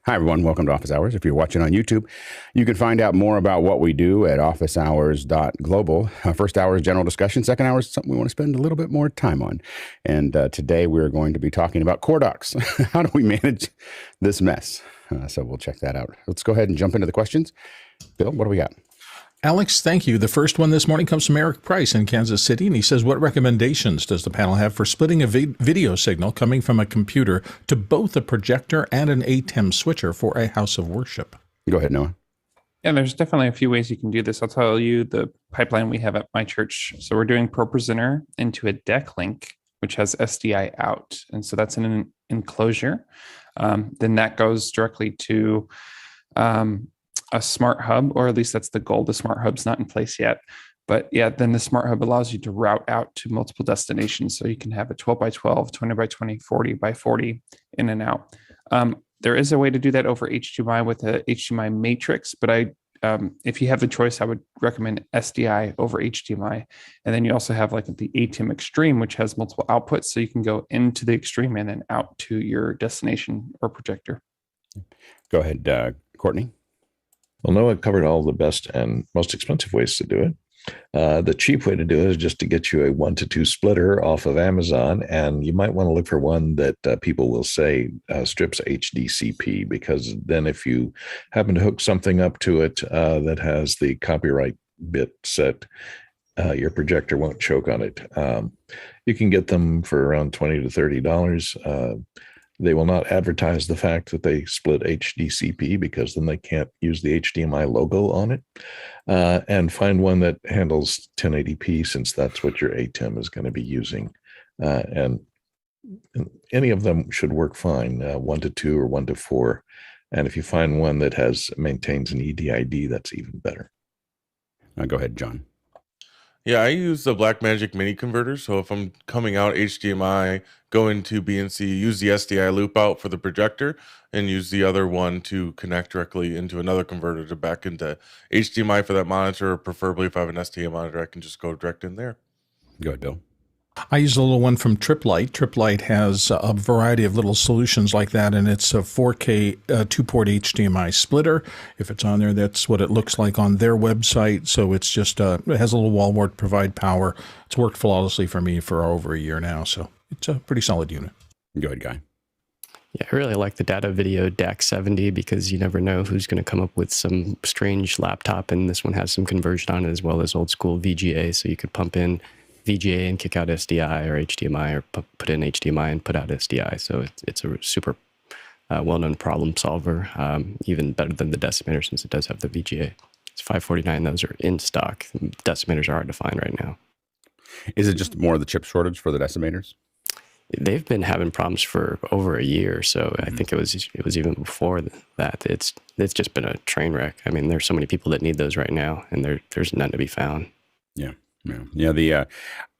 Hi, everyone. Welcome to Office Hours. If you're watching on YouTube, you can find out more about what we do at officehours.global. First hour is general discussion. Second hour is something we want to spend a little bit more time on. And today we're going to be talking about core docs. How do we manage this mess? So we'll check that out. Let's go ahead and jump into the questions. Bill, what do we got? Alex, thank you. The first one this morning comes from Eric Price in Kansas City, and he says, what recommendations does the panel have for splitting a video signal coming from a computer to both a projector and an ATEM switcher for a house of worship? Go ahead, Noah. Yeah, there's definitely a few ways you can do this. I'll tell you the pipeline we have at my church. So we're doing ProPresenter into a deck link, which has SDI out. And so that's in an enclosure. Then that goes directly to a smart hub, or at least that's the goal. The smart hub's not in place yet. But yeah, then the smart hub allows you to route out to multiple destinations. So you can have a 12 by 12, 20 by 20, 40 by 40 in and out. There is a way to do that over HDMI with a HDMI matrix, but if you have the choice, I would recommend SDI over HDMI. And then you also have like the Atem Extreme, which has multiple outputs. So you can go into the Extreme and then out to your destination or projector. Go ahead, Courtney. Well, Noah covered all the best and most expensive ways to do it. The cheap way to do it is just to get you a 1-to-2 splitter off of Amazon, and you might want to look for one that people will say strips HDCP, because then if you happen to hook something up to it that has the copyright bit set, your projector won't choke on it. You can get them for around $20 to $30. They will not advertise the fact that they split HDCP, because then they can't use the HDMI logo on it. And find one that handles 1080p, since that's what your ATEM is going to be using. And any of them should work fine, 1-to-2 or 1-to-4. And if you find one that maintains an EDID, that's even better. Go ahead, John. Yeah, I use the Blackmagic mini converter. So if I'm coming out HDMI, go into BNC, use the SDI loop out for the projector, and use the other one to connect directly into another converter to back into HDMI for that monitor. Or preferably, if I have an SDI monitor, I can just go direct in there. Go ahead, Bill. I use a little one from TripLight. TripLight has a variety of little solutions like that, and it's a 4K 2-port HDMI splitter. If it's on there, that's what it looks like on their website. So it's just, it has a little wall wart to provide power. It's worked flawlessly for me for over a year now, so it's a pretty solid unit. Go ahead, Guy. Yeah, I really like the Data Video DAC 70, because you never know who's going to come up with some strange laptop, and this one has some conversion on it as well as old school VGA, so you could pump in VGA and kick out SDI or HDMI, or put in HDMI and put out SDI. So it's a super well-known problem solver, even better than the decimator, since it does have the VGA. It's $549. Those are in stock. Decimators are hard to find right now. Is it just more of the chip shortage for the decimators? They've been having problems for over a year, so I think it was even before that. It's just been a train wreck. I mean, there's so many people that need those right now, and there's none to be found. Yeah. Yeah.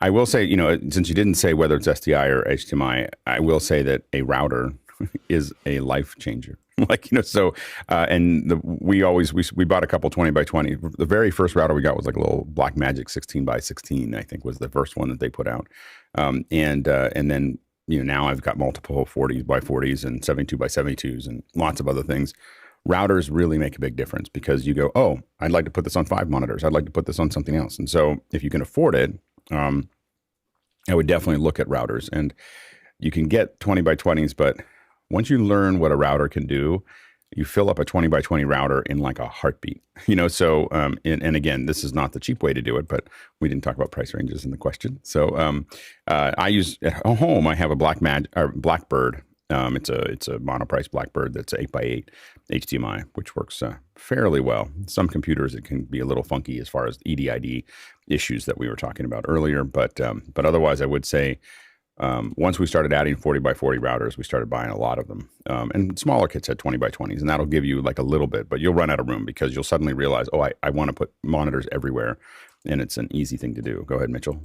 I will say, since you didn't say whether it's SDI or HDMI, I will say that a router is a life changer. We bought a couple 20 by 20. The very first router we got was like a little Blackmagic 16 by 16, I think was the first one that they put out. And then, now I've got multiple 40s by 40s and 72 by 72s and lots of other things. Routers really make a big difference, because you go, oh, I'd like to put this on 5 monitors. I'd like to put this on something else. And so if you can afford it, I would definitely look at routers. And you can get 20 by 20s, but once you learn what a router can do, you fill up a 20 by 20 router in like a heartbeat, So, and again, this is not the cheap way to do it, but we didn't talk about price ranges in the question. So I use at home, I have a Blackbird. It's a monoprice Blackbird that's 8x8 HDMI, which works fairly well. Some computers, it can be a little funky as far as EDID issues that we were talking about earlier, but otherwise I would say once we started adding 40 by 40 routers, we started buying a lot of them. And smaller kits had 20 by 20s, and that'll give you like a little bit, but you'll run out of room, because you'll suddenly realize, oh, I want to put monitors everywhere, and it's an easy thing to do. Go ahead, Mitchell.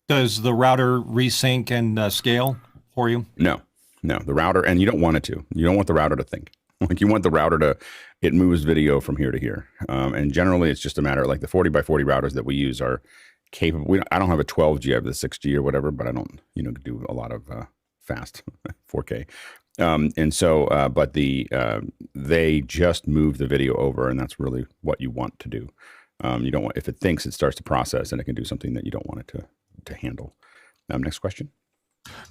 Does the router resync and scale for you? No, the router, and you don't want it to. You don't want the router to think. Like, you want the router to, it moves video from here to here. And generally, it's just a matter, like the 40 by 40 routers that we use are capable. I don't have a 12G, I have the 6G or whatever, but I don't, do a lot of fast 4K. And so, but they just move the video over, and that's really what you want to do. You don't want, if it thinks, it starts to process, and it can do something that you don't want it to handle. Next question.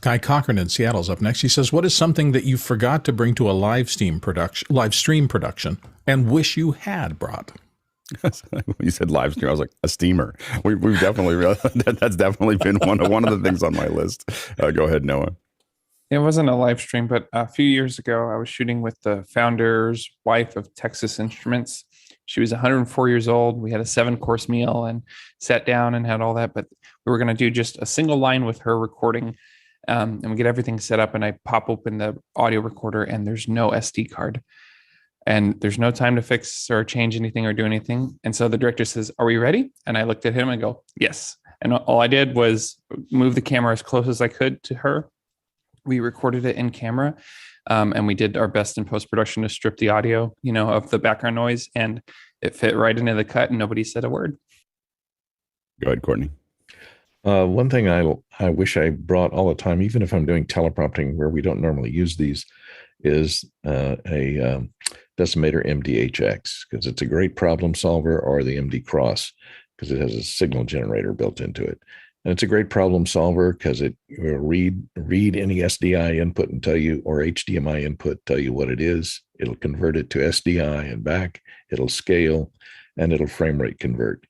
Guy Cochran in Seattle's up next. He says, "What is something that you forgot to bring to a live stream production, and wish you had brought?" When you said live stream, I was like, a steamer. We've definitely that's definitely been one of the things on my list. Go ahead, Noah. It wasn't a live stream, but a few years ago, I was shooting with the founder's wife of Texas Instruments. She was 104 years old. We had a 7-course meal and sat down and had all that, but we were going to do just a single line with her recording, and we get everything set up, and I pop open the audio recorder, and there's no SD card. And there's no time to fix or change anything or do anything. And so the director says, "Are we ready?" And I looked at him and go, "Yes." And all I did was move the camera as close as I could to her. We recorded it in camera, and we did our best in post-production to strip the audio, of the background noise, and it fit right into the cut, and nobody said a word. Go ahead, Courtney. One thing I wish I brought all the time, even if I'm doing teleprompting where we don't normally use these, is a decimator MDHX, because it's a great problem solver, or the MD Cross, because it has a signal generator built into it. And it's a great problem solver because it will read any SDI input and tell you, or HDMI input, tell you what it is. It'll convert it to SDI and back. It'll scale, and it'll frame rate convert.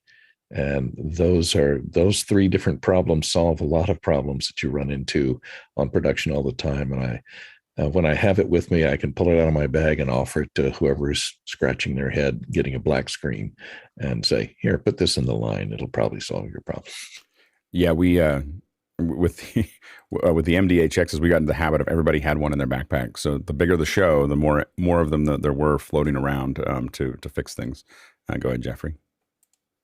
And those 3 different problems solve a lot of problems that you run into on production all the time. And when I have it with me, I can pull it out of my bag and offer it to whoever's scratching their head, getting a black screen, and say, "Here, put this in the line. It'll probably solve your problem." Yeah, we with the MDHXs, we got into the habit of everybody had one in their backpack. So the bigger the show, the more of them that there were floating around to fix things. Go ahead, Jeffrey.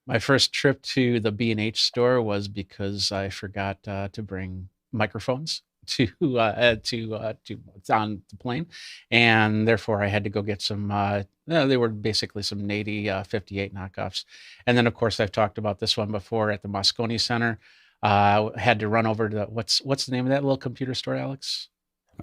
My first trip to the B&H store was because I forgot to bring microphones to on the plane, and therefore I had to go get some. They were basically some Nady 58 knockoffs, and then of course I've talked about this one before at the Moscone Center. Had to run over to what's the name of that little computer store, Alex?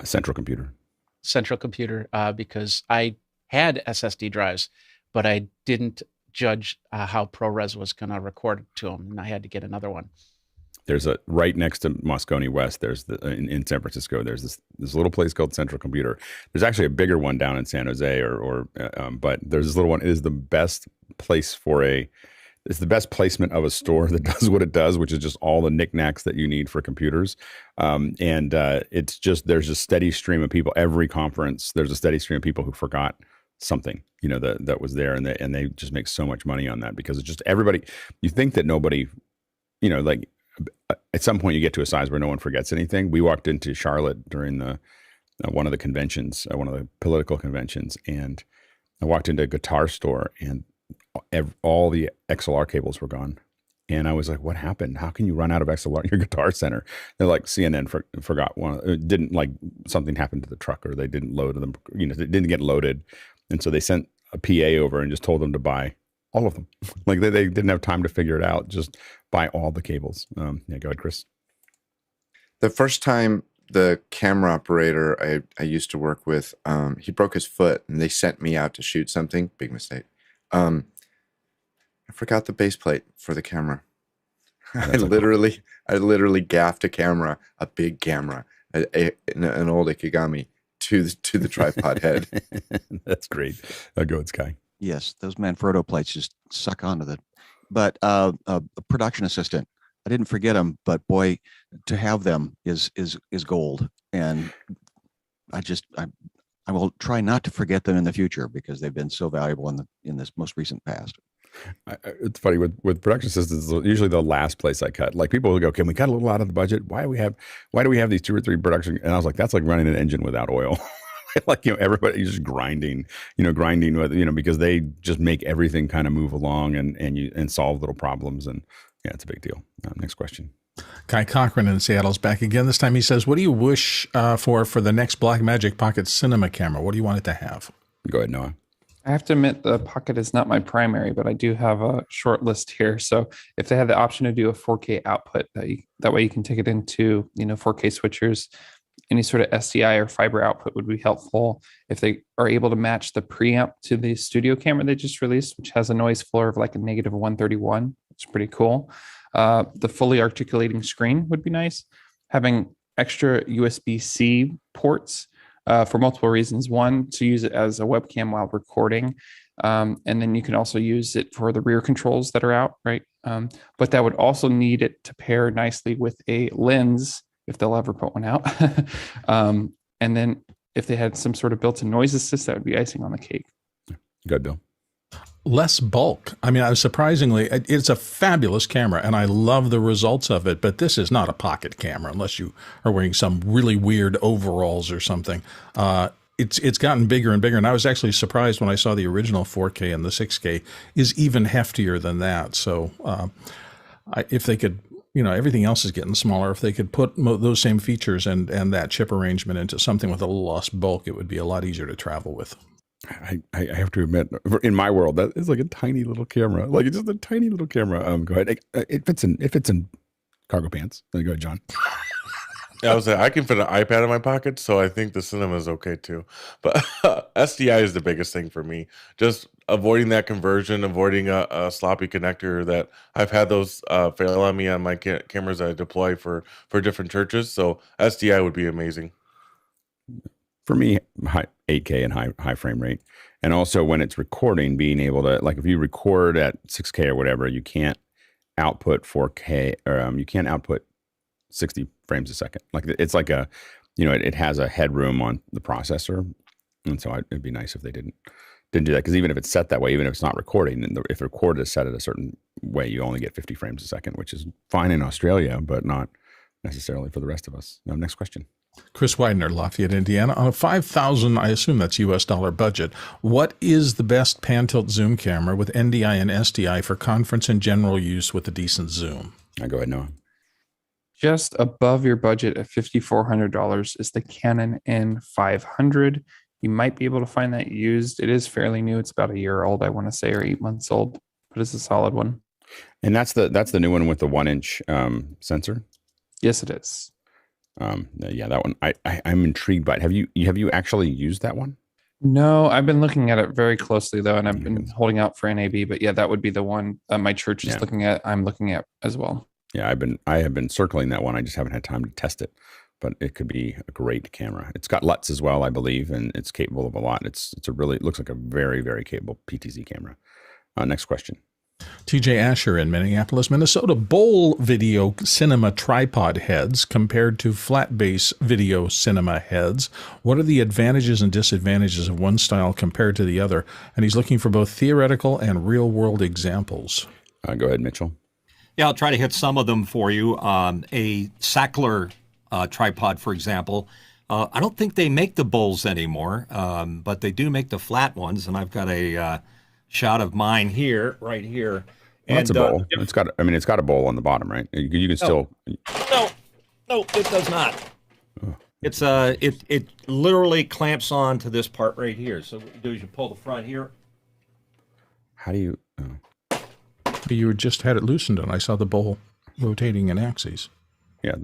Central Computer. Central Computer, because I had SSD drives, but I didn't judge how ProRes was going to record to them, and I had to get another one. There's right next to Moscone West. There's in San Francisco. There's this little place called Central Computer. There's actually a bigger one down in San Jose, but there's this little one. It is the best place it's the best placement of a store that does what it does, which is just all the knickknacks that you need for computers. It's just, there's a steady stream of people. Every conference, there's a steady stream of people who forgot something, that was there, and they just make so much money on that, because it's just everybody. You think that nobody, like. At some point you get to a size where no one forgets anything. We walked into Charlotte during one of the conventions, one of the political conventions, and I walked into a guitar store, and all the XLR cables were gone. And I was like, "What happened? How can you run out of XLR in your Guitar Center?" They're like, CNN forgot one. It didn't, like, something happened to the truck, or they didn't load them. They didn't get loaded, and so they sent a PA over and just told them to buy all of them. Like they didn't have time to figure it out. Just buy all the cables. Go ahead, Chris. The first time the camera operator I used to work with, he broke his foot, and they sent me out to shoot something. Big mistake. I forgot the base plate for the camera. I literally gaffed a camera, a big camera, an old Ikigami to the tripod head. That's great. Go ahead, Sky. Yes, those Manfrotto plates just suck onto the. But a production assistant, I didn't forget them, but boy, to have them is gold. And I will try not to forget them in the future, because they've been so valuable in this most recent past. It's funny with production assistants. Usually the last place I cut. Like, people will go, "Can we cut a little out of the budget? Why do we have these 2 or 3 production?" And I was like, "That's like running an engine without oil." Like, everybody's just grinding with, because they just make everything kind of move along and solve little problems. And yeah, it's a big deal. Next question. Guy Cochran in Seattle's back again. This time he says, "What do you wish for the next Blackmagic Pocket Cinema camera? What do you want it to have?" Go ahead, Noah. I have to admit, the Pocket is not my primary, but I do have a short list here. So if they had the option to do a 4K output, that way you can take it into 4K switchers any sort of SDI or fiber output would be helpful. If they are able to match the preamp to the studio camera they just released, which has a noise floor of like a negative 131, it's pretty cool. The fully articulating screen would be nice. Having extra USB-C ports for multiple reasons. One, to use it as a webcam while recording. And then you can also use it for the rear controls that are out, right? But that would also need it to pair nicely with a lens, if they'll ever put one out. And then if they had some sort of built-in noise assist, that would be icing on the cake. Good, Bill. Less bulk. I mean, surprisingly, it's a fabulous camera, and I love the results of it, but this is not a pocket camera unless you are wearing some really weird overalls or something. It's gotten bigger and bigger, and I was actually surprised when I saw the original 4K, and the 6K is even heftier than that. So if they could, everything else is getting smaller. If they could put those same features and that chip arrangement into something with a little less bulk, it would be a lot easier to travel with. I have to admit, in my world, that is like a tiny little camera. Like, it's just a tiny little camera. Go ahead. It fits in cargo pants. Then go ahead, John. Yeah, I was like, I can fit an iPad in my pocket, so I think the cinema is okay too. But SDI is the biggest thing for me. Just avoiding that conversion, avoiding a sloppy connector that I've had those fail on me on my cameras I deploy for different churches. So SDI would be amazing. For me, 8K and high frame rate. And also when it's recording, being able to, like, if you record at 6K or whatever, you can't output 4K, or you can't output 60 frames a second. Like, it's like it has a headroom on the processor. And so it'd be nice if they didn't do that. Because even if it's set that way, even if it's not recording, and if the recorder is set at a certain way, you only get 50 frames a second, which is fine in Australia, but not necessarily for the rest of us. Next question. Chris Widener, Lafayette, Indiana. On a $5,000, I assume that's US dollar budget, what is the best pan tilt zoom camera with NDI and SDI for conference and general use with a decent zoom? Go ahead, Noah. Just above your budget at $5,400 is the Canon N500. You might be able to find that used. It is fairly new. It's about a year old, I want to say, or 8 months old, but it's a solid one. And that's the new one with the 1-inch sensor? Yes, it is. Yeah, that one. I'm intrigued by it. Have you actually used that one? No, I've been looking at it very closely though, and I've been holding out for NAB. But yeah, that would be the one that my church is looking at. I'm looking at as well. Yeah, I have been circling that one. I just haven't had time to test it, but it could be a great camera. It's got LUTs as well, I believe, and it's capable of a lot. It looks like a very, very capable PTZ camera. Next question. TJ Asher in Minneapolis, Minnesota. Bowl video cinema tripod heads compared to flat base video cinema heads. What are the advantages and disadvantages of one style compared to the other? And he's looking for both theoretical and real world examples. Go ahead, Mitchell. Yeah, I'll try to hit some of them for you. A Sackler tripod, for example. I don't think they make the bowls anymore, but they do make the flat ones. And I've got a shot of mine here, right here. Well, that's a bowl. It's got a bowl on the bottom, right? You can still. No, it does not. Oh. It's it literally clamps on to this part right here. So what you do is you pull the front here. How do you? You just had it loosened, and I saw the bowl rotating in axes. Yeah,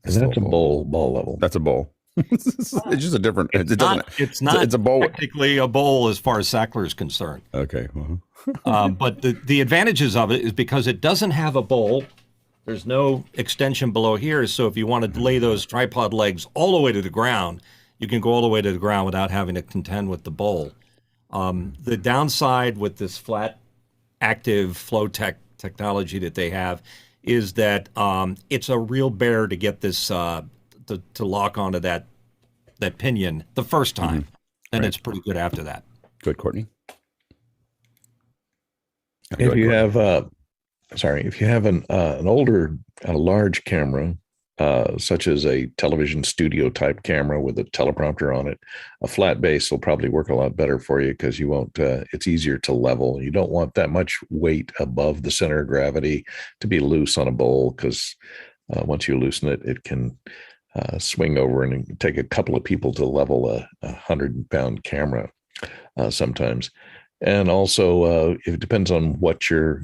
that's a bowl level. That's a bowl. It's just a different. It's not it's a bowl. Technically a bowl as far as Sackler is concerned. Okay. But the advantages of it is because it doesn't have a bowl. There's no extension below here. So if you want to lay those tripod legs all the way to the ground, you can go all the way to the ground without having to contend with the bowl. The downside with this flat active flow technology that they have is that it's a real bear to get this to lock onto that pinion the first time, and it's pretty good after that. Good, Courtney. If you have an older, large camera, such as a television studio type camera with a teleprompter on it, a flat base will probably work a lot better for you because you won't. It's easier to level. You don't want that much weight above the center of gravity to be loose on a bowl because once you loosen it, it can swing over and take a couple of people to level a 100-pound camera sometimes. And also, it depends on what your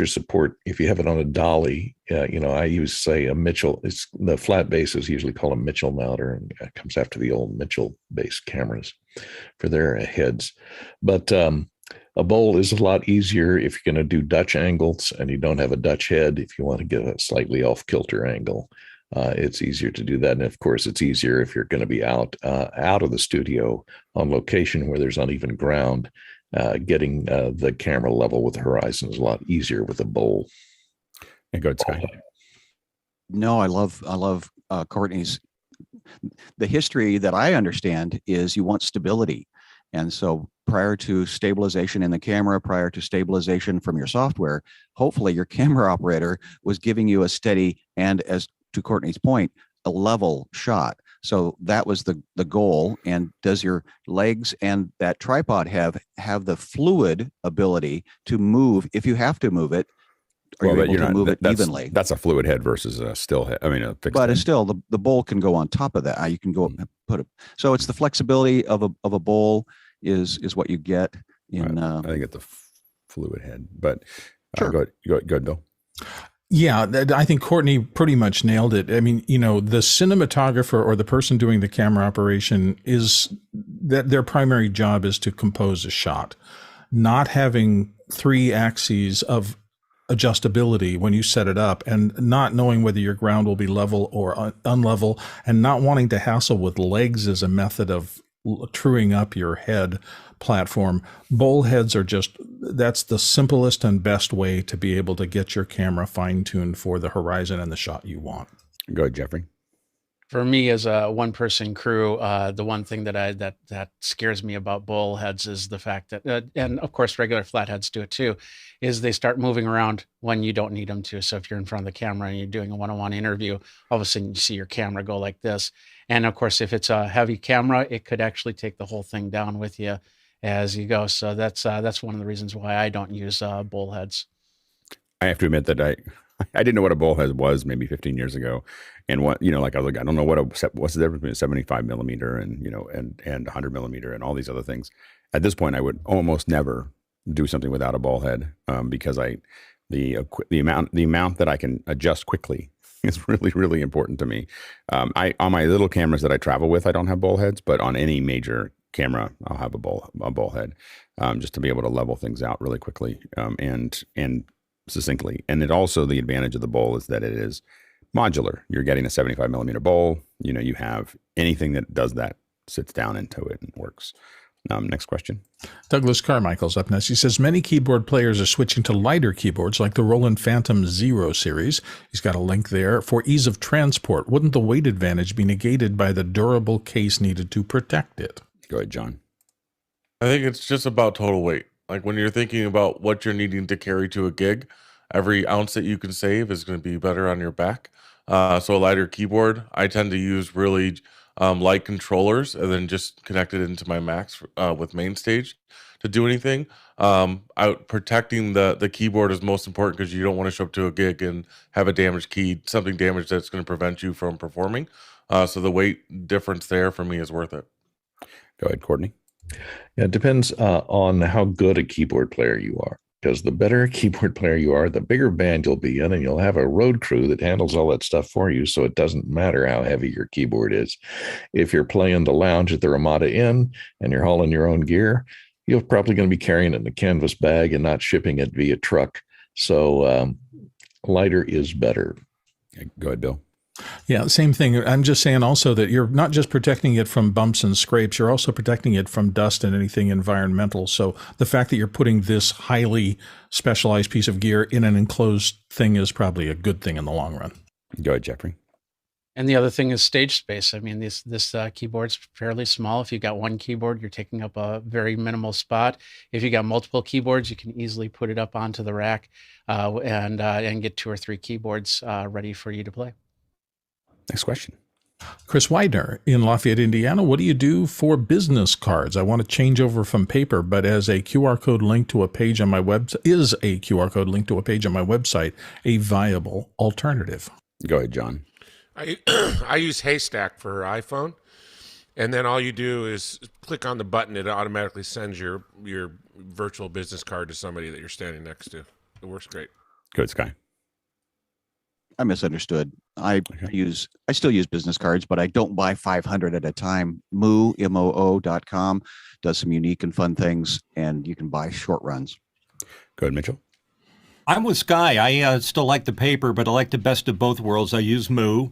support. If you have it on a dolly, I use, say, a Mitchell. It's the flat base is usually called a Mitchell mounter, and it comes after the old Mitchell based cameras for their heads. But a bowl is a lot easier if you're going to do Dutch angles and you don't have a Dutch head. If you want to get a slightly off kilter angle, it's easier to do that. And of course, it's easier if you're going to be out of the studio on location where there's uneven ground. Getting the camera level with the horizon is a lot easier with a bowl. And go, Sky. No, I love Courtney's. The history that I understand is you want stability. And so prior to stabilization in the camera, prior to stabilization from your software, hopefully your camera operator was giving you a steady and, as to Courtney's point, a level shot. So that was the goal. And does your legs and that tripod have the fluid ability to move if you have to move it? Are you able to move it evenly? That's a fluid head versus a still head. I mean, a fixed but head. It's still the bowl can go on top of that. You can go put it. So it's the flexibility of a bowl is what you get in. I think it's a fluid head, but sure. Go ahead, Bill. Yeah, I think Courtney pretty much nailed it. I mean, the cinematographer or the person doing the camera operation is that their primary job is to compose a shot. Not having 3 axes of adjustability when you set it up and not knowing whether your ground will be level or unlevel and not wanting to hassle with legs as a method of truing up your head platform. Bowl heads are that's the simplest and best way to be able to get your camera fine-tuned for the horizon and the shot you want. Go ahead, Jeffrey. For me, as a one-person crew, the one thing that scares me about bowl heads is the fact that, and of course regular flatheads do it too, is they start moving around when you don't need them to. So if you're in front of the camera and you're doing a one-on-one interview, all of a sudden you see your camera go like this. And of course, if it's a heavy camera, it could actually take the whole thing down with you as you go. So that's one of the reasons why I don't use bowl heads. I have to admit that I didn't know what a bowl head was maybe 15 years ago. And what, I was like, I don't know what's the difference between a 75 millimeter and 100 millimeter and all these other things. At this point, I would almost never do something without a bowl head because the amount that I can adjust quickly is really, really important to me. On my little cameras that I travel with, I don't have bowl heads, but on any major camera, I'll have a bowl head just to be able to level things out really quickly and succinctly. And it also, the advantage of the bowl is that it is modular. You're getting a 75 millimeter bowl. You have anything that does that sits down into it and works. Next question. Douglas Carmichael's up next. He says, many keyboard players are switching to lighter keyboards like the Roland FANTOM-0 series. He's got a link there. For ease of transport, wouldn't the weight advantage be negated by the durable case needed to protect it? Go ahead, John. I think it's just about total weight. Like when you're thinking about what you're needing to carry to a gig, every ounce that you can save is going to be better on your back. So a lighter keyboard, I tend to use really light controllers and then just connect it into my Macs with MainStage to do anything. Protecting the keyboard is most important because you don't want to show up to a gig and have a damaged key, something damaged that's going to prevent you from performing. So the weight difference there for me is worth it. Go ahead, Courtney. Yeah, it depends on how good a keyboard player you are. Because the better a keyboard player you are, the bigger band you'll be in, and you'll have a road crew that handles all that stuff for you, so it doesn't matter how heavy your keyboard is. If you're playing the lounge at the Ramada Inn and you're hauling your own gear, you're probably going to be carrying it in a canvas bag and not shipping it via truck. So lighter is better. Go ahead, Bill. Yeah, same thing. I'm just saying also that you're not just protecting it from bumps and scrapes, you're also protecting it from dust and anything environmental. So the fact that you're putting this highly specialized piece of gear in an enclosed thing is probably a good thing in the long run. Go ahead, Jeffrey. And the other thing is stage space. I mean, this keyboard's fairly small. If you got one keyboard, you're taking up a very minimal spot. If you got multiple keyboards, you can easily put it up onto the rack and get 2 or 3 keyboards ready for you to play. Next question. Chris Widener in Lafayette, Indiana. What do you do for business cards? I want to change over from paper, but as a QR code link to a page on my website, a viable alternative? Go ahead, John. I use Haystack for iPhone, And then all you do is click on the button. It automatically sends your virtual business card to somebody that you're standing next to. It works great. Good, Sky. I misunderstood. I still use business cards, but I don't buy 500 at a time. MOO.com does some unique and fun things, and you can buy short runs. Go ahead, Mitchell. I'm with Sky. I still like the paper, but I like the best of both worlds. I use Moo,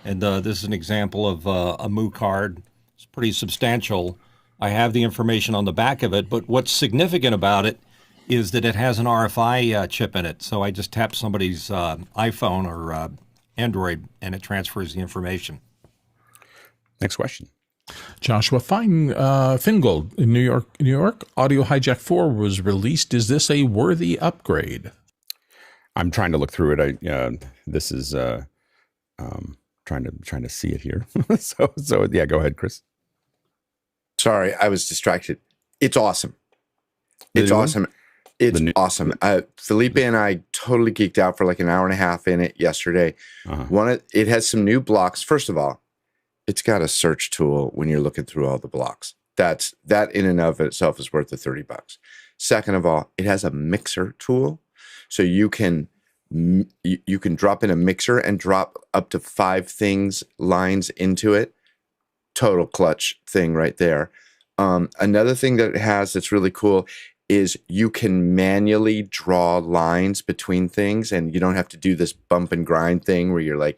and this is an example of a Moo card. It's pretty substantial. I have the information on the back of it, but what's significant about it is that it has an RFI chip in it. So I just tap somebody's iPhone or Android, and it transfers the information. Next question. Joshua Fingold in New York. Audio Hijack 4 was released. Is this a worthy upgrade? I'm trying to look through it. This is trying to see it here. so yeah, go ahead, Chris. Sorry, I was distracted. It's awesome. It's awesome. It's awesome. Felipe and I totally geeked out for like an hour and a half in it yesterday. It has some new blocks. First of all, it's got a search tool when you're looking through all the blocks. That in and of itself is worth the $30. Second of all, it has a mixer tool, so you can drop in a mixer and drop up to 5 lines into it. Total clutch thing right there. Another thing that it has that's really cool is you can manually draw lines between things, and you don't have to do this bump and grind thing where you're like,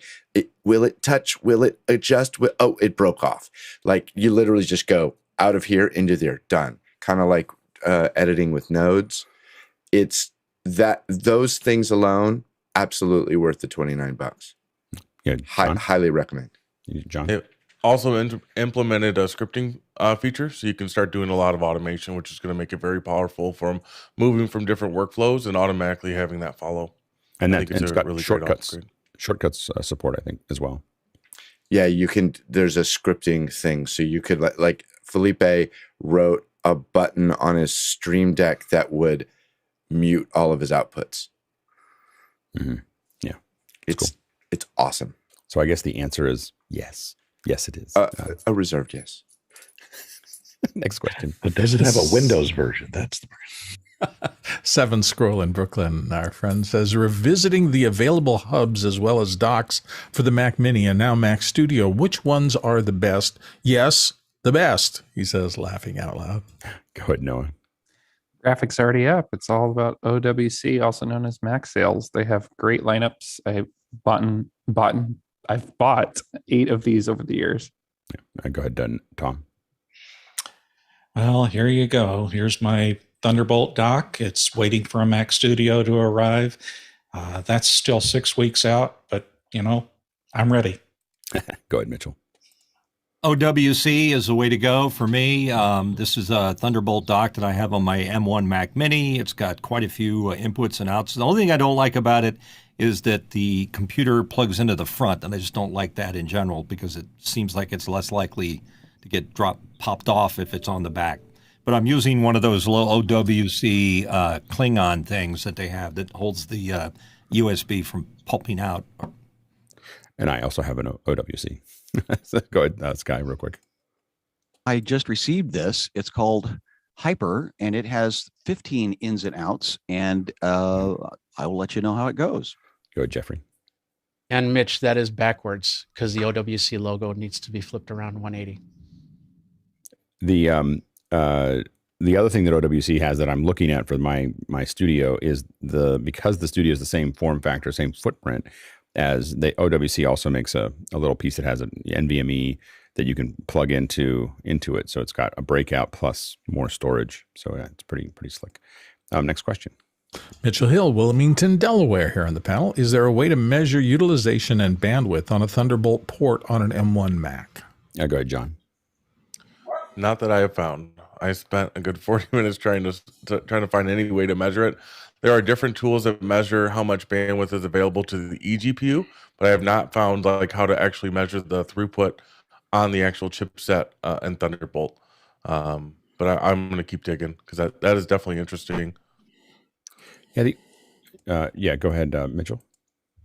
will it touch? Will it adjust? Oh, it broke off. Like, you literally just go out of here into there, done. Kind of like editing with nodes. It's those things alone, absolutely worth the $29. Good. Highly recommend. John? It also implemented a scripting feature, so you can start doing a lot of automation, which is going to make it very powerful from moving from different workflows and automatically having that follow. And it's got really shortcuts support, I think, as well. Yeah, you can. There's a scripting thing, so you could like Felipe wrote a button on his Stream Deck that would mute all of his outputs. Mm-hmm. Yeah, it's awesome. So I guess the answer is yes. Yes, it is. A reserved yes. Next question. But does it have a Windows version? That's the Seven Scroll in Brooklyn, our friend, says, revisiting the available hubs as well as docks for the Mac Mini and now Mac Studio, which ones are the best? Yes, the best, he says, laughing out loud. Go ahead, Noah. Graphics already up. It's all about OWC, also known as Mac Sales. They have great lineups. I've bought 8 of these over the years. Yeah. Go ahead, Tom. Well, here you go. Here's my Thunderbolt dock. It's waiting for a Mac Studio to arrive. That's still 6 weeks out, but, I'm ready. Go ahead, Mitchell. OWC is the way to go for me. This is a Thunderbolt dock that I have on my M1 Mac Mini. It's got quite a few inputs and outs. The only thing I don't like about it is that the computer plugs into the front, and I just don't like that in general because it seems like it's less likely to get popped off if it's on the back. But I'm using one of those low OWC Klingon things that they have that holds the USB from popping out. And I also have an OWC. So go ahead, Sky, real quick. I just received this. It's called Hyper, and it has 15 ins and outs, and I will let you know how it goes. Go ahead, Jeffrey. And Mitch, that is backwards because the OWC logo needs to be flipped around 180. The other thing that OWC has that I'm looking at for my studio is because the studio is the same form factor, same footprint as the OWC also makes a little piece that has an NVMe that you can plug into it. So it's got a breakout plus more storage. So yeah, it's pretty slick. Next question. Mitchell Hill, Wilmington, Delaware, here on the panel. Is there a way to measure utilization and bandwidth on a Thunderbolt port on an M1 Mac? Go ahead, John. Not that I have found. I spent a good 40 minutes trying to find any way to measure it. There are different tools that measure how much bandwidth is available to the eGPU, but I have not found like how to actually measure the throughput on the actual chipset and Thunderbolt. But I'm going to keep digging because that is definitely interesting. Yeah. Go ahead, Mitchell.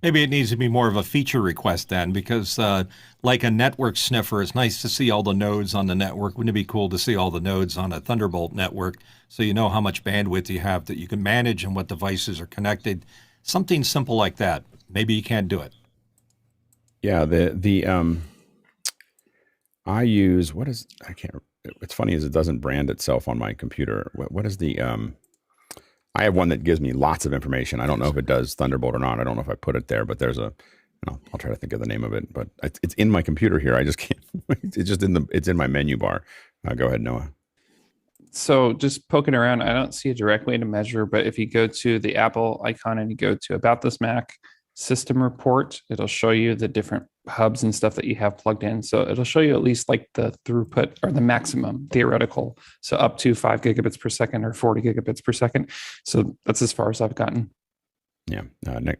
Maybe it needs to be more of a feature request then, because like a network sniffer, it's nice to see all the nodes on the network. Wouldn't it be cool to see all the nodes on a Thunderbolt network so you know how much bandwidth you have that you can manage and what devices are connected? Something simple like that. Maybe you can't do it. Yeah, I use, it's funny is it doesn't brand itself on my computer. What is the I have one that gives me lots of information. I don't know if it does Thunderbolt or not. I don't know if I put it there, but there's I'll try to think of the name of it, but it's in my computer here. I just can't, it's in my menu bar. Go ahead, Noah. So just poking around, I don't see a direct way to measure, but if you go to the Apple icon and you go to About This Mac System Report, it'll show you the different hubs and stuff that you have plugged in. So it'll show you at least like the throughput or the maximum theoretical. So up to 5 gigabits per second or 40 gigabits per second. So that's as far as I've gotten. Yeah.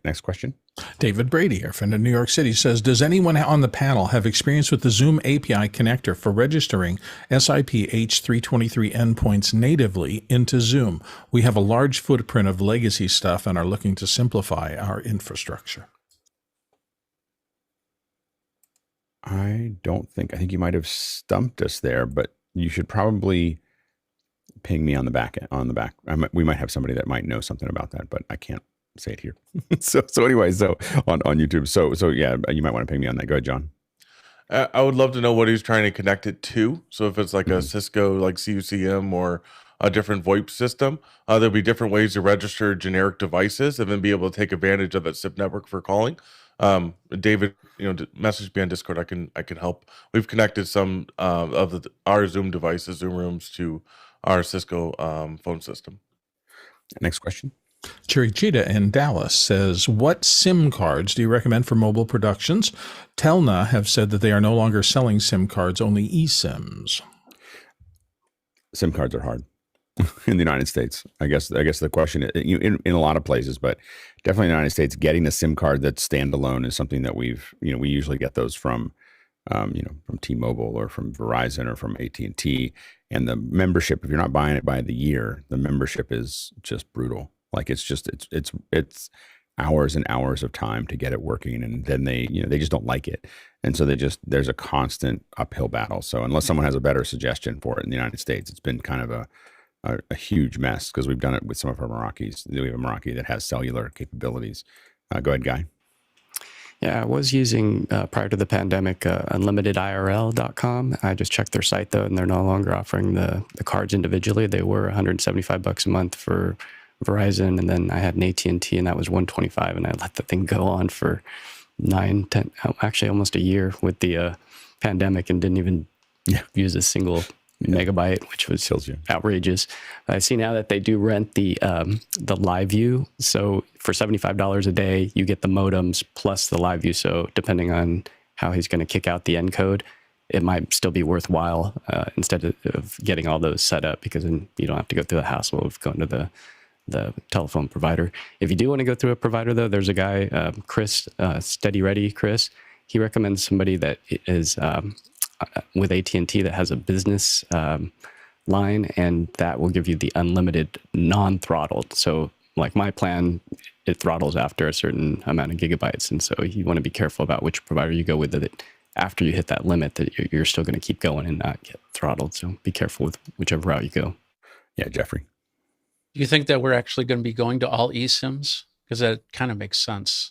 Next question. David Brady, our friend in New York City, says, does anyone on the panel have experience with the Zoom API connector for registering SIP H323 endpoints natively into Zoom? We have a large footprint of legacy stuff and are looking to simplify our infrastructure. I think you might have stumped us there, but you should probably ping me on the back. We might have somebody that might know something about that, but I can't say it here. so anyway, on YouTube. So yeah, you might want to ping me on that. Go ahead, John. I would love to know what he's trying to connect it to. So if it's like a Cisco, like CUCM or a different VoIP system, there'll be different ways to register generic devices and then be able to take advantage of that SIP network for calling. David, message me on Discord. I can help. We've connected some of our Zoom devices, Zoom rooms, to our Cisco phone system. Next question. Cherry Cheetah in Dallas says, what SIM cards do you recommend for mobile productions? Telna have said that they are no longer selling SIM cards, only eSims. SIM cards are hard in the United States. I guess the question in a lot of places, but definitely in the United States, getting a SIM card that's standalone is something that we usually get those from T-Mobile or from Verizon or from AT&T. And the membership, if you're not buying it by the year, the membership is just brutal. Like it's hours and hours of time to get it working, and then they just don't like it, and so there's a constant uphill battle. So unless someone has a better suggestion for it in the United States, it's been kind of a huge mess because we've done it with some of our Meraki's. We have a Meraki that has cellular capabilities. Go ahead, Guy. Yeah, I was using, prior to the pandemic, unlimitedIRL.com. I just checked their site, though, and they're no longer offering the cards individually. They were $175 a month for Verizon, and then I had an AT&T, and that was $125, and I let the thing go on for 10, actually almost a year with the pandemic, and didn't even use a single megabyte, which was outrageous. I see now that they do rent the live view. So for $75 a day, you get the modems plus the live view. So depending on how he's going to kick out the encode, it might still be worthwhile instead of getting all those set up, because then you don't have to go through the hassle of going to the telephone provider. If you do want to go through a provider, though, there's a guy, Chris, Steady Ready Chris. He recommends somebody that is with AT&T that has a business line, and that will give you the unlimited non-throttled. So like my plan, it throttles after a certain amount of gigabytes. And so you want to be careful about which provider you go with, that after you hit that limit, that you're still going to keep going and not get throttled. So be careful with whichever route you go. Yeah, Jeffrey. Do you think that we're actually going to be going to all eSIMs? Because that kind of makes sense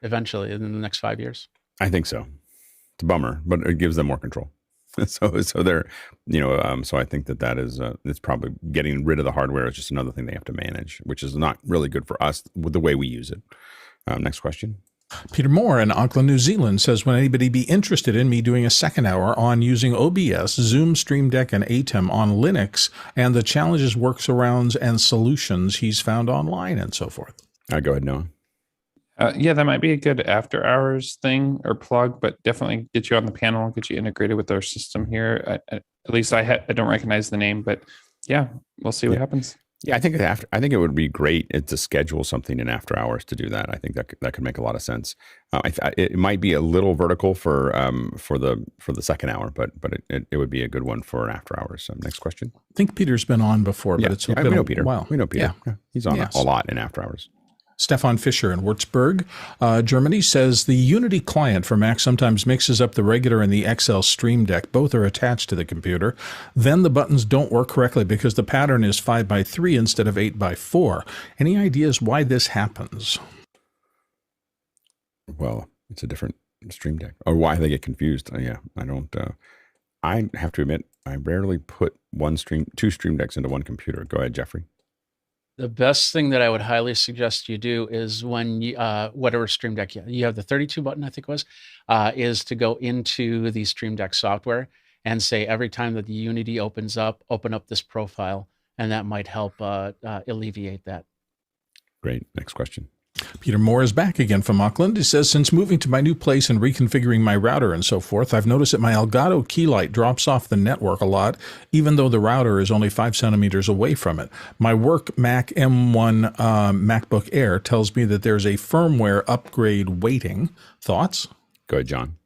eventually in the next 5 years. I think so. It's a bummer, but it gives them more control. So they're, so I think that is, it's probably getting rid of the hardware is just another thing they have to manage, which is not really good for us with the way we use it. Next question. Peter Moore in Auckland, New Zealand says, would anybody be interested in me doing a second hour on using OBS, Zoom, Stream Deck, and ATEM on Linux, and the challenges, workarounds, and solutions he's found online and so forth? Go ahead, Noah. Yeah, that might be a good after hours thing or plug, but definitely get you on the panel, get you integrated with our system here. At least I don't recognize the name, but yeah, we'll see what happens. Yeah, I think it would be great to schedule something in after hours to do that. I think that could make a lot of sense. It might be a little vertical for the second hour, but it would be a good one for after hours. So next question. I think Peter's been on before, but it's been we know Peter. a while. We know Peter. Yeah. He's on a lot in after hours. Stefan Fischer in Würzburg, Germany says the Unity client for Mac sometimes mixes up the regular and the XL Stream Deck. Both are attached to the computer. Then the buttons don't work correctly because the pattern is 5x3 instead of 8x4. Any ideas why this happens? Well, it's a different Stream Deck. Or why they get confused. Yeah, I don't. I have to admit, I rarely put two Stream Decks into one computer. Go ahead, Jeffrey. The best thing that I would highly suggest you do is when you, whatever Stream Deck you have, the 32 button, I think it was, is to go into the Stream Deck software and say every time that the Unity opens up, open up this profile, and that might help alleviate that. Great. Next question. Peter Moore is back again from Auckland. He says, since moving to my new place and reconfiguring my router and so forth, I've noticed that my Elgato Keylight drops off the network a lot, even though the router is only 5 centimeters away from it. My work Mac M1 MacBook Air tells me that there's a firmware upgrade waiting. Thoughts? Go ahead, John.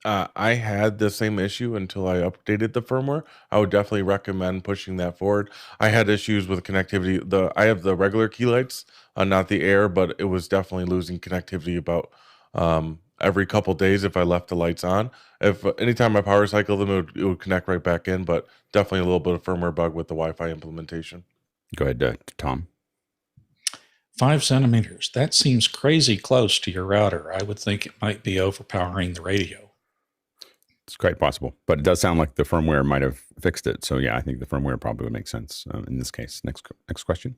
I had the same issue until I updated the firmware. I would definitely recommend pushing that forward. I had issues with connectivity. I have the regular Keylights, not the Air, but it was definitely losing connectivity about every couple days if I left the lights on. If anytime I power cycle them, it would connect right back in, but definitely a little bit of firmware bug with the Wi-Fi implementation. Go ahead, Tom. 5 centimeters. That seems crazy close to your router. I would think it might be overpowering the radio. It's quite possible, but it does sound like the firmware might have fixed it. So yeah, I think the firmware probably would make sense in this case. Next question.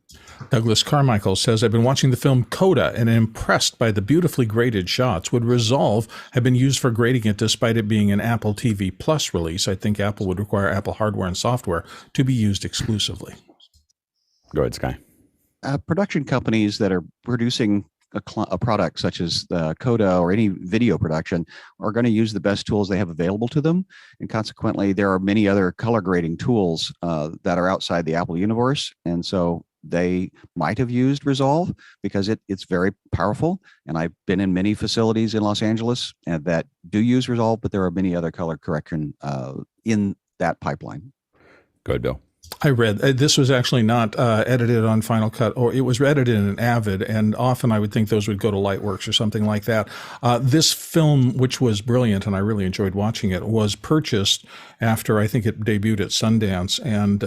Douglas Carmichael says, I've been watching the film CODA and impressed by the beautifully graded shots. Would Resolve have been used for grading it despite it being an Apple TV Plus release? I think Apple would require Apple hardware and software to be used exclusively. Go ahead, Sky. Production companies that are producing a product such as the CODA or any video production are going to use the best tools they have available to them. And consequently, there are many other color grading tools that are outside the Apple universe. And so they might have used Resolve because it's very powerful. And I've been in many facilities in Los Angeles that do use Resolve, but there are many other color correction in that pipeline. Go ahead, Bill. I read this was actually not edited on Final Cut, or it was edited in Avid, and often I would think those would go to Lightworks or something like that. This film, which was brilliant, and I really enjoyed watching it, was purchased after I think it debuted at Sundance and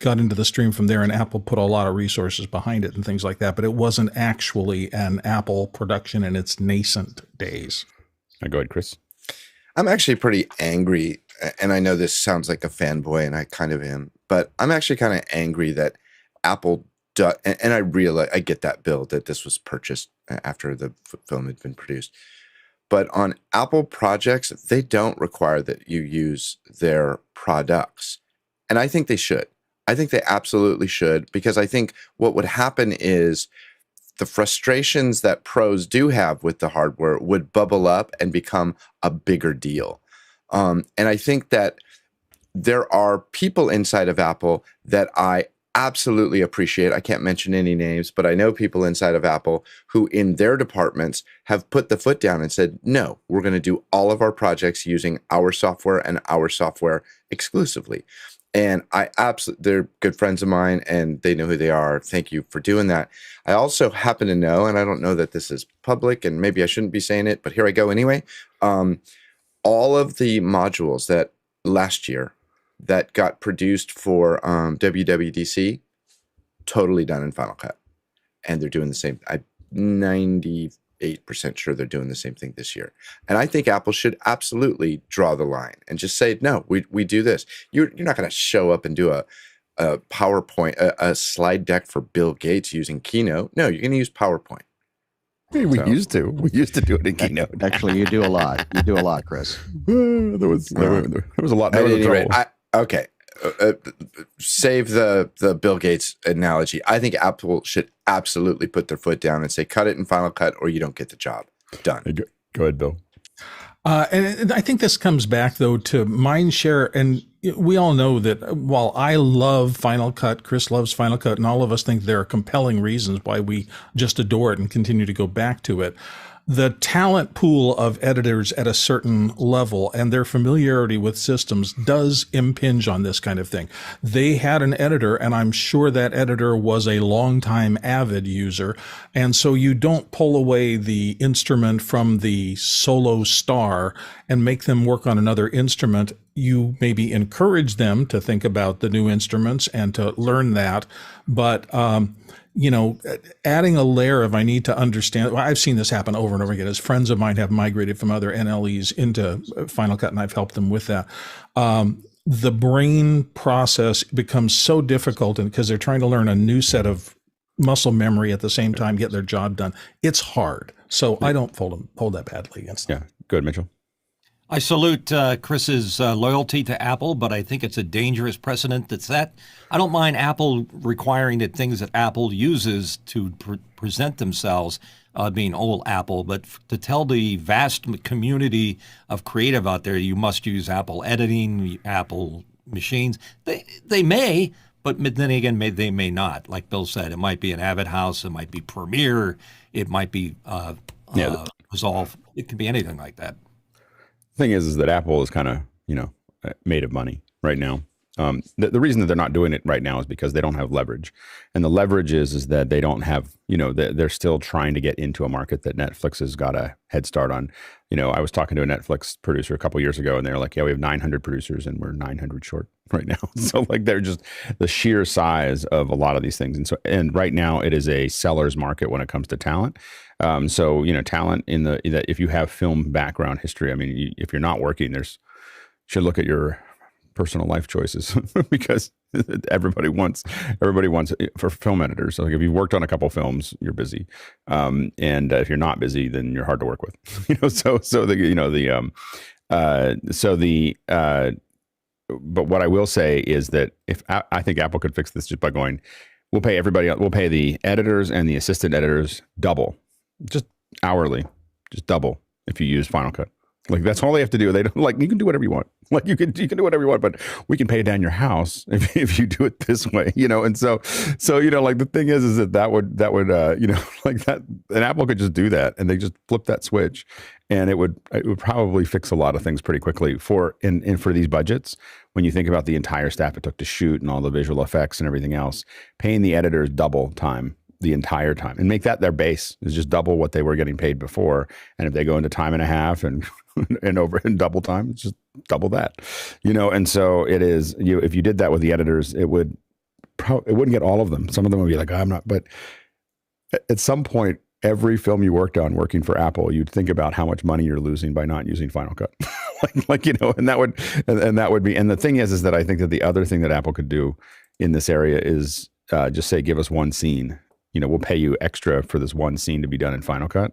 got into the stream from there, and Apple put a lot of resources behind it and things like that, but it wasn't actually an Apple production in its nascent days. Go ahead, Chris. I'm actually pretty angry, and I know this sounds like a fanboy, and I kind of am, but I'm actually kind of angry that Apple does, and I get that, Bill, that this was purchased after the film had been produced. But on Apple projects, they don't require that you use their products. And I think they should. I think they absolutely should, because I think what would happen is the frustrations that pros do have with the hardware would bubble up and become a bigger deal. And I think that there are people inside of Apple that I absolutely appreciate. I can't mention any names, but I know people inside of Apple who in their departments have put the foot down and said, no, we're going to do all of our projects using our software and our software exclusively. And they're good friends of mine and they know who they are. Thank you for doing that. I also happen to know, and I don't know that this is public and maybe I shouldn't be saying it, but here I go anyway. All of the modules that last year that got produced for WWDC, totally done in Final Cut. And they're doing the same. I'm 98% sure they're doing the same thing this year. And I think Apple should absolutely draw the line and just say, no, we do this. You're not going to show up and do a PowerPoint, a slide deck for Bill Gates using Keynote. No, you're going to use PowerPoint. Hey, we used to do it in Keynote. Actually, you do a lot. You do a lot, Chris. There was a lot. At any rate, okay. Save the Bill Gates analogy. I think Apple should absolutely put their foot down and say, cut it in Final Cut or you don't get the job. Done. Hey, go ahead, Bill. And I think this comes back, though, to mindshare. And we all know that while I love Final Cut, Chris loves Final Cut, and all of us think there are compelling reasons why we just adore it and continue to go back to it. the talent pool of editors at a certain level and their familiarity with systems does impinge on this kind of thing. They had an editor, and I'm sure that editor was a longtime Avid user. And so you don't pull away the instrument from the solo star and make them work on another instrument. You maybe encourage them to think about the new instruments and to learn that. But, you know, adding a layer of I need to understand. Well, I've seen this happen over and over again as friends of mine have migrated from other NLEs into Final Cut, and I've helped them with that. The brain process becomes so difficult, and because they're trying to learn a new set of muscle memory at the same time, get their job done. It's hard. So I don't hold that badly against them. Yeah. Good, Mitchell. I salute Chris's loyalty to Apple, but I think it's a dangerous precedent that's set. I don't mind Apple requiring that things that Apple uses to present themselves being old Apple, but to tell the vast community of creative out there, you must use Apple editing, Apple machines. They may, but then again, they may not. Like Bill said, it might be an Avid house, it might be Premiere, it might be Resolve. It could be anything like that. Thing is that Apple is kind of, made of money right now. The reason that they're not doing it right now is because they don't have leverage. And the leverage is that they don't have, they're still trying to get into a market that Netflix has got a head start on. I was talking to a Netflix producer a couple years ago, and they're like, yeah, we have 900 producers and we're 900 short right now. So like they're just the sheer size of a lot of these things. And right now it is a seller's market when it comes to talent. Talent if you have film background history, I mean, if you're not working, you should look at your personal life choices because everybody wants for film editors. So like if you've worked on a couple films, you're busy. And if you're not busy, then you're hard to work with, but what I will say is that if I think Apple could fix this just by going, we'll pay the editors and the assistant editors double. Just hourly, just double if you use Final Cut. Like that's all they have to do. They don't you can do whatever you want. Like you can do whatever you want, but we can pay down your house if you do it this way, And so like the thing is that would like that, and Apple could just do that, and they just flip that switch, and it would probably fix a lot of things pretty quickly for these budgets. When you think about the entire staff it took to shoot and all the visual effects and everything else, paying the editors double time the entire time and make that their base is just double what they were getting paid before. And if they go into time and a half and over in double time, it's just double that, And so it is, if you did that with the editors, it wouldn't get all of them. Some of them would be like, I'm not, but at some point, every film you worked on working for Apple, you'd think about how much money you're losing by not using Final Cut. and that would be, and the thing is that I think that the other thing that Apple could do in this area is just say, give us one scene. We'll pay you extra for this one scene to be done in Final Cut.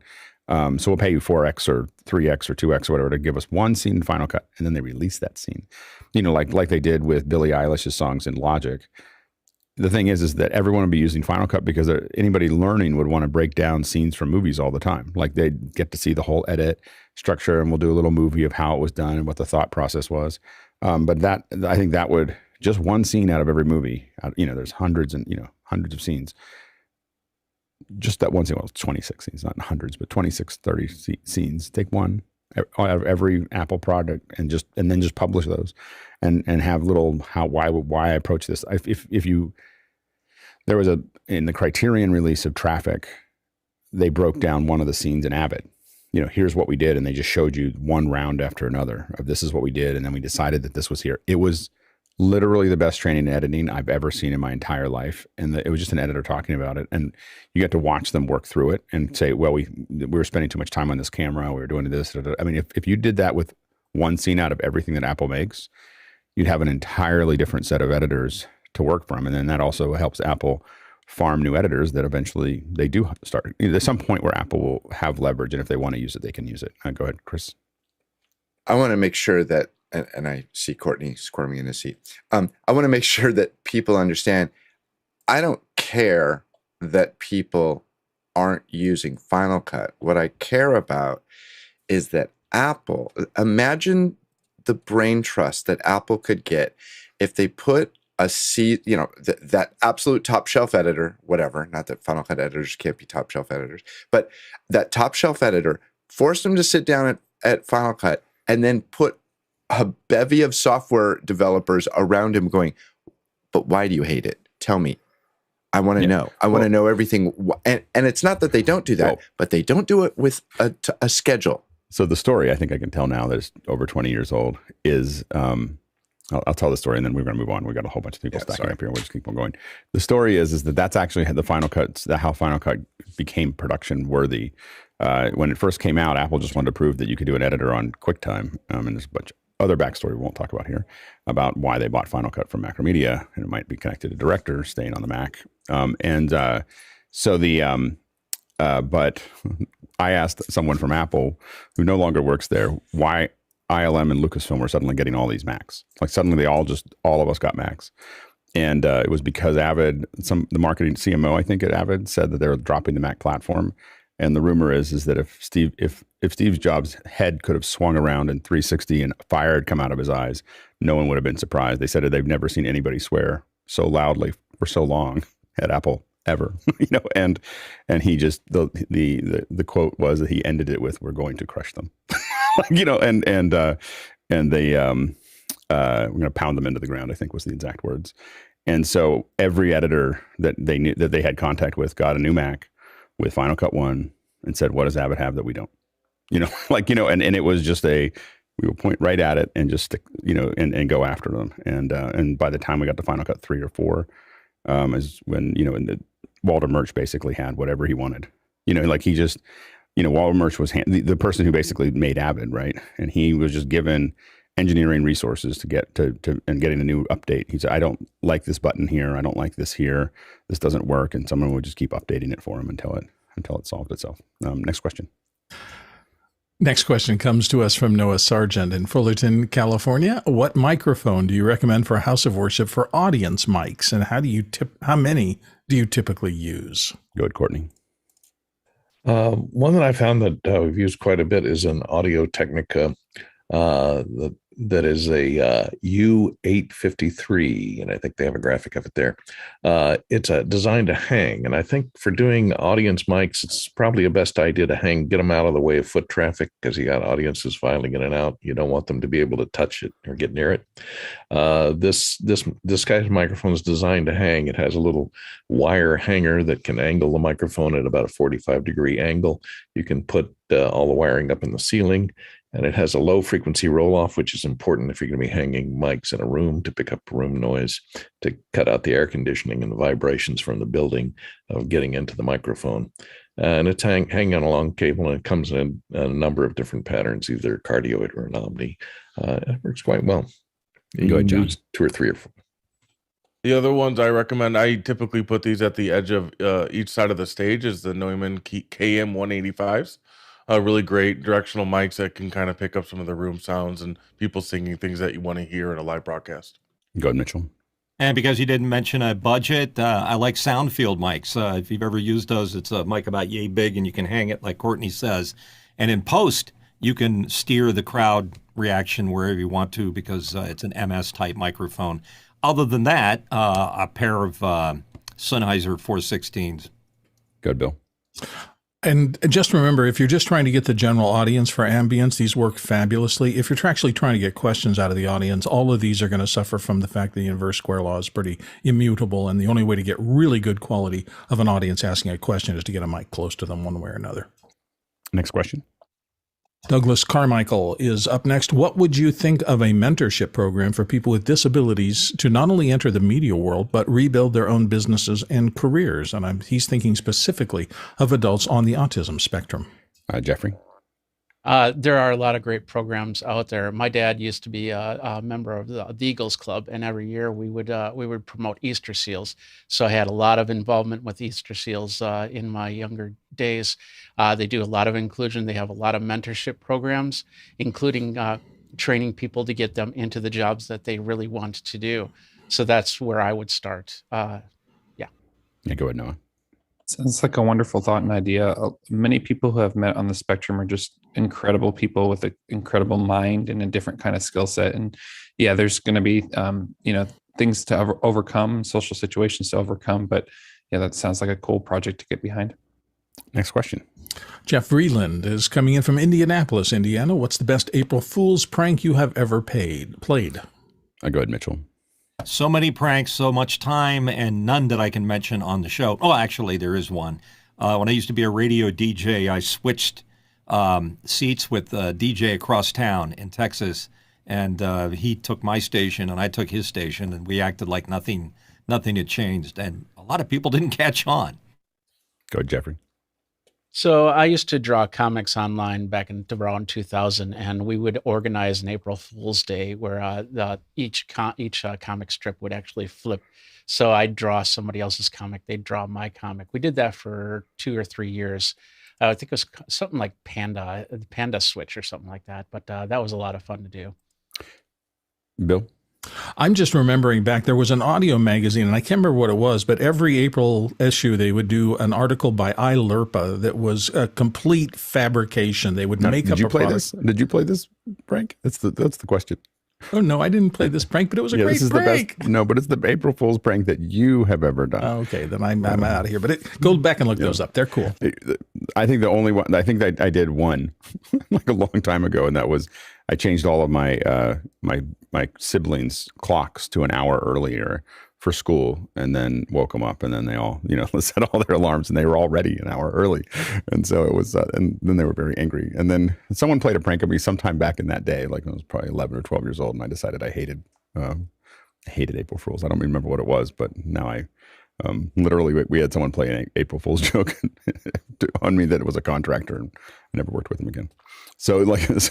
So we'll pay you 4X or 3X or 2X or whatever to give us one scene in Final Cut. And then they release that scene, like they did with Billie Eilish's songs in Logic. The thing is that everyone would be using Final Cut because anybody learning would want to break down scenes from movies all the time. Like they'd get to see the whole edit structure, and we'll do a little movie of how it was done and what the thought process was. But I think that would just one scene out of every movie, there's hundreds of scenes. Just that one scene, 26 scenes, not hundreds, but 26, 30 scenes. Take one out of every Apple product and then just publish those and have little why I approach this. There was in the Criterion release of Traffic, they broke down one of the scenes in Avid. Here's what we did, and they just showed you one round after another of this is what we did, and then we decided that this was here. It was literally the best training in editing I've ever seen in my entire life. And it was just an editor talking about it. And you get to watch them work through it and say, well, we were spending too much time on this camera. We were doing this. I mean, if you did that with one scene out of everything that Apple makes, you'd have an entirely different set of editors to work from. And then that also helps Apple farm new editors that eventually they do start. There's some point where Apple will have leverage. And if they want to use it, they can use it. Go ahead, Chris. I want to make sure that, and I see Courtney squirming in his seat. I want to make sure that people understand, I don't care that people aren't using Final Cut. What I care about is that Apple, imagine the brain trust that Apple could get if they put that absolute top shelf editor, whatever, not that Final Cut editors can't be top shelf editors, but that top shelf editor forced him to sit down at Final Cut and then put a bevy of software developers around him going, but why do you hate it? Tell me. I want to know. I want to know everything. And it's not that they don't do that, but they don't do it with a schedule. So the story, I think I can tell now that it's over 20 years old, is I'll tell the story and then we're going to move on. We got a whole bunch of people stacking up here. We'll just keep on going. The story is that that's actually the Final Cut, how Final Cut became production worthy. When it first came out, Apple just wanted to prove that you could do an editor on QuickTime. And there's a bunch of other backstory we won't talk about here about why they bought Final Cut from Macromedia, and it might be connected to Director staying on the Mac. But I asked someone from Apple who no longer works there why ILM and Lucasfilm were suddenly getting all these Macs. Like suddenly all of us got Macs. And it was because Avid, the marketing CMO, I think at Avid, said that they were dropping the Mac platform. And the rumor is that if Steve Jobs' head could have swung around in 360 and fire had come out of his eyes, no one would have been surprised. They said that they've never seen anybody swear so loudly for so long at Apple ever, and he just the quote was that he ended it with, "We're going to crush them," and they we're going to pound them into the ground, I think was the exact words. And so every editor that they knew that they had contact with got a new Mac with Final Cut 1 and said, "What does Avid have that we don't?" And it was just we would point right at it and just stick, and go after them. And by the time we got to Final Cut 3 or 4, is when, Walter Murch basically had whatever he wanted. He just, Walter Murch was the person who basically made Avid, right? And he was just given engineering resources to get to and getting a new update. He said, "I don't like this button here. I don't like this here. This doesn't work." And someone would just keep updating it for him until it solved itself. Next question. Next question comes to us from Noah Sargent in Fullerton, California. What microphone do you recommend for a house of worship for audience mics, and how many do you typically use? Go ahead, Courtney. One that I found that we've used quite a bit is an Audio Technica that is a U853, and I think they have a graphic of it there. It's designed to hang, and I think for doing audience mics, it's probably a best idea to get them out of the way of foot traffic, because you got audiences filing in and out. You don't want them to be able to touch it or get near it. This guy's microphone is designed to hang. It has a little wire hanger that can angle the microphone at about a 45-degree angle. You can put all the wiring up in the ceiling. And it has a low frequency roll off, which is important if you're going to be hanging mics in a room to pick up room noise, to cut out the air conditioning and the vibrations from the building of getting into the microphone. And it's hanging on a long cable, and it comes in a number of different patterns, either cardioid or an omni. It works quite well. Go ahead, John. 2 or 3 or 4. The other ones I recommend, I typically put these at the edge of each side of the stage, is the Neumann KM185s. Really great directional mics that can kind of pick up some of the room sounds and people singing things that you want to hear in a live broadcast. Go ahead, Mitchell. And because you didn't mention a budget, I like Soundfield mics. If you've ever used those, it's a mic about yay big, and you can hang it like Courtney says. And in post, you can steer the crowd reaction wherever you want to, because it's an MS-type microphone. Other than that, a pair of Sennheiser 416s. Good, Bill. And just remember, if you're just trying to get the general audience for ambience, these work fabulously. If you're actually trying to get questions out of the audience, all of these are going to suffer from the fact that the inverse square law is pretty immutable. And the only way to get really good quality of an audience asking a question is to get a mic close to them one way or another. Next question. Douglas Carmichael is up next. What would you think of a mentorship program for people with disabilities to not only enter the media world, but rebuild their own businesses and careers? And he's thinking specifically of adults on the autism spectrum. Jeffrey? There are a lot of great programs out there. My dad used to be a member of the Eagles Club, and every year we would promote Easter seals. So I had a lot of involvement with Easter seals in my younger days. They do a lot of inclusion. They have a lot of mentorship programs, including training people to get them into the jobs that they really want to do. So that's where I would start. Yeah, go ahead, Noah. Sounds like a wonderful thought and idea. Many people who I've met on the spectrum are just incredible people with an incredible mind and a different kind of skill set. And yeah, there's going to be, things to overcome, social situations to overcome. But yeah, that sounds like a cool project to get behind. Next question. Jeff Vreeland is coming in from Indianapolis, Indiana. What's the best April Fool's prank you have ever played? Go ahead, Mitchell. So many pranks, so much time, and none that I can mention on the show. Oh, actually, there is one. When I used to be a radio DJ, I switched seats with a DJ across town in Texas, and he took my station and I took his station, and we acted like nothing had changed, and a lot of people didn't catch on. Go ahead, Jeffrey. So I used to draw comics online back in around 2000, and we would organize an April Fool's Day where each comic strip would actually flip. So I'd draw somebody else's comic, they'd draw my comic. We did that for 2 or 3 years. I think it was something like Panda Switch or something like that. But that was a lot of fun to do. Bill? I'm just remembering back, there was an audio magazine, and I can't remember what it was, but every April issue, they would do an article by iLerpa that was a complete fabrication. They would make up a product. Did you play this prank? That's the question. Oh, no, I didn't play this prank, but it was a great prank. The best. No, but it's the April Fool's prank that you have ever done. Oh, okay, then I'm out of here. But go back and look those up. They're cool. I think the only one, I think that I did one like a long time ago, and that was I changed all of my my siblings' clocks to an hour earlier for school, and then woke them up, and then they all, set all their alarms, and they were all ready an hour early. And so it was, and then they were very angry. And then someone played a prank on me sometime back in that day, like I was probably 11 or 12 years old, and I decided I hated April Fools. I don't remember what it was, but now I literally, we had someone play an April Fool's joke on me that it was a contractor, and I never worked with him again. So it's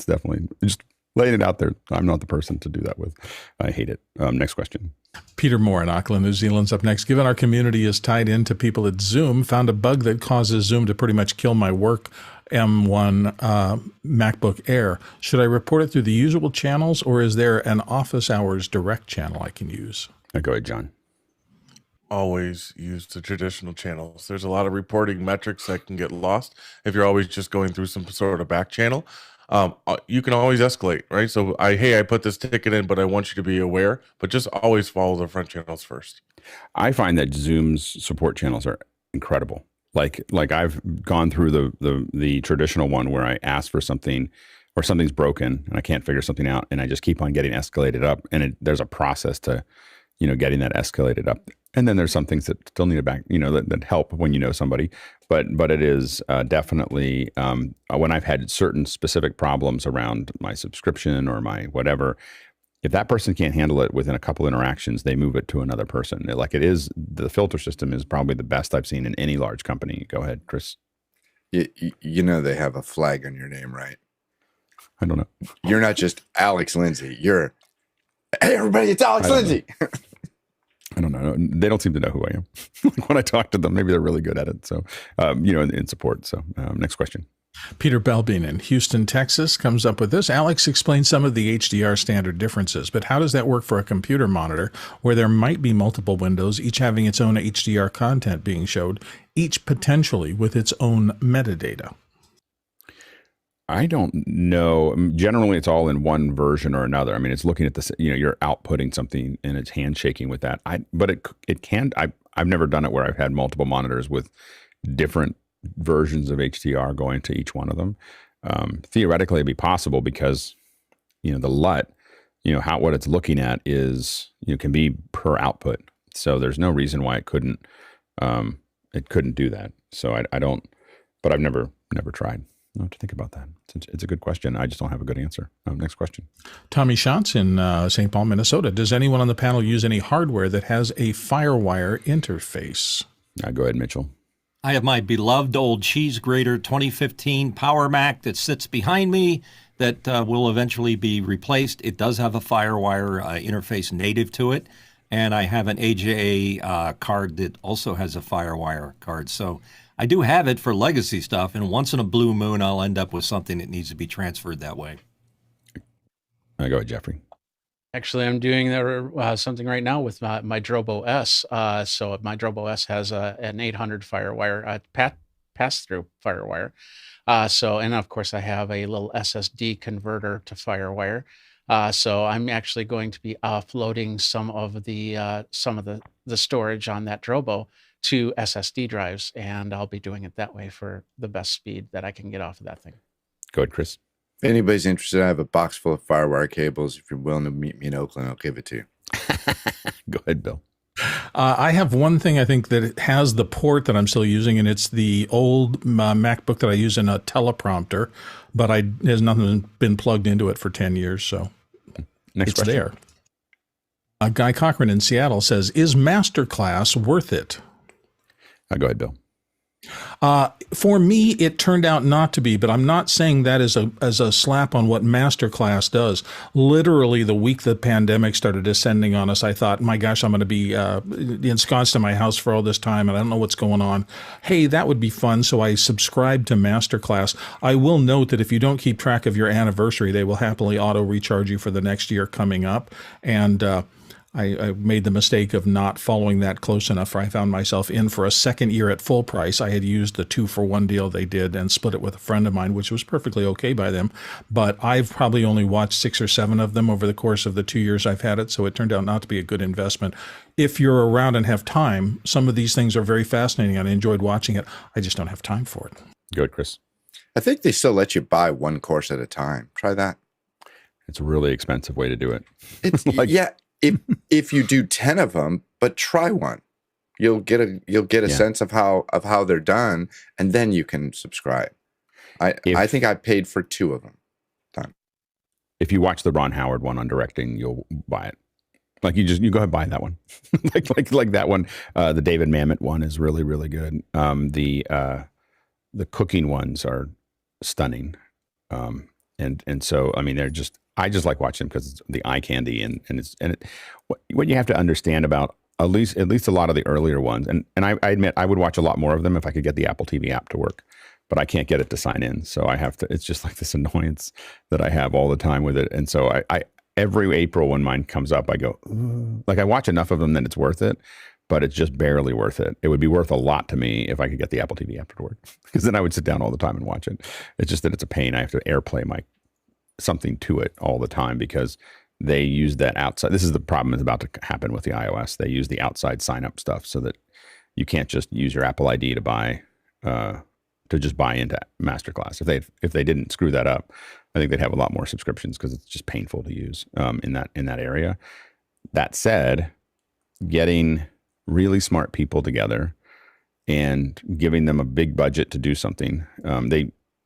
definitely just laying it out there. I'm not the person to do that with. I hate it. Next question. Peter Moore in Auckland, New Zealand's up next. Given our community is tied into people at Zoom, found a bug that causes Zoom to pretty much kill my work M1 MacBook Air. Should I report it through the usual channels, or is there an office hours direct channel I can use? Go ahead, John. Always use the traditional channels. There's a lot of reporting metrics that can get lost if you're always just going through some sort of back channel. You can always escalate, right? So I put this ticket in, but I want you to be aware, but just always follow the front channels first. I find that Zoom's support channels are incredible. Like I've gone through the traditional one where I ask for something or something's broken and I can't figure something out, and I just keep on getting escalated up, and there's a process to, getting that escalated up. And then there's some things that still need that help when you know somebody. But it is definitely when I've had certain specific problems around my subscription or my whatever, if that person can't handle it within a couple interactions, they move it to another person. Like the filter system is probably the best I've seen in any large company. Go ahead, Chris. They have a flag on your name, right? I don't know. You're not just Alex Lindsay. You're, hey, everybody, it's Alex Lindsay. I don't know. They don't seem to know who I am. When I talk to them, maybe they're really good at it. So, in support. So next question. Peter Belbin in Houston, Texas comes up with this. Alex explained some of the HDR standard differences, but how does that work for a computer monitor where there might be multiple windows, each having its own HDR content being showed, each potentially with its own metadata? I don't know. Generally, it's all in one version or another. I mean, it's looking at this, you're outputting something and it's handshaking with that. But it can, I've never done it where I've had multiple monitors with different versions of HDR going to each one of them. Theoretically, it'd be possible because, the LUT, what it's looking at is, can be per output. So there's no reason why it couldn't do that. So I don't, but I've never tried. I have to think about that. It's a good question. I just don't have a good answer. Next question. Tommy Schatz in St. Paul, Minnesota. Does anyone on the panel use any hardware that has a firewire interface? Go ahead, Mitchell. I have my beloved old cheese grater 2015 Power Mac that sits behind me that will eventually be replaced. It does have a firewire interface native to it. And I have an AJA card that also has a firewire card. So I do have it for legacy stuff, and once in a blue moon, I'll end up with something that needs to be transferred that way. Go ahead, Jeffrey. Actually, I'm doing something right now with my Drobo S. So my Drobo S has an 800 firewire, pass-through firewire. And of course, I have a little SSD converter to firewire. So I'm actually going to be offloading some of the storage on that Drobo to SSD drives, and I'll be doing it that way for the best speed that I can get off of that thing. Go ahead, Chris. If anybody's interested, I have a box full of firewire cables. If you're willing to meet me in Oakland, I'll give it to you. Go ahead, Bill. I have one thing I think that it has the port that I'm still using, and it's the old MacBook that I use in a teleprompter, but there's nothing been plugged into it for 10 years, so Next it's question. there. Guy Cochran in Seattle says, is MasterClass worth it? Go ahead, Bill. For me, it turned out not to be, but I'm not saying that as a slap on what MasterClass does. Literally, the week the pandemic started descending on us, I thought, my gosh, I'm going to be ensconced in my house for all this time, and I don't know what's going on. Hey, that would be fun, so I subscribed to MasterClass. I will note that if you don't keep track of your anniversary, they will happily auto-recharge you for the next year coming up, and I made the mistake of not following that close enough. I found myself in for a second year at full price. I had used the 2-for-1 deal they did and split it with a friend of mine, which was perfectly okay by them. But I've probably only watched 6 or 7 of them over the course of the 2 years I've had it, so it turned out not to be a good investment. If you're around and have time, some of these things are very fascinating, and I enjoyed watching it. I just don't have time for it. Good, Chris. I think they still let you buy one course at a time. Try that. It's a really expensive way to do it. It's yeah. If you do 10 of them, but try one, you'll get a sense of how they're done, and then you can subscribe. I think I paid for 2 of them. Done. If you watch the Ron Howard one on directing, you'll buy it. Like you go ahead and buy that one. like that one. The David Mamet one is really, really good. The cooking ones are stunning. And so, I mean, I just like watching them because it's the eye candy what you have to understand about at least a lot of the earlier ones. And I admit I would watch a lot more of them if I could get the Apple TV app to work, but I can't get it to sign in. So I have to, it's just like this annoyance that I have all the time with it. And so I every April when mine comes up, I go, ugh. Like I watch enough of them that it's worth it, but it's just barely worth it. It would be worth a lot to me if I could get the Apple TV app to work, because then I would sit down all the time and watch it. It's just that it's a pain. I have to AirPlay something to it all the time because they use that outside. This is the problem that's about to happen with the iOS. They use the outside sign up stuff so that you can't just use your Apple ID to buy into MasterClass. If they didn't screw that up, I think they'd have a lot more subscriptions because it's just painful to use in that area. That said, getting really smart people together and giving them a big budget to do something,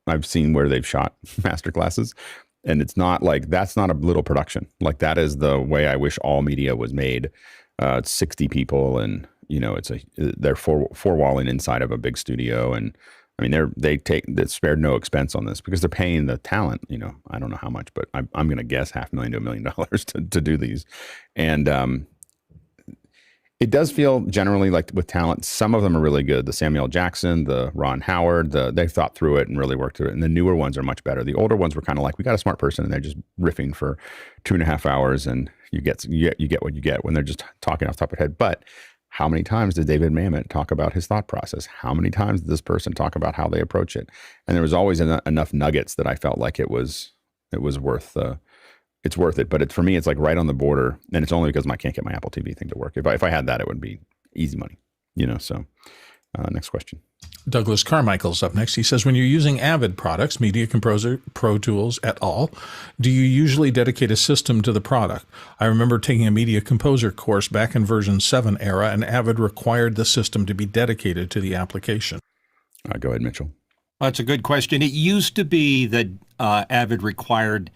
I've seen where they've shot MasterClasses. And it's not like, that's not a little production. Like that is the way I wish all media was made. It's 60 people and, they're four-walling inside of a big studio. And I mean, they spared no expense on this because they're paying the talent, I don't know how much, but I'm going to guess $500,000 to $1 million to do these. And, it does feel generally like with talent, some of them are really good. The Samuel Jackson, the Ron Howard, they've thought through it and really worked through it. And the newer ones are much better. The older ones were kind of like, we got a smart person and they're just riffing for 2.5 hours and you get what you get when they're just talking off the top of their head. But how many times did David Mamet talk about his thought process? How many times did this person talk about how they approach it? And there was always enough nuggets that I felt like it was worth it's worth it, but for me, it's like right on the border, and it's only because I can't get my Apple TV thing to work. If I had that, it would be easy money, So, next question. Douglas Carmichael's up next. He says, when you're using Avid products, Media Composer, ProTools, et al., do you usually dedicate a system to the product? I remember taking a Media Composer course back in version 7 era, and Avid required the system to be dedicated to the application. Go ahead, Mitchell. That's a good question. It used to be that Avid required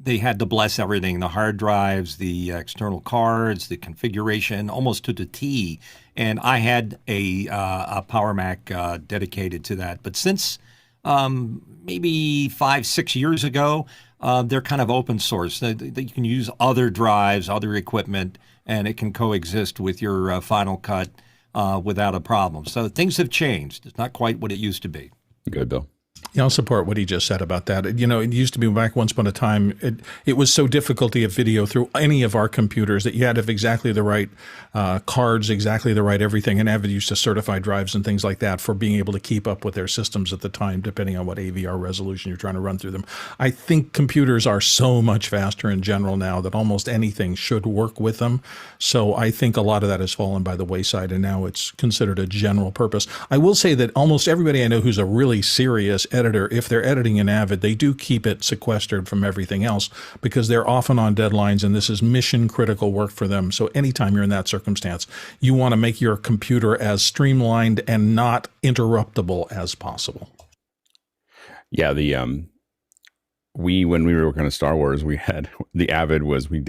they had to bless everything, the hard drives, the external cards, the configuration, almost to the T. And I had a Power Mac dedicated to that. But since maybe 5-6 years ago, they're kind of open source. You can use other drives, other equipment, and it can coexist with your Final Cut without a problem. So things have changed. It's not quite what it used to be. Good, Bill. Yeah, I'll support what he just said about that. You know, it used to be back once upon a time, it was so difficult to get video through any of our computers that you had to have exactly the right cards, exactly the right everything. And Avid used to certify drives and things like that for being able to keep up with their systems at the time, depending on what AVR resolution you're trying to run through them. I think computers are so much faster in general now that almost anything should work with them. So I think a lot of that has fallen by the wayside, and now it's considered a general purpose. I will say that almost everybody I know who's a really serious editor, if they're editing in Avid, they do keep it sequestered from everything else because they're often on deadlines and this is mission critical work for them. So anytime you're in that circumstance, you want to make your computer as streamlined and not interruptible as possible. Yeah, when we were working on Star Wars, we had the Avid was we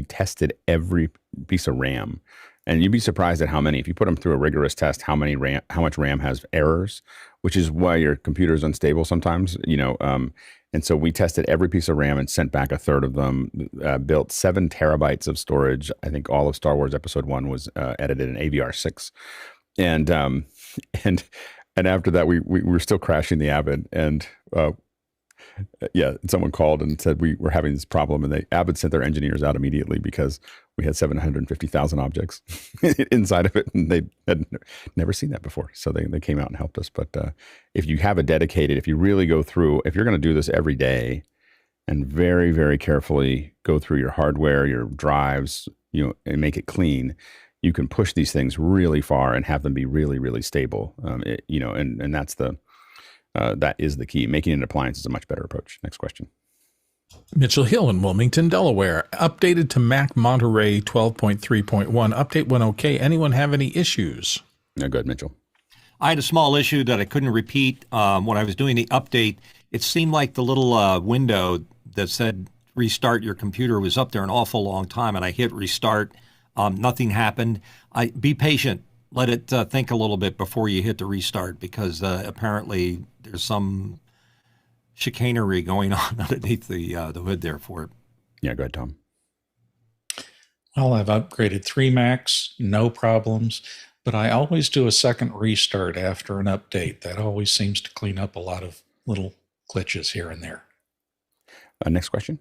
tested every piece of RAM. And you'd be surprised at how many, if you put them through a rigorous test, how much RAM has errors, which is why your computer is unstable sometimes, you know. And so we tested every piece of RAM and sent back a third of them, built 7 terabytes of storage. I think all of Star Wars Episode 1 was edited in AVR6. And after that, we were still crashing the Avid. And someone called and said we were having this problem, and Avid sent their engineers out immediately because we had 750,000 objects inside of it, and they had never seen that before. So they came out and helped us. But if you have if you really go through, if you're going to do this every day and very, very carefully go through your hardware, your drives, you know, and make it clean, you can push these things really far and have them be really, really stable. You know, and that's that is the key. Making an appliance is a much better approach. Next question. Mitchell Hill in Wilmington, Delaware. Updated to Mac Monterey 12.3.1. Update went okay. Anyone have any issues? No, good, Mitchell. I had a small issue that I couldn't repeat when I was doing the update. It seemed like the little window that said restart your computer was up there an awful long time, and I hit restart. Nothing happened. Be patient. Let it think a little bit before you hit the restart, because apparently there's some chicanery going on underneath the hood there for it. Yeah, go ahead, Tom. Well, I've upgraded 3 Macs, no problems, but I always do a second restart after an update. That always seems to clean up a lot of little glitches here and there. Next question.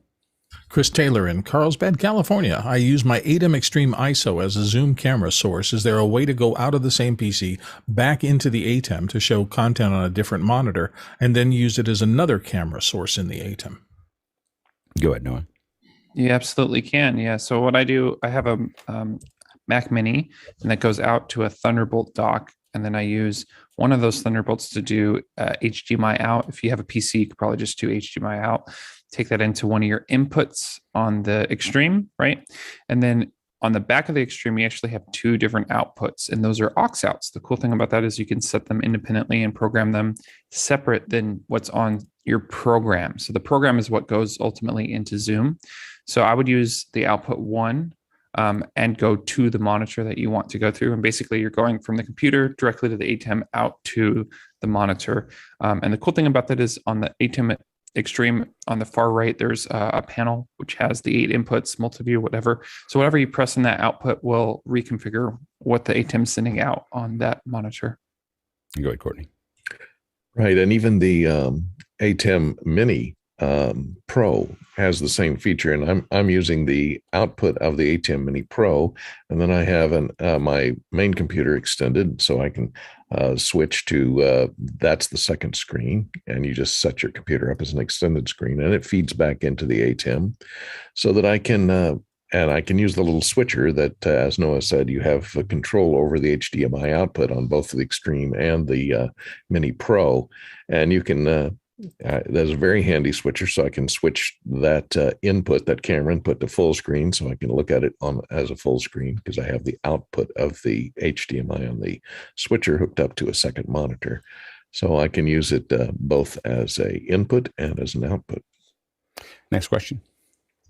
Chris Taylor in Carlsbad, California. I use my Atem Extreme ISO as a Zoom camera source. Is there a way to go out of the same PC, back into the ATEM to show content on a different monitor, and then use it as another camera source in the ATEM? Go ahead, Noah. You absolutely can. Yeah. So what I do, I have a Mac Mini, and that goes out to a Thunderbolt dock. And then I use one of those Thunderbolts to do HDMI out. If you have a PC, you could probably just do HDMI out. Take that into one of your inputs on the Extreme, right? And then on the back of the Extreme, you actually have 2 different outputs, and those are aux outs. The cool thing about that is you can set them independently and program them separate than what's on your program. So the program is what goes ultimately into Zoom. So I would use the output 1 and go to the monitor that you want to go through. And basically you're going from the computer directly to the ATEM out to the monitor. And the cool thing about that is on the ATEM Extreme on the far right, there's a panel which has the 8 inputs, multi-view, whatever. So whatever you press in that output will reconfigure what the ATEM is sending out on that monitor. Go ahead, Courtney. Right. And even the ATEM Mini Pro has the same feature, and I'm using the output of the ATEM Mini Pro, and then I have my main computer extended, so I can switch to that's the second screen, and you just set your computer up as an extended screen, and it feeds back into the ATEM, so that I can use the little switcher that, as Noah said, you have control over the HDMI output on both the Extreme and the Mini Pro, and you can. That's a very handy switcher, so I can switch that input, that camera input, to full screen, so I can look at it as a full screen, because I have the output of the HDMI on the switcher hooked up to a second monitor. So I can use it both as a input and as an output. Next question.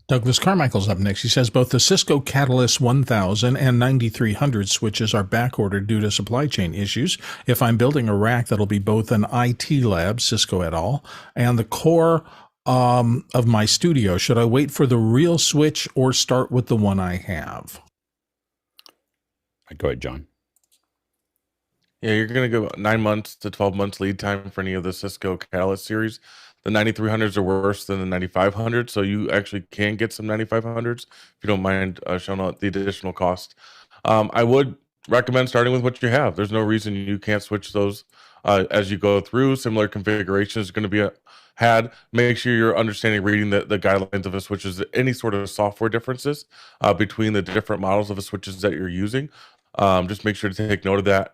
Douglas Carmichael's up next. He says both the Cisco Catalyst 1000 and 9300 switches are backordered due to supply chain issues. If I'm building a rack, that'll be both an IT lab, Cisco et al., and the core of my studio. Should I wait for the real switch or start with the one I have? Go ahead, John. Yeah, you're going to go 9 months to 12 months lead time for any of the Cisco Catalyst series. The 9300s are worse than the 9500s, so you actually can get some 9500s if you don't mind showing out the additional cost. I would recommend starting with what you have. There's no reason you can't switch those as you go through. Similar configuration is going to be had. Make sure you're understanding, reading the guidelines of a switches, any sort of software differences between the different models of the switches that you're using. Just make sure to take note of that.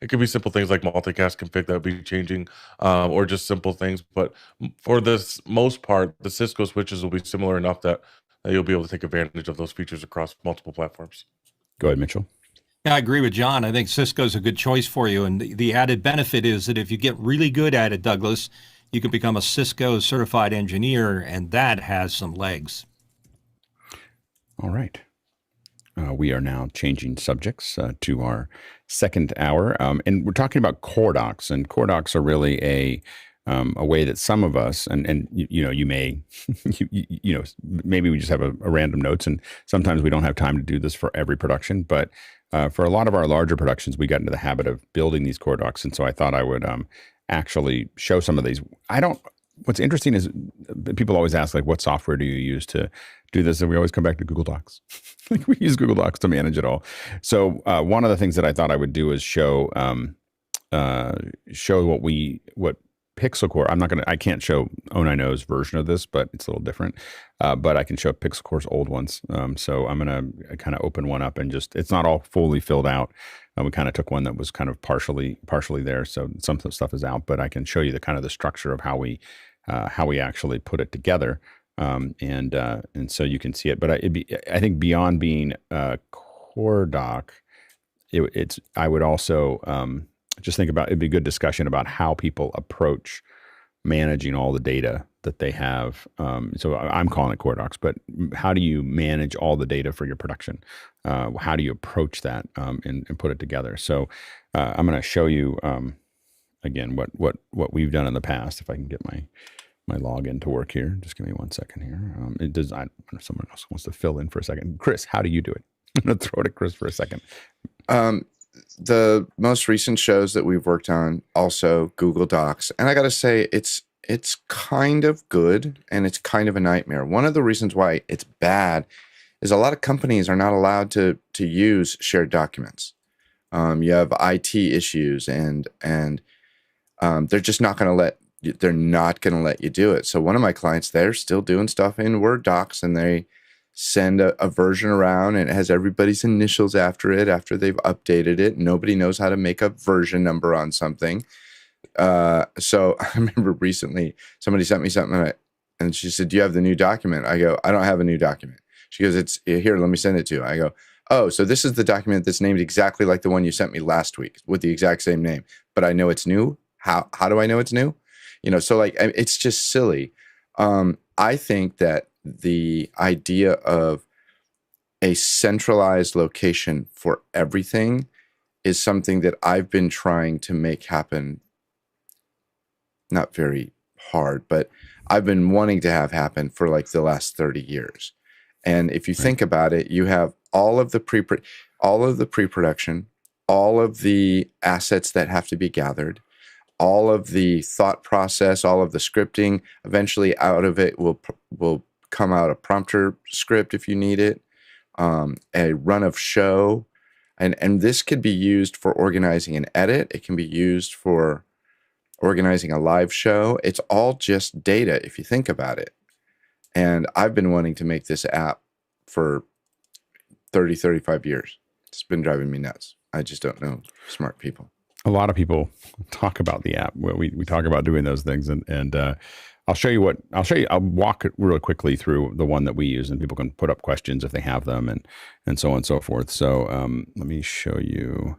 It could be simple things like multicast config that would be changing, or just simple things. But for the most part, the Cisco switches will be similar enough that you'll be able to take advantage of those features across multiple platforms. Go ahead, Mitchell. Yeah, I agree with John. I think Cisco's a good choice for you. And the added benefit is that if you get really good at it, Douglas, you can become a Cisco certified engineer, and that has some legs. All right. We are now changing subjects to our second hour. And we're talking about core docs. And core docs are really a way that some of us, and you may, maybe we just have a random notes, and sometimes we don't have time to do this for every production, but for a lot of our larger productions, we got into the habit of building these core docs. And so I thought I would actually show some of these. What's interesting is people always ask, like, what software do you use to do this? And we always come back to Google Docs. Like, we use Google Docs to manage it all. So one of the things that I thought I would do is show what Pixel Core. I can't show 090's version of this, but it's a little different. But I can show Pixel Core's old ones. So I'm going to kind of open one up and it's not all fully filled out. We kind of took one that was kind of partially there. So some stuff is out, but I can show you the kind of the structure of how we actually put it together. And so you can see it. But I think beyond being a core doc, I would also just think about, it'd be a good discussion about how people approach managing all the data that they have. So I'm calling it core docs, but how do you manage all the data for your production? How do you approach that and put it together? So I'm going to show you again what we've done in the past. If I can get my login to work here, just give me 1 second here. It does. I don't know if someone else wants to fill in for a second. Chris, how do you do it? I'm going to throw it at Chris for a second. The most recent shows that we've worked on, also Google Docs, and I got to say it's kind of good and it's kind of a nightmare. One of the reasons why it's bad is a lot of companies are not allowed to use shared documents. You have IT issues, and they're just not going to let you do it. So one of my clients, they're still doing stuff in Word docs, and they send a version around, and it has everybody's initials after it after they've updated it. Nobody knows how to make a version number on something. So I remember recently somebody sent me something and she said, "Do you have the new document?" I go, "I don't have a new document." She goes, "It's here, let me send it to you." I go, "Oh, so this is the document that's named exactly like the one you sent me last week with the exact same name, but I know it's new. How do I know it's new?" So like, it's just silly. I think that the idea of a centralized location for everything is something that I've been trying to make happen. Not very hard, but I've been wanting to have happen for like the last 30 years. And if you think about it, you have all of the pre-production, all of the assets that have to be gathered, all of the thought process, all of the scripting. Eventually out of it will come out a prompter script if you need it, a run of show. And this could be used for organizing an edit. It can be used for organizing a live show. It's all just data if you think about it. And I've been wanting to make this app for 30, 35 years. It's been driving me nuts. I just don't know smart people. A lot of people talk about the app. We talk about doing those things, and I'll walk it really quickly through the one that we use, and people can put up questions if they have them, and so on and so forth. So let me show you.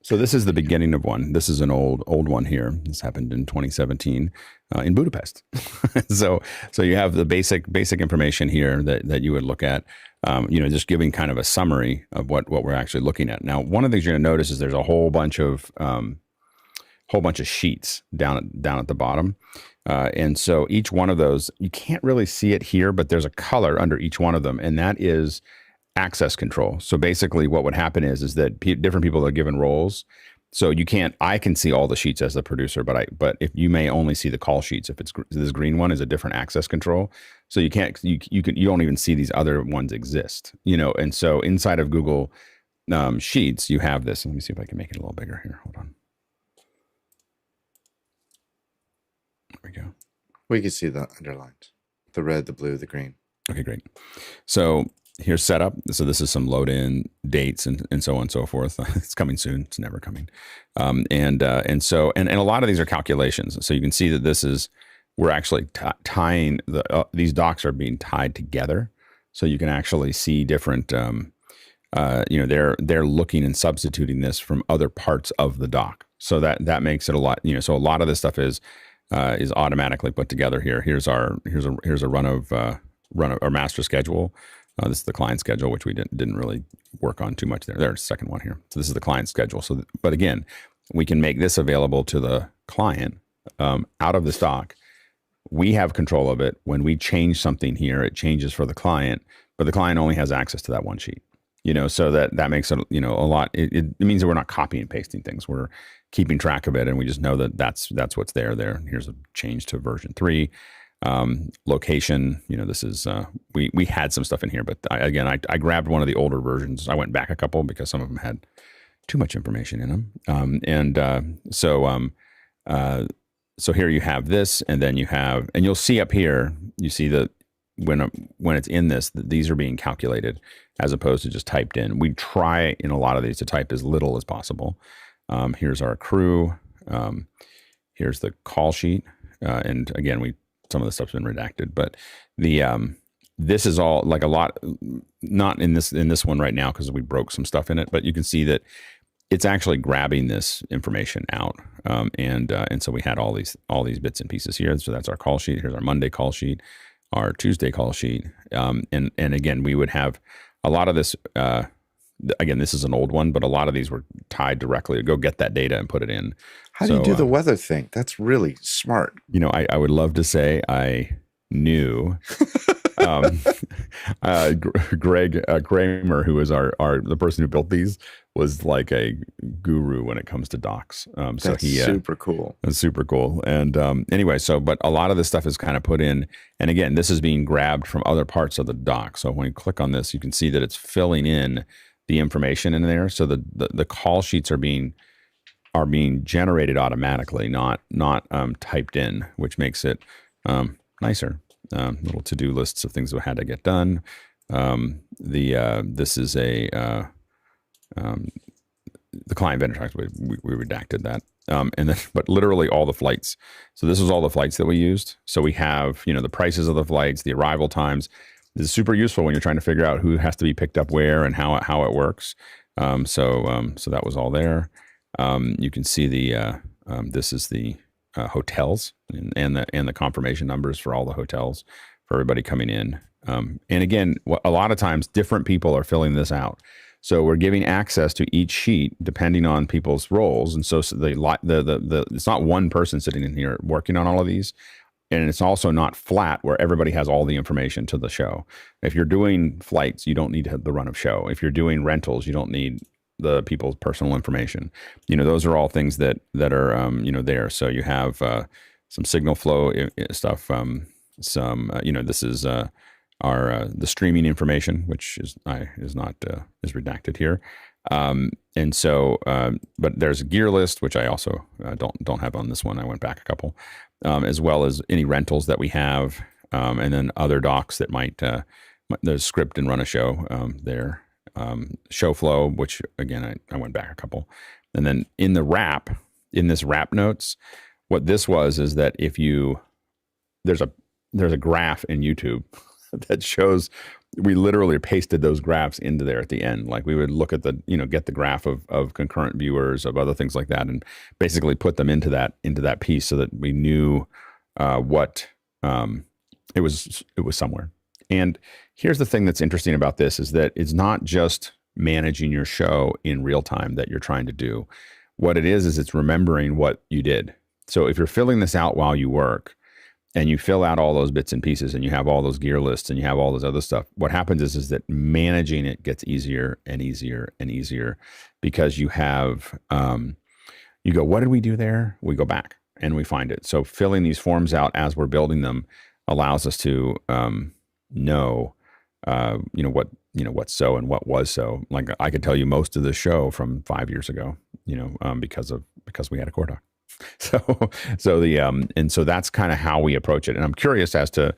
So this is the beginning of one. This is an old one here. This happened in 2017 in Budapest. So you have the basic information here that you would look at. Just giving kind of a summary of what we're actually looking at. Now, one of the things you're going to notice is there's a whole bunch of sheets down at the bottom, and so each one of those, you can't really see it here, but there's a color under each one of them, and that is access control. So basically what would happen is that different people are given roles. So you can't, I can see all the sheets as the producer, but if you may only see the call sheets, if it's this green one is a different access control. So you can't, you don't even see these other ones exist, you know? And so inside of Google Sheets, you have this. Let me see if I can make it a little bigger here. Hold on. There we go. We can see the underlines, the red, the blue, the green. Okay, great. So here's setup. So this is some load in dates and so on and so forth. It's coming soon. It's never coming. And a lot of these are calculations. So you can see that this is, we're actually tying these docs are being tied together. So you can actually see different, you know, they're looking and substituting this from other parts of the doc. So that makes it a lot, you know, so a lot of this stuff is automatically put together here. Here's a run of our master schedule. This is the client schedule, which we didn't really work on too much there. There's the second one here. So this is the client schedule. So, but again, we can make this available to the client out of the stock. We have control of it. When we change something here, it changes for the client, but the client only has access to that one sheet. You know, so that makes it, you know, a lot. It means that we're not copying and pasting things. We're keeping track of it, and we just know that that's what's there. Here's a change to version 3. Location, you know, this is we had some stuff in here, but I grabbed one of the older versions. I went back a couple because some of them had too much information in them. So here you have this, and then you have, and you'll see up here, you see that when it's in this, these are being calculated as opposed to just typed in. We try in a lot of these to type as little as possible. Here's our crew. Here's the call sheet, and again, some of the stuff's been redacted, but this is all like a lot, not in this one right now because we broke some stuff in it, but you can see that it's actually grabbing this information out, and so we had all these bits and pieces here. So that's our call sheet. Here's our Monday call sheet, our Tuesday call sheet, and again we would have a lot of this. Again, this is an old one, but a lot of these were tied directly to go get that data and put it in. How do you do the weather thing? That's really smart. You know, I would love to say I knew. Greg Kramer, who is the person who built these, was like a guru when it comes to docs. So That's super cool. It's super cool. And anyway, but a lot of this stuff is kind of put in. And again, this is being grabbed from other parts of the doc. So when you click on this, you can see that it's filling in the information in there. So the call sheets are being generated automatically, not typed in, which makes it nicer. Little to-do lists of things that had to get done. This is the client vendor tracks. We redacted that, and then but literally all the flights. So this is all the flights that we used. So we have, you know, the prices of the flights, the arrival times. This is super useful when you're trying to figure out who has to be picked up where and how it works. So that was all there. You can see this is the hotels and the confirmation numbers for all the hotels for everybody coming in. And again, a lot of times different people are filling this out. So we're giving access to each sheet depending on people's roles. And so it's not one person sitting in here working on all of these. And it's also not flat where everybody has all the information to the show. If you're doing flights, you don't need the run of show. If you're doing rentals, you don't need the people's personal information. You know, those are all things that are, you know, there. So you have some signal flow stuff, you know, this is our the streaming information, which is redacted here. And so, but there's a gear list, which I also don't have on this one. I went back a couple, as well as any rentals that we have, and then other docs that might the script and run a show there. Show flow, which again I went back a couple, and then in this wrap notes, what this was is that if there's a graph in YouTube that shows, we literally pasted those graphs into there at the end. Like we would look at get the graph of concurrent viewers, of other things like that, and basically put them into that piece so that we knew what it was somewhere. And here's the thing that's interesting about this is that it's not just managing your show in real time that you're trying to do. What it is it's remembering what you did. So if you're filling this out while you work, and you fill out all those bits and pieces, and you have all those gear lists, and you have all this other stuff, what happens is that managing it gets easier and easier and easier, because you have, you go, what did we do there? We go back and we find it. So filling these forms out as we're building them allows us to know, what's so and what was so. Like, I could tell you most of the show from 5 years ago, because we had a core doc. So that's kind of how we approach it. And I'm curious as to,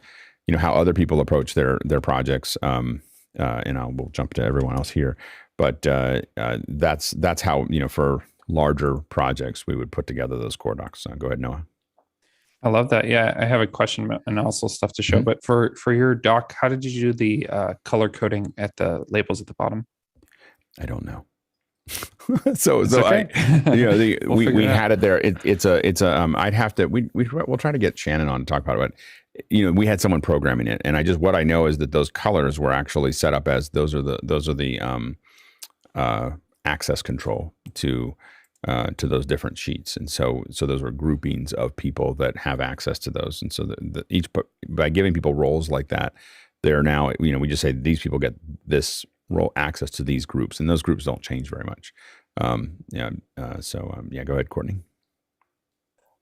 how other people approach their projects. And we'll jump to everyone else here, but that's how, for larger projects, we would put together those core docs. Go ahead, Noah. I love that. Yeah, I have a question and also stuff to show. But for your doc, how did you do the color coding at the labels at the bottom? I don't know. Okay. We had it there. I'd have to. We'll try to get Shannon on to talk about it. But we had someone programming it, and what I know is that those colors were actually set up as those are the access control to those different sheets, and so those were groupings of people that have access to those, and so by giving people roles like that, they're now we just say these people get this role access to these groups, and those groups don't change very much. Go ahead, Courtney.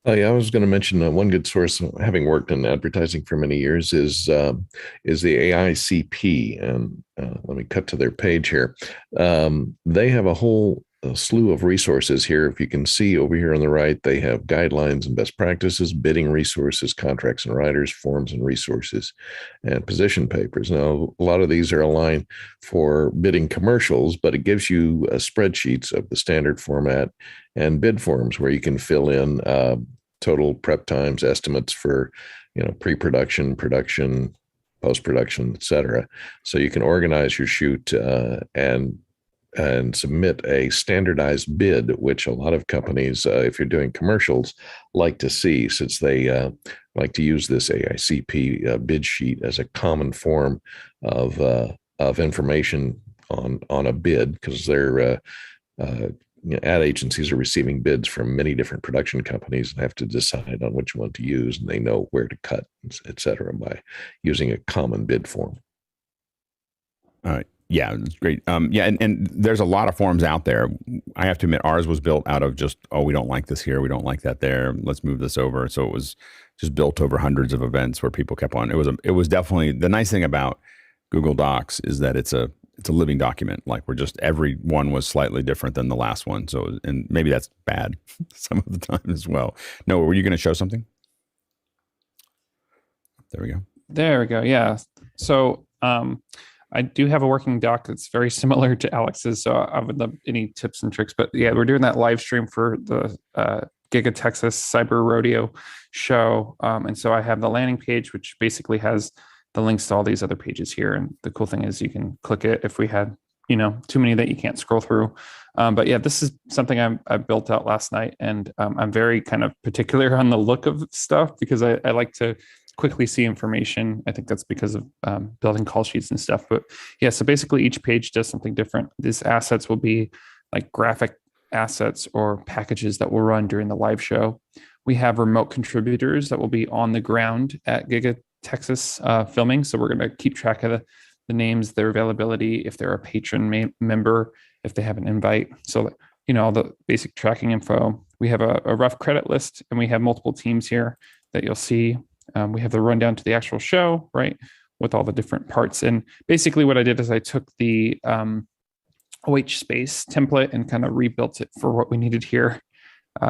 I was going to mention one good source, having worked in advertising for many years, is the AICP. And let me cut to their page here. They have a whole slew of resources here. If you can see over here on the right, they have guidelines and best practices, bidding resources, contracts and riders, forms and resources, and position papers. Now, a lot of these are aligned for bidding commercials, but it gives you spreadsheets of the standard format and bid forms where you can fill in total prep times, estimates for pre-production, production, post-production, et cetera. So you can organize your shoot and submit a standardized bid, which a lot of companies, if you're doing commercials, like to see, since they like to use this AICP bid sheet as a common form of information on a bid, because they're ad agencies are receiving bids from many different production companies and have to decide on which one to use, and they know where to cut, et cetera, by using a common bid form. All right. Yeah, it's great. And there's a lot of forms out there. I have to admit, ours was built out of just, we don't like this here, we don't like that there, let's move this over. So it was just built over hundreds of events where people kept on. It was definitely, the nice thing about Google Docs is that it's a living document. Like, every one was slightly different than the last one. So, and maybe that's bad some of the time as well. Noah, were you going to show something? There we go. Yeah. So, I do have a working doc that's very similar to Alex's, so I would love any tips and tricks. But yeah, we're doing that live stream for the Giga Texas Cyber Rodeo show. And so I have the landing page, which basically has the links to all these other pages here. And the cool thing is you can click it if we had, too many that you can't scroll through. But yeah, this is something I built out last night. And I'm very kind of particular on the look of stuff because I like to quickly see information. I think that's because of building call sheets and stuff. But yeah, so basically each page does something different. These assets will be like graphic assets or packages that will run during the live show. We have remote contributors that will be on the ground at Giga Texas filming. So we're going to keep track of the names, their availability, if they're a patron member, if they have an invite. So, all the basic tracking info. We have a rough credit list, and we have multiple teams here that you'll see. We have the rundown to the actual show, right, with all the different parts. And basically what I did is I took the OH space template and kind of rebuilt it for what we needed here.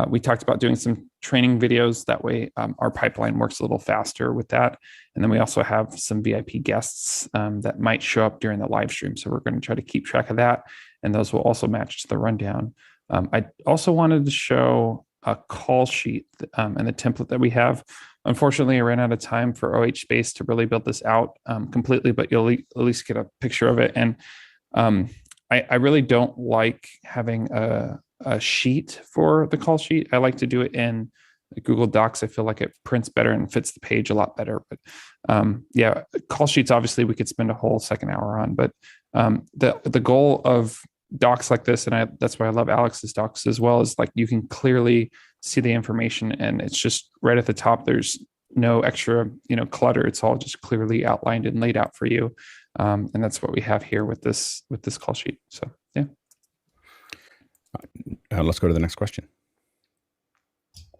We talked about doing some training videos. That way our pipeline works a little faster with that. And then we also have some VIP guests that might show up during the live stream. So we're going to try to keep track of that. And those will also match to the rundown. I also wanted to show a call sheet and the template that we have. Unfortunately, I ran out of time for OH Space to really build this out completely, but you'll at least get a picture of it. And I really don't like having a sheet for the call sheet. I like to do it in Google Docs. I feel like it prints better and fits the page a lot better. But yeah, call sheets, obviously, we could spend a whole second hour on. But the goal of docs like this, and that's why I love Alex's docs as well, is like you can clearly see the information, and it's just right at the top. There's no extra, clutter. It's all just clearly outlined and laid out for you. And that's what we have here with this call sheet. So, yeah. Let's go to the next question.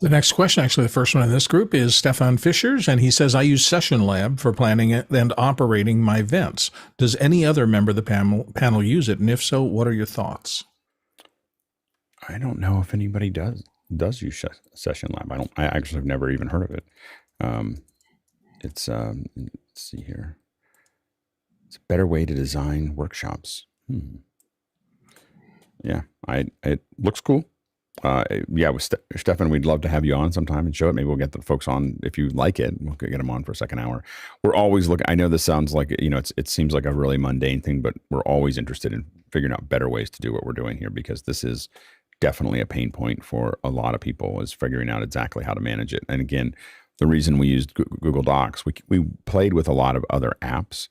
The next question, actually, the first one in this group is Stefan Fischer's, and he says, I use Session Lab for planning and operating my vents. Does any other member of the panel use it? And if so, what are your thoughts? I don't know if anybody does use Session Lab. I actually have never even heard of it. Let's see here. It's a better way to design workshops. Yeah, it looks cool. Yeah, with Stefan, we'd love to have you on sometime and show it. Maybe we'll get the folks on if you like it. We'll get them on for a second hour. We're always looking. I know this sounds like, it seems like a really mundane thing, but we're always interested in figuring out better ways to do what we're doing here, because this is definitely a pain point for a lot of people, is figuring out exactly how to manage it. And again, the reason we used Google Docs, we played with a lot of other apps,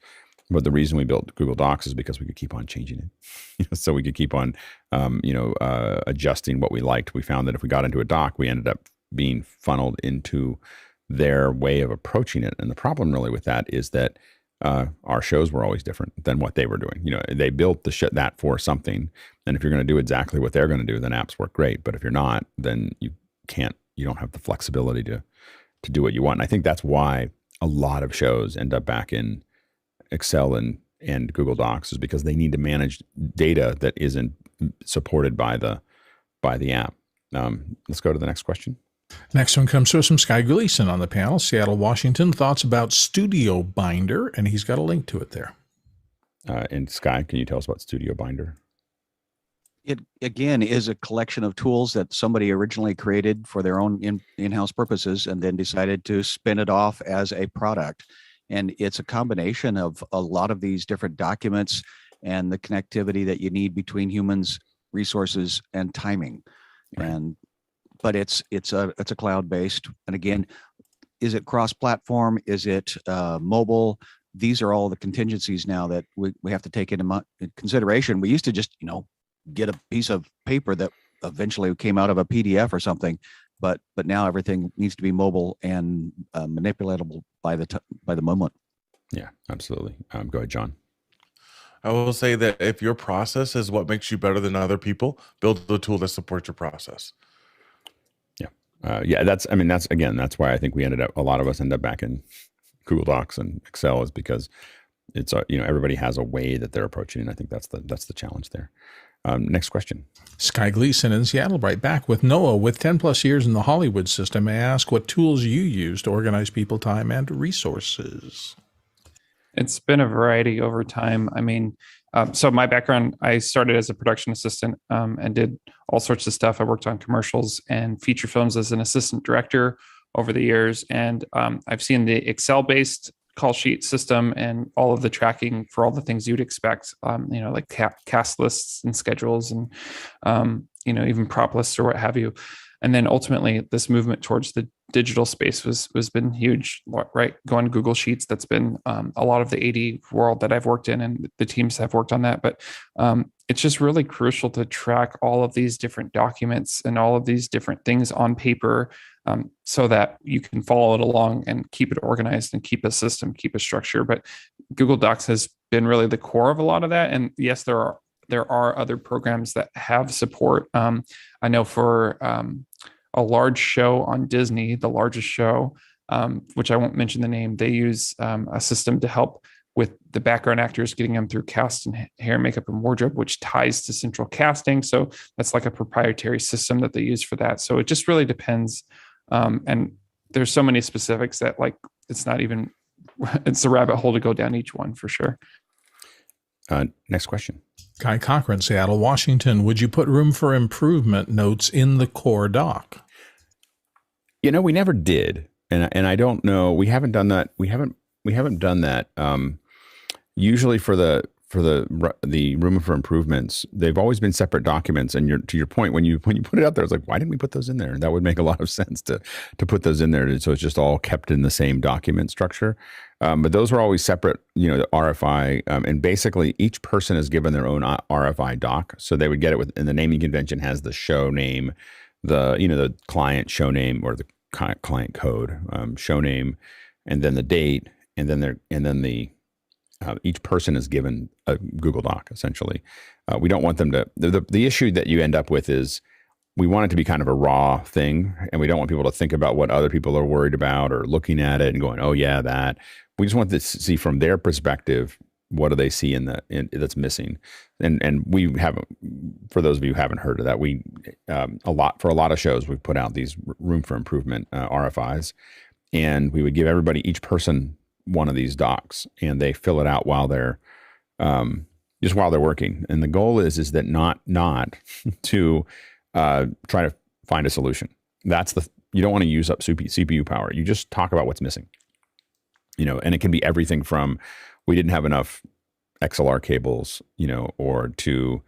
but the reason we built Google Docs is because we could keep on changing it. So we could keep on, adjusting what we liked. We found that if we got into a doc, we ended up being funneled into their way of approaching it. And the problem really with that is that our shows were always different than what they were doing. They built that for something. And if you're going to do exactly what they're going to do, then apps work great. But if you're not, then you don't have the flexibility to do what you want. And I think that's why a lot of shows end up back in Excel and Google Docs, is because they need to manage data that isn't supported by the app. Let's go to the next question. Next one comes from Sky Gleason on the panel, Seattle, Washington. Thoughts about Studio Binder, and he's got a link to it there. And Sky, can you tell us about Studio Binder? It, again, is a collection of tools that somebody originally created for their own in-house purposes and then decided to spin it off as a product. And it's a combination of a lot of these different documents and the connectivity that you need between humans, resources, and timing. Right. But it's a cloud-based. And again, is it cross-platform? Is it mobile? These are all the contingencies now that we have to take into consideration. We used to just, get a piece of paper that eventually came out of a PDF or something, but now everything needs to be mobile and manipulatable by the moment. Yeah, absolutely. Go ahead, John. I will say that if your process is what makes you better than other people, build the tool that supports your process. Yeah, that's why I think a lot of us end up back in Google Docs and Excel, is because it's everybody has a way that they're approaching it. And I think that's the challenge there. Next question. Sky Gleason in Seattle, right back with Noah. With 10 plus years in the Hollywood system, may I ask what tools you use to organize people, time, and resources? It's been a variety over time. So my background, I started as a production assistant and did all sorts of stuff. I worked on commercials and feature films as an assistant director over the years. And I've seen the Excel-based call sheet system and all of the tracking for all the things you'd expect, like cast lists and schedules and, even prop lists or what have you. And then ultimately this movement towards the digital space was been huge, right? Going to Google Sheets, that's been a lot of the AD world that I've worked in, and the teams have worked on that. But it's just really crucial to track all of these different documents and all of these different things on paper, so that you can follow it along and keep it organized and keep a system, keep a structure. But Google Docs has been really the core of a lot of that. And yes, there are other programs that have support. I know for a large show on Disney, the largest show, which I won't mention the name, they use a system to help with the background actors, getting them through cast and hair, makeup, and wardrobe, which ties to central casting. So that's like a proprietary system that they use for that. So it just really depends. And there's so many specifics that it's a rabbit hole to go down each one for sure. Next question. Guy Cochran, Seattle, Washington. Would you put room for improvement notes in the core doc? We never did. And I don't know. We haven't done that. We haven't done that. Usually for the room for improvements, they've always been separate documents. And to your point, when you put it out there, it's like, why didn't we put those in there? That would make a lot of sense to put those in there. So it's just all kept in the same document structure. But those were always separate, the RFI. And basically each person is given their own RFI doc. So they would get it and the naming convention has the show name, the client show name, or client code, show name, and then the date, and then each person is given a Google Doc essentially. We don't want them to. The issue that you end up with is we want it to be kind of a raw thing, and we don't want people to think about what other people are worried about or looking at it and going, "Oh yeah, that." We just want to see from their perspective, what do they see in that's missing, and we haven't. For those of you who haven't heard of that, we for a lot of shows we've put out these room for improvement RFIs, and we would give each person one of these docs, and they fill it out while they're just while they're working. And the goal is that not to try to find a solution. You don't want to use up CPU power. You just talk about what's missing. And it can be everything from we didn't have enough XLR cables, or to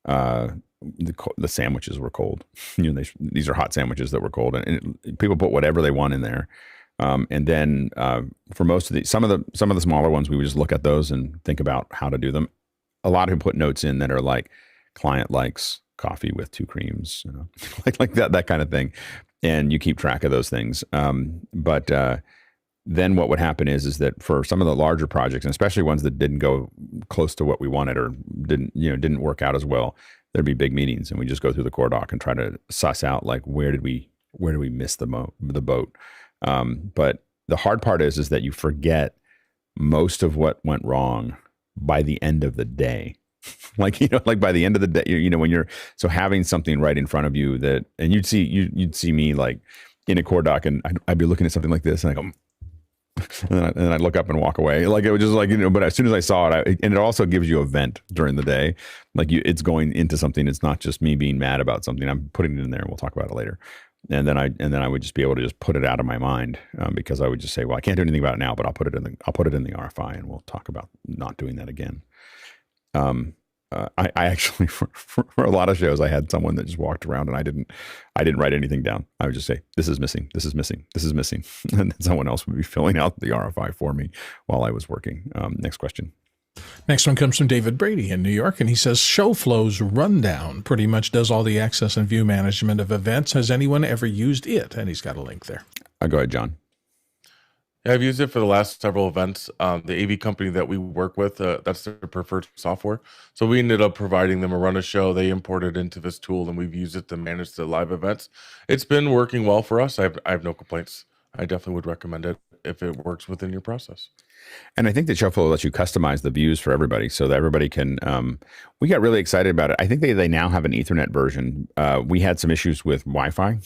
the sandwiches were cold. These are hot sandwiches that were cold, and people put whatever they want in there. And then for most of some of the smaller ones, we would just look at those and think about how to do them. A lot of them put notes in that are like, client likes coffee with 2 creams, like that kind of thing, and you keep track of those things. But then what would happen is that for some of the larger projects, and especially ones that didn't go close to what we wanted or didn't work out as well, there'd be big meetings, and we just go through the core doc and try to suss out like where did we miss the boat. But the hard part is that you forget most of what went wrong by the end of the day. Like by the end of the day, when having something right in front of you and you'd see me like in a core doc, and I'd be looking at something like this, and I go, and then I'd look up and walk away. Like it was just like, but as soon as I saw it, and it also gives you a vent during the day. Like it's going into something. It's not just me being mad about something. I'm putting it in there. We'll talk about it later. And then I would just be able to just put it out of my mind, because I would just say, well, I can't do anything about it now, but I'll put it in the RFI, and we'll talk about not doing that again. I actually for a lot of shows I had someone that just walked around, and I didn't write anything down. I would just say, this is missing, this is missing, this is missing, and then someone else would be filling out the RFI for me while I was working. Next question. Next one comes from David Brady in New York, and he says, ShowFlow's Rundown pretty much does all the access and view management of events. Has anyone ever used it? And he's got a link there. Go ahead, John. Yeah, I've used it for the last several events. The AV company that we work with, that's their preferred software. So we ended up providing them a run a show. They imported into this tool, and we've used it to manage the live events. It's been working well for us. I have no complaints. I definitely would recommend it if it works within your process. And I think that ShowFlow lets you customize the views for everybody, so that everybody can. We got really excited about it. I think they now have an Ethernet version. We had some issues with Wi-Fi,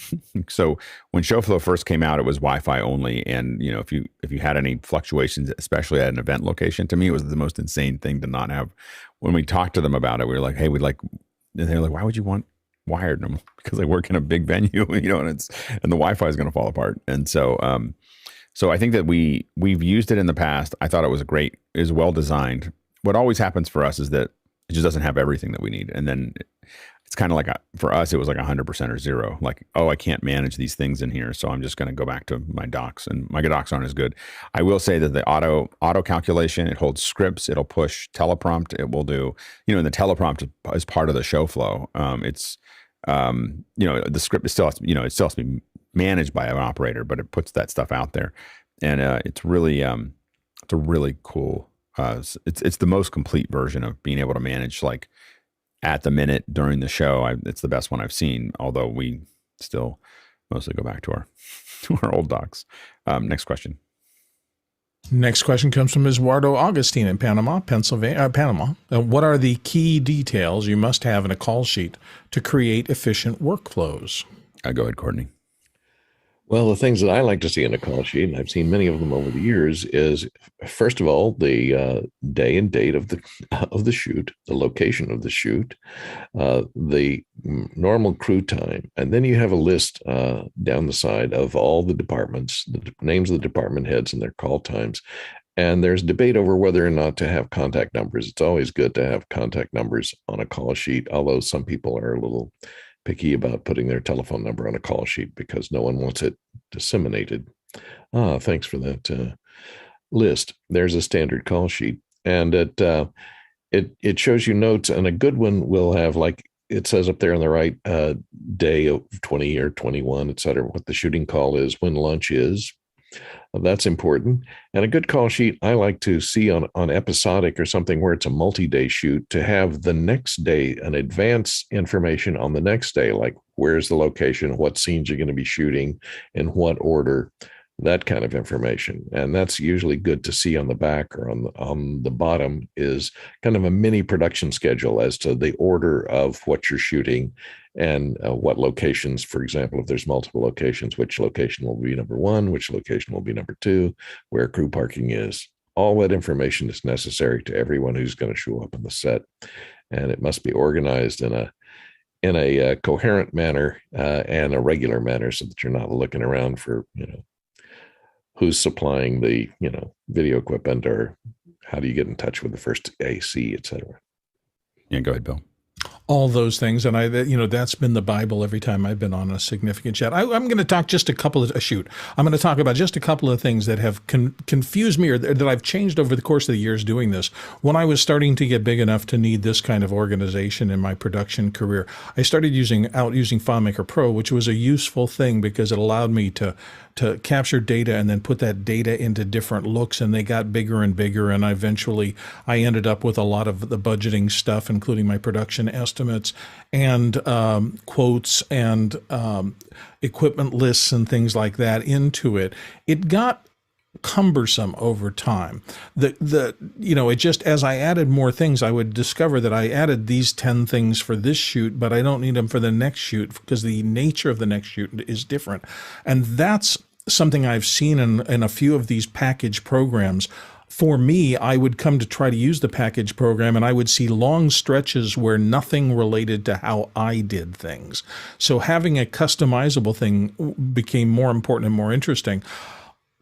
so when ShowFlow first came out, it was Wi-Fi only. And if you had any fluctuations, especially at an event location, to me it was the most insane thing to not have. When we talked to them about it, we were like, "Hey, we'd like." And they're like, "Why would you want wired?" And I'm like, because I work in a big venue, and the Wi-Fi is going to fall apart, and so. So I think that we've used it in the past. I thought it was well designed. What always happens for us is that it just doesn't have everything that we need. And then it's kind of like, for us, it was like 100% or zero. Like, oh, I can't manage these things in here, so I'm just going to go back to my docs, and my docs aren't as good. I will say that the auto calculation, it holds scripts, it'll push teleprompt, it will do, and the teleprompt is part of the show flow. It's, the script is still, it still has to be managed by an operator, but it puts that stuff out there, and it's really it's a really cool. It's the most complete version of being able to manage like at the minute during the show. It's the best one I've seen, although we still mostly go back to our old docs. Next question. Next question comes from Eduardo Augustine in Panama. What are the key details you must have in a call sheet to create efficient workflows? Go ahead, Courtney. Well, the things that I like to see in a call sheet, and I've seen many of them over the years, is first of all the day and date of the shoot, the location of the shoot, the normal crew time, and then you have a list down the side of all the departments, the names of the department heads and their call times. And there's debate over whether or not to have contact numbers. It's always good to have contact numbers on a call sheet, although some people are a little picky about putting their telephone number on a call sheet because no one wants it disseminated. Thanks for that list. There's a standard call sheet, and it shows you notes, and a good one will have like it says up there on the right, day of 20 or 21, et cetera, what the shooting call is, when lunch is. That's important. And a good call sheet I like to see on episodic or something where it's a multi-day shoot, to have the next day an advance information on the next day, like where's the location, what scenes you're going to be shooting, in what order, that kind of information. And that's usually good to see on the back, or on the bottom is kind of a mini production schedule as to the order of what you're shooting, and what locations, for example, if there's multiple locations, which location will be number one, which location will be number two, where crew parking is. All that information is necessary to everyone who's going to show up on the set, and it must be organized in a coherent manner and a regular manner, so that you're not looking around for, who's supplying the, video equipment, or how do you get in touch with the first AC, et cetera. Yeah, go ahead, Bill. All those things, and that's been the Bible every time I've been on a significant chat. I'm going to talk just I'm going to talk about just a couple of things that have confused me, or that I've changed over the course of the years doing this. When I was starting to get big enough to need this kind of organization in my production career, I started using FileMaker Pro, which was a useful thing because it allowed me to capture data and then put that data into different looks, and they got bigger and bigger. And eventually I ended up with a lot of the budgeting stuff, including my production estimates and quotes and equipment lists and things like that into it. It got cumbersome over time. It just, as I added more things, I would discover that I added these 10 things for this shoot, but I don't need them for the next shoot because the nature of the next shoot is different. And that's something I've seen in a few of these package programs. For me, I would come to try to use the package program, and I would see long stretches where nothing related to how I did things. So having a customizable thing became more important and more interesting.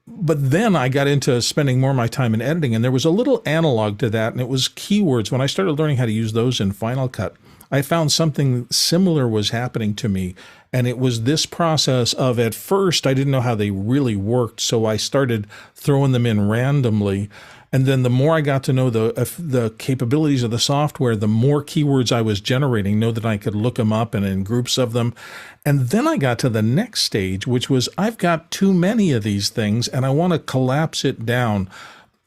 But then I got into spending more of my time in editing, and there was a little analog to that, and it was keywords. When I started learning how to use those in Final Cut, I found something similar was happening to me. And it was this process of, at first, I didn't know how they really worked, so I started throwing them in randomly. And then the more I got to know the capabilities of the software, the more keywords I was generating, know that I could look them up and in groups of them. And then I got to the next stage, which was, I've got too many of these things, and I want to collapse it down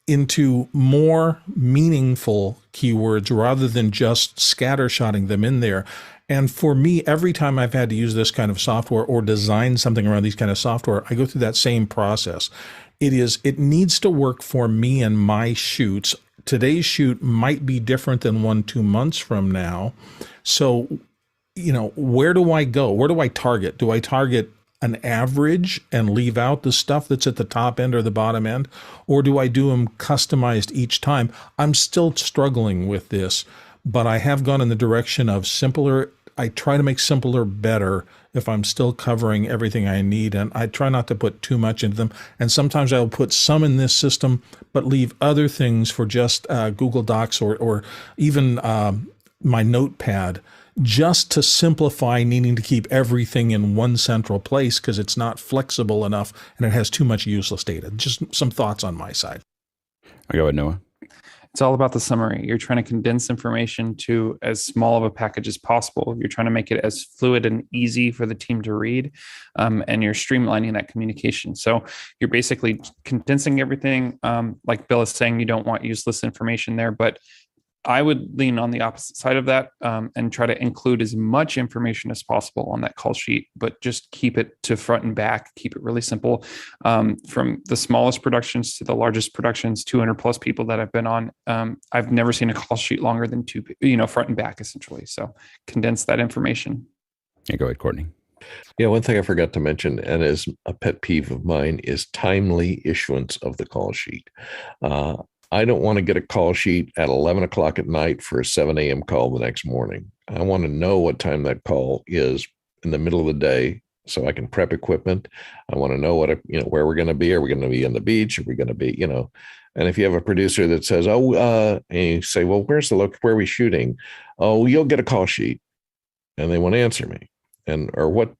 into more meaningful keywords rather than just scattershotting them in there. And for me, every time I've had to use this kind of software or design something around these kind of software, I go through that same process. It needs to work for me and my shoots. Today's shoot might be different than 1-2 months from now. So, where do I go? Where do I target? Do I target an average and leave out the stuff that's at the top end or the bottom end? Or do I do them customized each time? I'm still struggling with this, but I have gone in the direction of simpler. I try to make simpler better if I'm still covering everything I need, and I try not to put too much into them. And sometimes I'll put some in this system, but leave other things for just Google Docs or even my notepad, just to simplify needing to keep everything in one central place because it's not flexible enough and it has too much useless data. Just some thoughts on my side. I'll go with Noah. It's all about the summary. You're trying to condense information to as small of a package as possible. You're trying to make it as fluid and easy for the team to read, and you're streamlining that communication. So you're basically condensing everything. Like Bill is saying, you don't want useless information there, but I would lean on the opposite side of that and try to include as much information as possible on that call sheet, but just keep it to front and back, keep it really simple. From the smallest productions to the largest productions, 200 plus people that I've been on, I've never seen a call sheet longer than front and back essentially. So condense that information. Yeah, go ahead, Courtney. Yeah, one thing I forgot to mention, and is a pet peeve of mine, is timely issuance of the call sheet. I don't want to get a call sheet at 11 o'clock at night for a 7 a.m. call the next morning. I want to know what time that call is in the middle of the day so I can prep equipment. I want to know where we're going to be. Are we going to be on the beach? Are we going to be, and if you have a producer that says, and you say, well, where are we shooting? Oh, you'll get a call sheet. And they won't answer me. What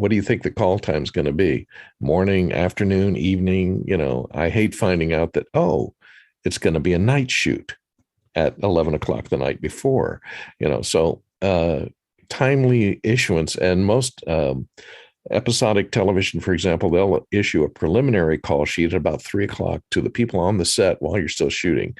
do you think the call time is going to be? Morning, afternoon, evening? I hate finding out that, it's going to be a night shoot at 11 o'clock the night before, so timely issuance, and most episodic television, for example, they'll issue a preliminary call sheet at about 3 o'clock to the people on the set while you're still shooting.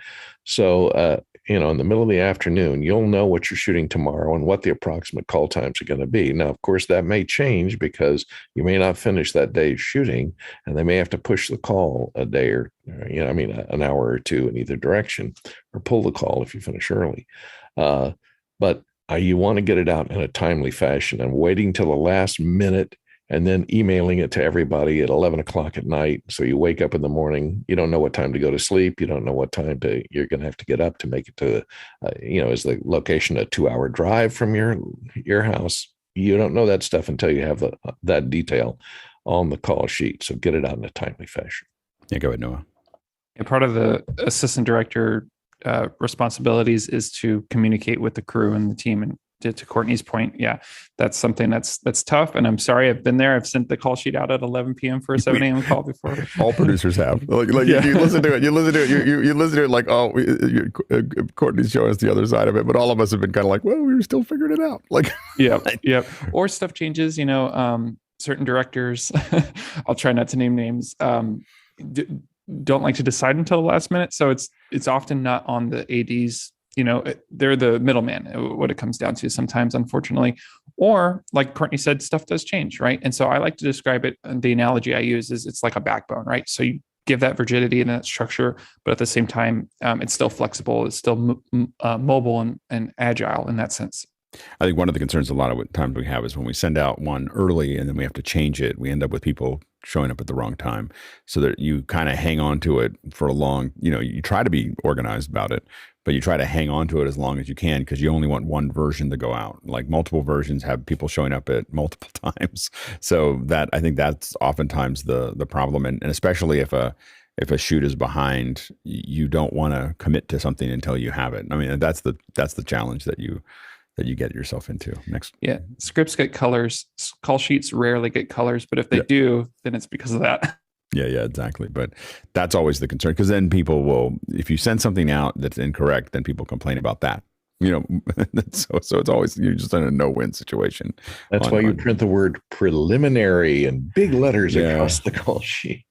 So, in the middle of the afternoon, you'll know what you're shooting tomorrow and what the approximate call times are going to be. Now, of course, that may change because you may not finish that day's shooting, and they may have to push the call a day or, an hour or two in either direction, or pull the call if you finish early. But you want to get it out in a timely fashion, and waiting till the last minute and then emailing it to everybody at 11 o'clock at night. So you wake up in the morning, you don't know what time to go to sleep. You don't know what time you're going to have to get up to make it to, is the location a 2-hour drive from your house? You don't know that stuff until you have that detail on the call sheet. So get it out in a timely fashion. Yeah, go ahead, Noah. And part of the assistant director responsibilities is to communicate with the crew and the team. And to Courtney's point, yeah, that's something that's tough. And I'm sorry, I've been there. I've sent the call sheet out at 11 p.m. for a 7 a.m. call before. All producers have. You listen to it. You listen to it like, Courtney's showing us the other side of it. But all of us have been kind of like, well, we were still figuring it out. Like, yeah. Or stuff changes. Certain directors, I'll try not to name names. Don't like to decide until the last minute. So it's often not on the ADs. They're the middleman, what it comes down to sometimes, unfortunately. Or like Courtney said, stuff does change, right? And so I like to describe it, the analogy I use is it's like a backbone, right? So you give that rigidity and that structure, but at the same time, it's still flexible, it's still mobile and agile in that sense. I think one of the concerns a lot of times we have is when we send out one early and then we have to change it, we end up with people showing up at the wrong time, so that you kind of hang on to it for a long, you try to be organized about it, but you try to hang on to it as long as you can, because you only want one version to go out. Like multiple versions have people showing up at multiple times. So I think that's oftentimes the problem. And especially if a shoot is behind, you don't want to commit to something until you have it. I mean, that's the challenge that you get yourself into. Next. Yeah. Scripts get colors. Call sheets rarely get colors, but if they do, then it's because of that. Yeah, exactly. But that's always the concern, because then people will, if you send something out that's incorrect, then people complain about that. So it's always, you're just in a no-win situation. That's why you print the word preliminary in big letters across the call sheet.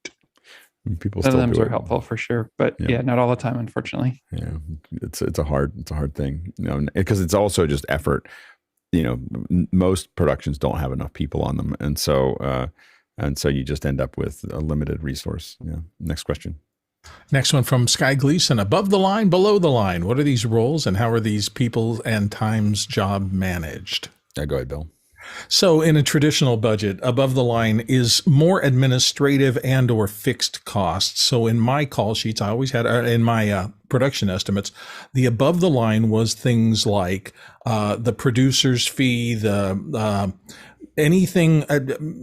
People Some still of them do are it. helpful for sure, but not all the time, unfortunately. Yeah, it's a hard thing, because it's also just effort. Most productions don't have enough people on them, and so you just end up with a limited resource. Yeah. Next question. Next one from Sky Gleason. Above the line, below the line. What are these roles, and how are these people and times job managed? Yeah, go ahead, Bill. So in a traditional budget, above the line is more administrative and or fixed costs. So in my call sheets, I always had, in my production estimates, the above the line was things like the producer's fee, the anything,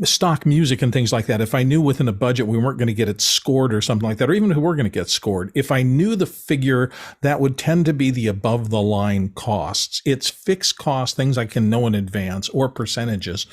stock music and things like that. If I knew within a budget we weren't going to get it scored or something like that, or even if we were going to get scored, if I knew the figure, that would tend to be the above the line costs. It's fixed costs, things I can know in advance, or percentages.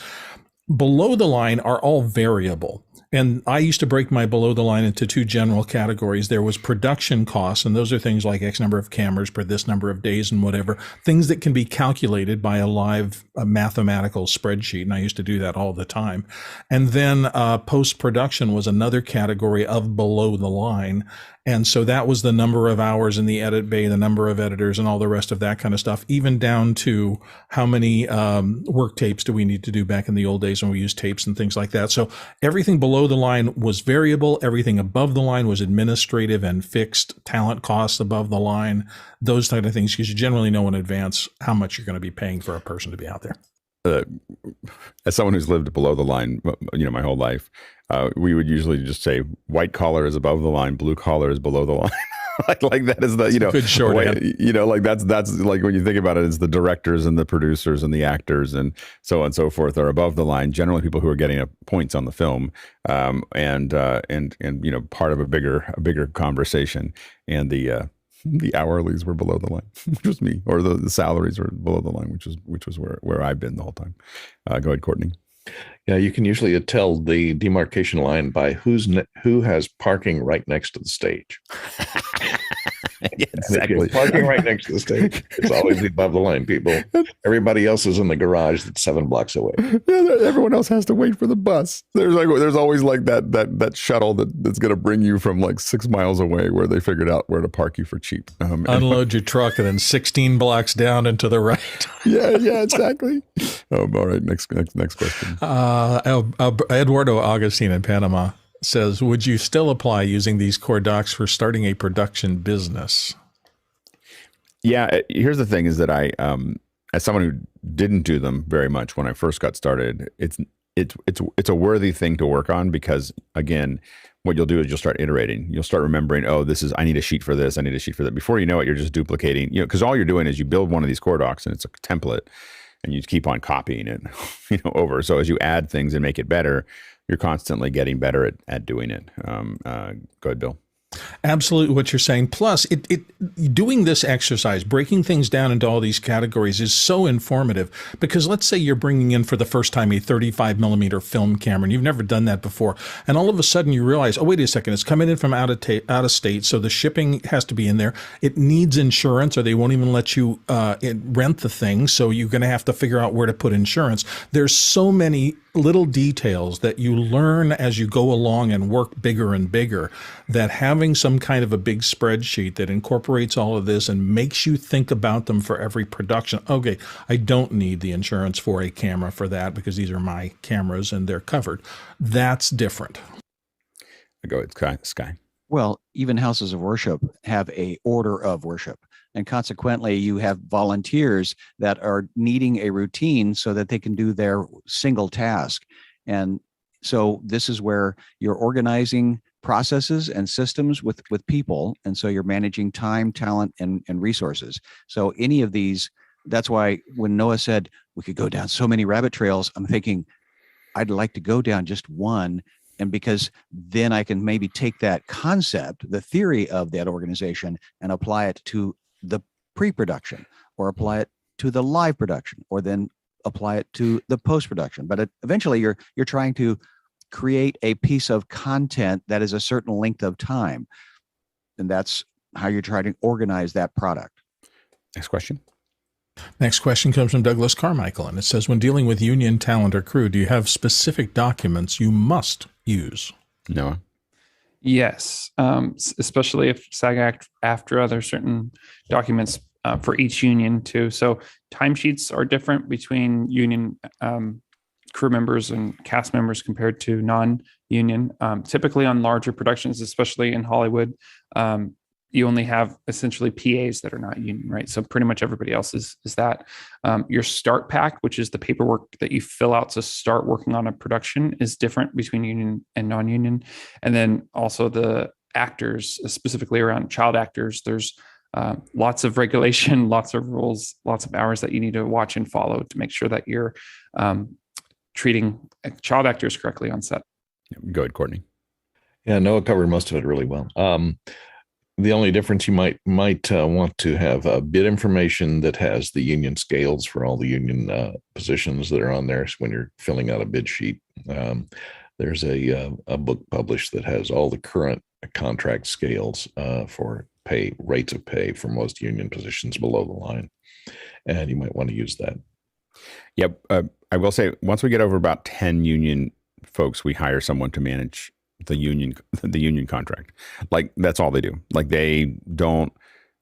Below the line are all variable. And I used to break my below the line into two general categories. There was production costs, and those are things like X number of cameras per this number of days and whatever, things that can be calculated by a live mathematical spreadsheet. And I used to do that all the time. And then post-production was another category of below the line. And so that was the number of hours in the edit bay, the number of editors, and all the rest of that kind of stuff, even down to how many work tapes do we need to do back in the old days when we used tapes and things like that. So everything below the line was variable. Everything above the line was administrative and fixed. Talent costs above the line, those type of things, because you generally know in advance how much you're going to be paying for a person to be out there. As someone who's lived below the line, my whole life, we would usually just say white collar is above the line, blue collar is below the line. like that is the good shorthand. Like that's like when you think about it, it's the directors and the producers and the actors and so on and so forth are above the line. Generally, people who are getting points on the film, and part of a bigger conversation. And the hourlies were below the line, which was me, or the salaries were below the line, which was where I've been the whole time. Go ahead, Courtney. Yeah, you can usually tell the demarcation line by who has parking right next to the stage. Yeah, And if you're exactly. parking right next to the stage, it's always the above the line people. Everybody else is in the garage that's 7 blocks away. Yeah, everyone else has to wait for the bus. There's always like that shuttle that's going to bring you from like 6 miles away where they figured out where to park you for cheap. Unload your truck and then 16 blocks down and to the right. Yeah, exactly. All right, next question. Eduardo Augustine in Panama says, would you still apply using these core docs for starting a production business? Yeah, here's the thing is that I, as someone who didn't do them very much when I first got started, it's a worthy thing to work on because, again, what you'll do is you'll start iterating. You'll start remembering, oh, I need a sheet for this. I need a sheet for that. Before you know it, you're just duplicating, because all you're doing is you build one of these core docs and it's a template and you keep on copying it, over. So as you add things and make it better, you're constantly getting better at doing it. Go ahead, Bill. Absolutely what you're saying. Plus, doing this exercise, breaking things down into all these categories is so informative because let's say you're bringing in for the first time a 35 millimeter film camera and you've never done that before. And all of a sudden you realize, oh, wait a second, it's coming in from out of state. So the shipping has to be in there. It needs insurance or they won't even let you rent the thing. So you're going to have to figure out where to put insurance. There's so many little details that you learn as you go along and work bigger and bigger that having some kind of a big spreadsheet that incorporates all of this and makes you think about them for every production. Okay, I don't need the insurance for a camera for that because these are my cameras and they're covered. That's different. Go ahead, Sky. Well, even houses of worship have a order of worship. And consequently, you have volunteers that are needing a routine so that they can do their single task. And so this is where you're organizing processes and systems with people. And so you're managing time, talent, and resources. So any of these, that's why when Noah said we could go down so many rabbit trails, I'm thinking I'd like to go down just one. And because then I can maybe take that concept, the theory of that organization, and apply it to the pre-production or apply it to the live production or then apply it to the post-production. But eventually you're trying to create a piece of content that is a certain length of time. And that's how you're trying to organize that product. Next question. Next question comes from Douglas Carmichael, and it says, when dealing with union talent or crew, do you have specific documents you must use? Noah? Yes, especially if SAG-AFTRA, there's certain documents for each union too. So timesheets are different between union crew members and cast members compared to non-union. Typically on larger productions, especially in Hollywood, you only have essentially PAs that are not union, right? So pretty much everybody else is that. Your start pack, which is the paperwork that you fill out to start working on a production, is different between union and non-union. And then also the actors, specifically around child actors, there's lots of regulation, lots of rules, lots of hours that you need to watch and follow to make sure that you're treating child actors correctly on set. Go ahead, Courtney. Yeah, Noah covered most of it really well. The only difference you might want to have bid information that has the union scales for all the union positions that are on there. So when you're filling out a bid sheet, there's a book published that has all the current contract scales for rates of pay for most union positions below the line, and you might want to use that. Yep, I will say once we get over about 10 union folks, we hire someone to manage the union contract. Like that's all they do. Like they don't.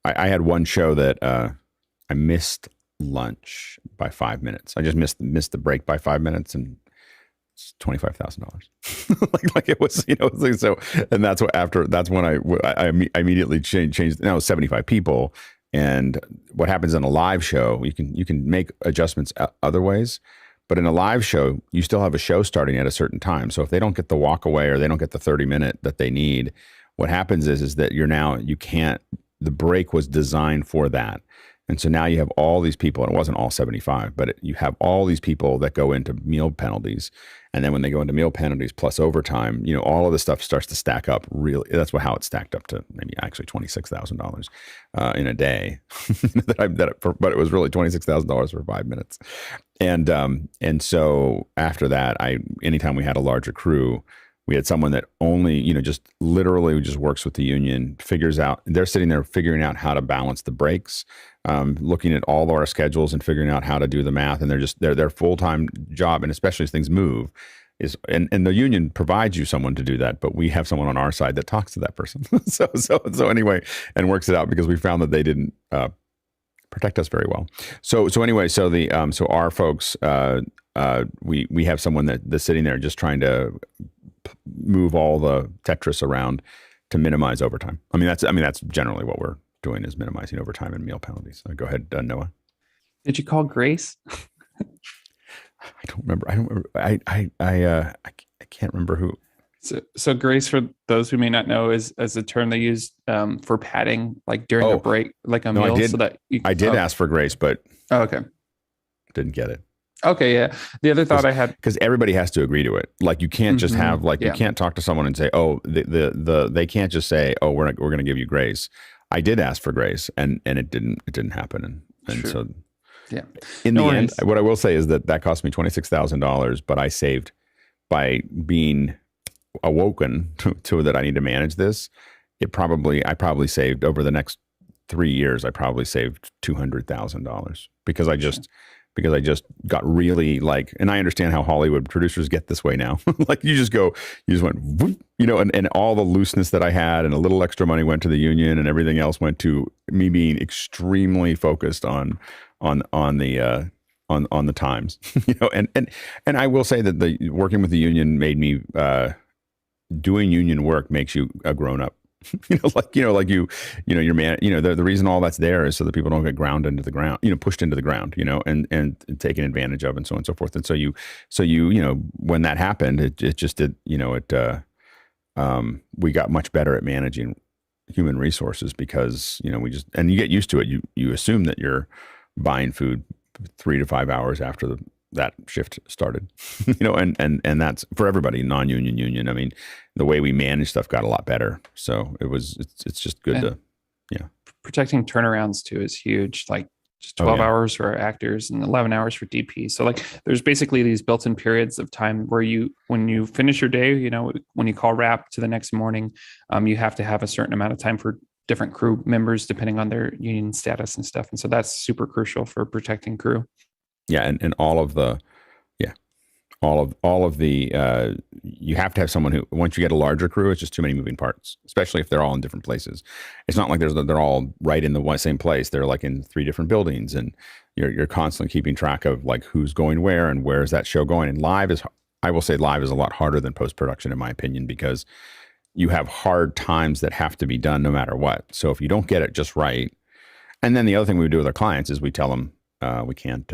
I had one show that I missed lunch by 5 minutes. I just missed the break by 5 minutes, and it's $25,000. like it was, so. And that's when I immediately changed. Now it's 75 people, and what happens in a live show, you can make adjustments other ways. But in a live show, you still have a show starting at a certain time. So if they don't get the walk away or they don't get the 30-minute that they need, what happens is that you can't, the break was designed for that. And so now you have all these people, and it wasn't all 75, but you have all these people that go into meal penalties. And then when they go into meal penalties plus overtime, all of this stuff starts to stack up really. That's how it stacked up to maybe actually $26,000 in a day. But it was really $26,000 for 5 minutes. And so after that, anytime we had a larger crew, We had someone that only, just literally just works with the union, figures out, they're sitting there figuring out how to balance the breaks, looking at all of our schedules and figuring out how to do the math. And their full-time job, and especially as things move, is, and the union provides you someone to do that, but we have someone on our side that talks to that person. so anyway, and works it out, because we found that they didn't protect us very well. So anyway, so our folks, we have someone that's sitting there just trying to move all the Tetris around to minimize overtime. That's generally what we're doing, is minimizing overtime and meal penalties. Go ahead, Noah. Did you call Grace? I don't remember. I can't remember who. So Grace, for those who may not know, is a term they use for padding, like during a break, like a meal. I did ask for Grace, but okay, didn't get it. Okay, yeah. The other thought I had, because everybody has to agree to it. Like, you can't just have you can't talk to someone and say, oh, they can't just say, oh, we're going to give you Grace. I did ask for Grace, and it didn't happen, and so yeah. In the end, what I will say is that cost me $26,000, but I saved, by being awoken to that I need to manage this. I probably saved, over the next 3 years, I probably saved $200,000, because I just got really and I understand how Hollywood producers get this way now. You just went, whoop, and all the looseness that I had, and a little extra money went to the union, and everything else went to me being extremely focused on the times, and I will say that the working with the union made me, doing union work makes you a grown up. Your man, the reason all that's there is so that people don't get ground into the ground, pushed into the ground, and taken advantage of, and so on and so forth. And so when that happened, it just did, we got much better at managing human resources, because, and you get used to it. You assume that you're buying food 3 to 5 hours after that shift started, and that's for everybody, non-union, union. I mean, the way we manage stuff got a lot better. So it's just good protecting turnarounds too is huge. Like, just 12 hours for actors and 11 hours for DP. So there's basically these built-in periods of time where when you finish your day, when you call wrap to the next morning, you have to have a certain amount of time for different crew members, depending on their union status and stuff. And so that's super crucial for protecting crew. Yeah. And all of the you have to have someone who, once you get a larger crew, it's just too many moving parts, especially if they're all in different places. It's not like they're all right in the same place. They're in 3 different buildings, and you're constantly keeping track of who's going where and where's that show going. And I will say live is a lot harder than post-production, in my opinion, because you have hard times that have to be done no matter what. So if you don't get it just right, and then the other thing we do with our clients is we tell them, we can't,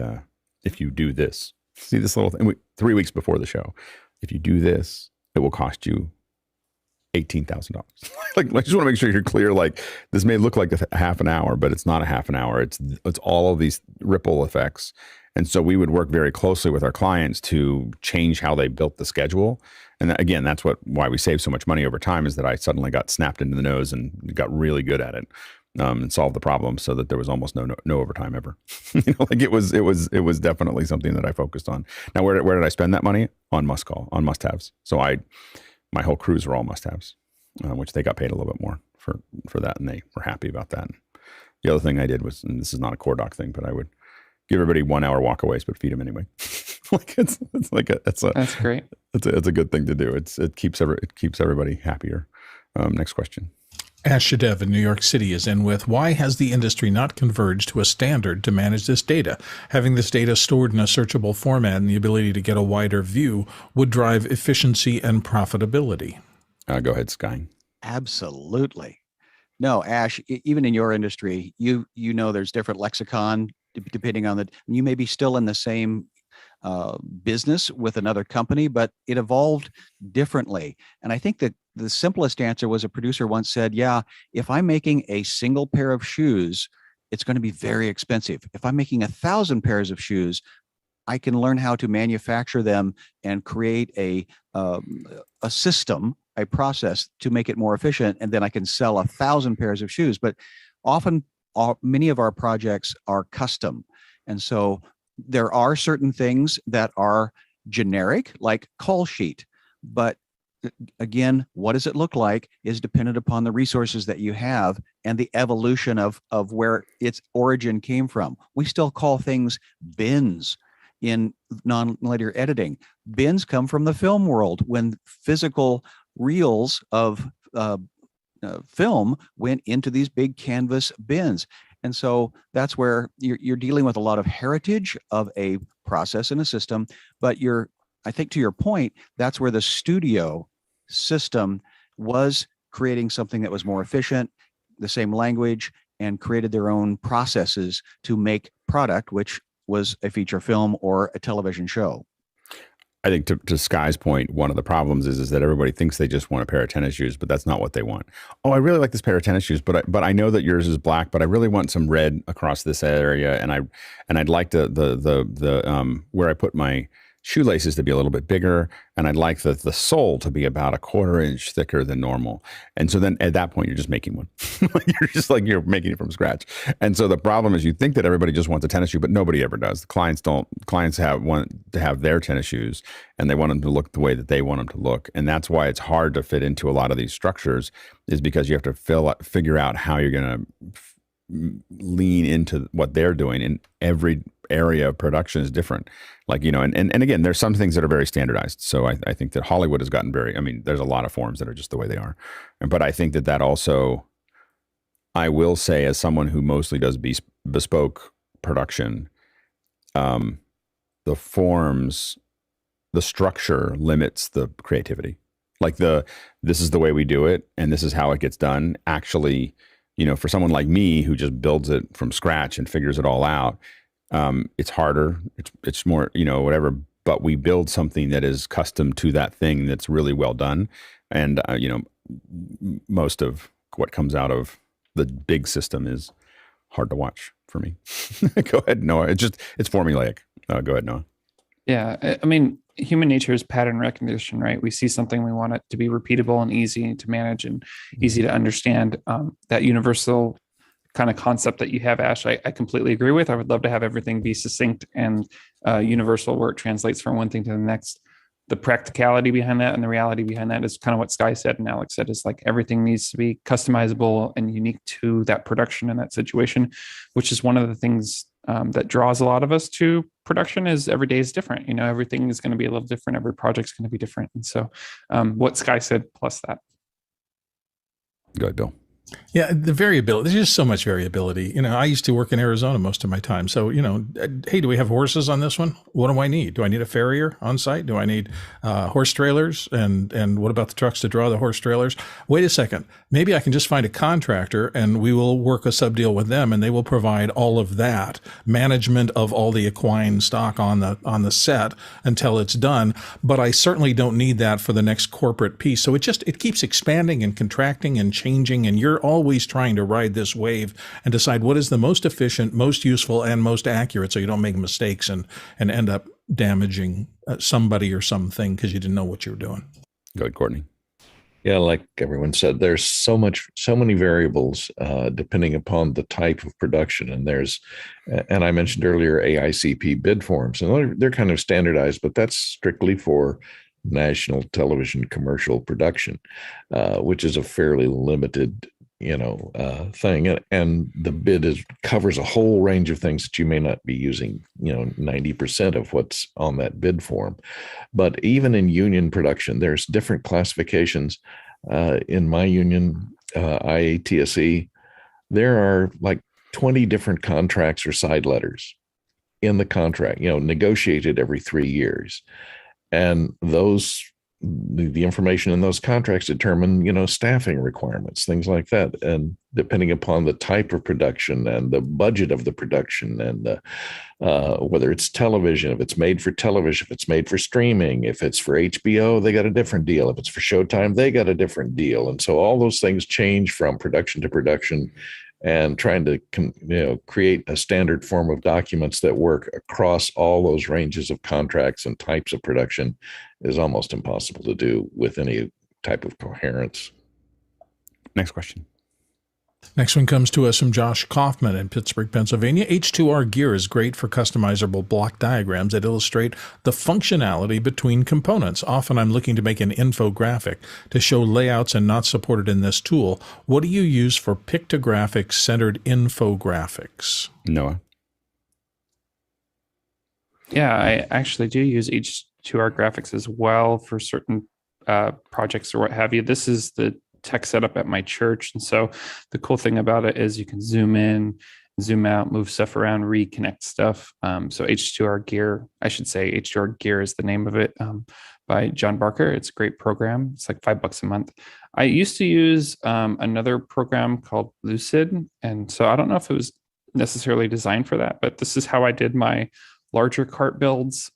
if you do this, see this little thing, 3 weeks before the show, if you do this, it will cost you $18,000. I just want to make sure you're clear. This may look like a half an hour, but it's not a half an hour. It's all of these ripple effects. And so we would work very closely with our clients to change how they built the schedule. And again, that's why we save so much money over time, is that I suddenly got snapped into the nose and got really good at it, and solved the problem, so that there was almost no overtime ever. It was definitely something that I focused on. Now, where did I spend that money? On must-haves. So my whole crews were all must-haves, which they got paid a little bit more for that, and they were happy about that. And the other thing I did was, and this is not a core doc thing, but I would give everybody 1 hour walkaways, but feed them anyway. That's great. It's a good thing to do. It keeps everybody happier. Next question. Ash Shadev in New York City is in with, why has the industry not converged to a standard to manage this data? Having this data stored in a searchable format and the ability to get a wider view would drive efficiency and profitability. Go ahead, Sky. Absolutely. No, Ash, even in your industry, there's different lexicon depending on you may be still in the same business with another company, but it evolved differently. And I think that the simplest answer was, a producer once said, if I'm making a single pair of shoes, it's going to be very expensive. If I'm making 1,000 pairs of shoes, I can learn how to manufacture them and create a system, a process to make it more efficient. And then I can sell 1,000 pairs of shoes. But often, many of our projects are custom. And so there are certain things that are generic, like call sheet, but again, what does it look like is dependent upon the resources that you have and the evolution of where its origin came from. We still call things bins in nonlinear editing. Bins come from the film world when physical reels of film went into these big canvas bins. And so that's where you're dealing with a lot of heritage of a process and a system, but I think to your point, that's where the studio system was creating something that was more efficient, the same language, and created their own processes to make product, which was a feature film or a television show. I think to Sky's point, one of the problems is that everybody thinks they just want a pair of tennis shoes, but that's not what they want. Oh, I really like this pair of tennis shoes, but I know that yours is black, but I really want some red across this area, and I'd like the where I put my shoelaces to be a little bit bigger, and I'd like the sole to be about a 1/4 inch thicker than normal. And so then at that point, you're just making one. You're making it from scratch. And so the problem is you think that everybody just wants a tennis shoe, but nobody ever does. The clients don't. Clients want to have their tennis shoes, and they want them to look the way that they want them to look. And that's why it's hard to fit into a lot of these structures, is because you have to figure out how you're going to lean into what they're doing, and every area of production is different. And again, there's some things that are very standardized. So I think that Hollywood has gotten there's a lot of forms that are just the way they are. But I think that also, I will say, as someone who mostly does bespoke production, the forms, the structure limits the creativity. This is the way we do it, and this is how it gets done. Actually, for someone like me who just builds it from scratch and figures it all out, it's harder. It's more, whatever, but we build something that is custom to that thing that's really well done. And, most of what comes out of the big system is hard to watch for me. Go ahead, Noah. It's formulaic. Go ahead, Noah. Yeah. I mean, human nature is pattern recognition, right? We see something, we want it to be repeatable and easy to manage and easy to understand. That universal kind of concept that you have, Ash, I completely agree with. I would love to have everything be succinct and universal, where it translates from one thing to the next. The practicality behind that and the reality behind that is kind of what Sky said and Alex said, is everything needs to be customizable and unique to that production and that situation, which is one of the things that draws a lot of us to production. Is every day is different. Everything is going to be a little different. Every project's going to be different. And so what Sky said plus that. Go ahead, Bill. Yeah, the variability. There's just so much variability. I used to work in Arizona most of my time. So, hey, do we have horses on this one? What do I need? Do I need a farrier on site? Do I need horse trailers? And what about the trucks to draw the horse trailers? Wait a second. Maybe I can just find a contractor and we will work a sub deal with them, and they will provide all of that management of all the equine stock on the set until it's done. But I certainly don't need that for the next corporate piece. So it keeps expanding and contracting and changing, and you're always trying to ride this wave and decide what is the most efficient, most useful, and most accurate, so you don't make mistakes and end up damaging somebody or something because you didn't know what you were doing. Go ahead, Courtney. Yeah, like everyone said, there's so many variables depending upon the type of production. And I mentioned earlier AICP bid forms, and they're kind of standardized, but that's strictly for national television commercial production, which is a fairly limited thing. And the bid covers a whole range of things that you may not be using, 90% of what's on that bid form. But even in union production, there's different classifications. In my union, IATSE, there are 20 different contracts or side letters in the contract, negotiated every 3 years. And the information in those contracts determine, staffing requirements, things like that. And depending upon the type of production and the budget of the production, and whether it's television, if it's made for television, if it's made for streaming, if it's for HBO, they got a different deal. If it's for Showtime, they got a different deal. And so all those things change from production to production, and trying to create a standard form of documents that work across all those ranges of contracts and types of production is almost impossible to do with any type of coherence. Next question. Next one comes to us from Josh Kaufman in Pittsburgh, Pennsylvania. H2R gear is great for customizable block diagrams that illustrate the functionality between components. Often I'm looking to make an infographic to show layouts and not supported in this tool. What do you use for pictographic-centered infographics? Noah? Yeah, I actually do use H2R graphics as well for certain projects or what have you. This is the tech setup at my church. And so the cool thing about it is you can zoom in, zoom out, move stuff around, reconnect stuff. So H2R Gear, I should say H2R Gear is the name of it, by John Barker. It's a great program. It's like $5 a month. I used to use another program called Lucid. And so I don't know if it was necessarily designed for that, but this is how I did my larger cart builds.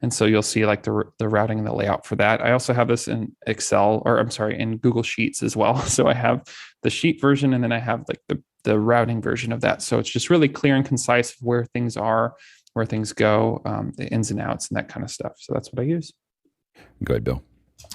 And so you'll see like the routing and the layout for that. I also have this in Excel, or I'm sorry, in Google Sheets as well. So I have the sheet version, and then I have like the routing version of that. So it's just really clear and concise of where things are, where things go, the ins and outs and that kind of stuff. So that's what I use. Go ahead, Bill.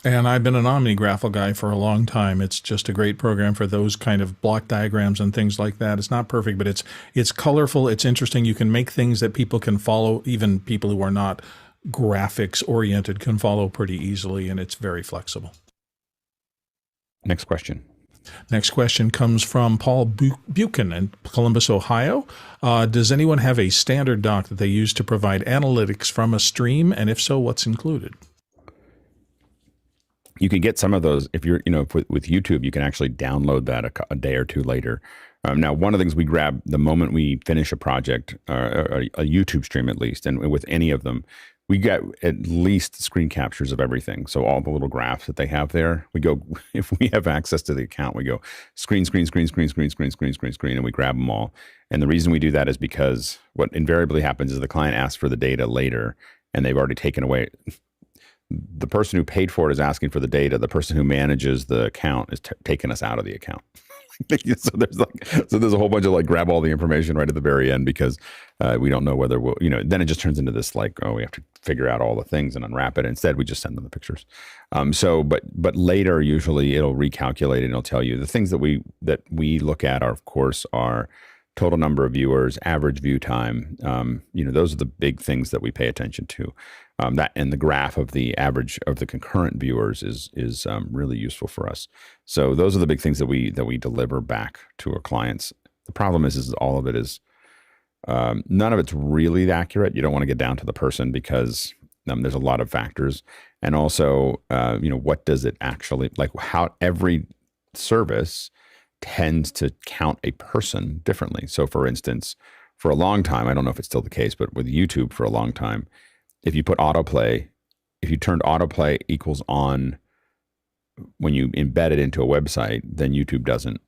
And I've been an OmniGraffle guy for a long time. It's just a great program for those kind of block diagrams and things like that. It's not perfect, but it's colorful. It's interesting. You can make things that people can follow, even people who are not graphics oriented can follow pretty easily, and it's very flexible. Next question. Next question comes from Paul Buchan in Columbus, Ohio. Does anyone have a standard dock that they use to provide analytics from a stream? And if so, what's included? You can get some of those if you're, with YouTube, you can actually download that a day or two later. Now, one of the things we grab the moment we finish a project, a YouTube stream at least, and with any of them, we get at least screen captures of everything. So all the little graphs that they have there, we go, if we have access to the account, we go screen, and we grab them all. And the reason we do that is because what invariably happens is the client asks for the data later, and they've already taken away. The person who paid for it is asking for the data. The person who manages the account is taking us out of the account. So there's a whole bunch of like grab all the information right at the very end because we don't know whether we'll, then it just turns into this like, oh, we have to figure out all the things and unwrap it. Instead, we just send them the pictures. But later, usually it'll recalculate and it'll tell you the things that we look at are, of course, are total number of viewers, average view time. Those are the big things that we pay attention to. That and the graph of the average of the concurrent viewers is really useful for us. So those are the big things that we deliver back to our clients. The problem is all of it is none of it's really accurate. You don't want to get down to the person because there's a lot of factors, and also what does it actually like? How every service tends to count a person differently. So, for instance, for a long time, I don't know if it's still the case, but with YouTube for a long time, if you put autoplay, if you turned autoplay equals on when you embed it into a website, then YouTube doesn't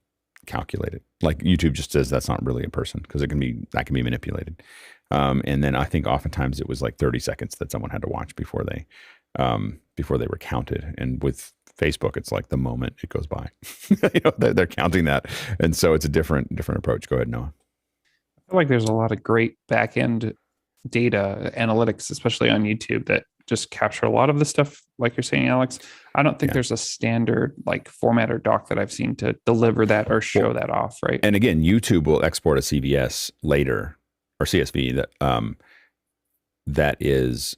calculate it. Like YouTube just says that's not really a person because that can be manipulated. And then I think oftentimes it was like 30 seconds that someone had to watch before they were counted. And with Facebook, it's like the moment it goes by, they're counting that. And so it's a different approach. Go ahead, Noah. I feel like there's a lot of great back-end data analytics, especially on YouTube, that just capture a lot of the stuff, like you're saying, Alex. I don't think there's a standard like format or doc that I've seen to deliver that or show that off, right? And again, YouTube will export a CVS later or CSV that is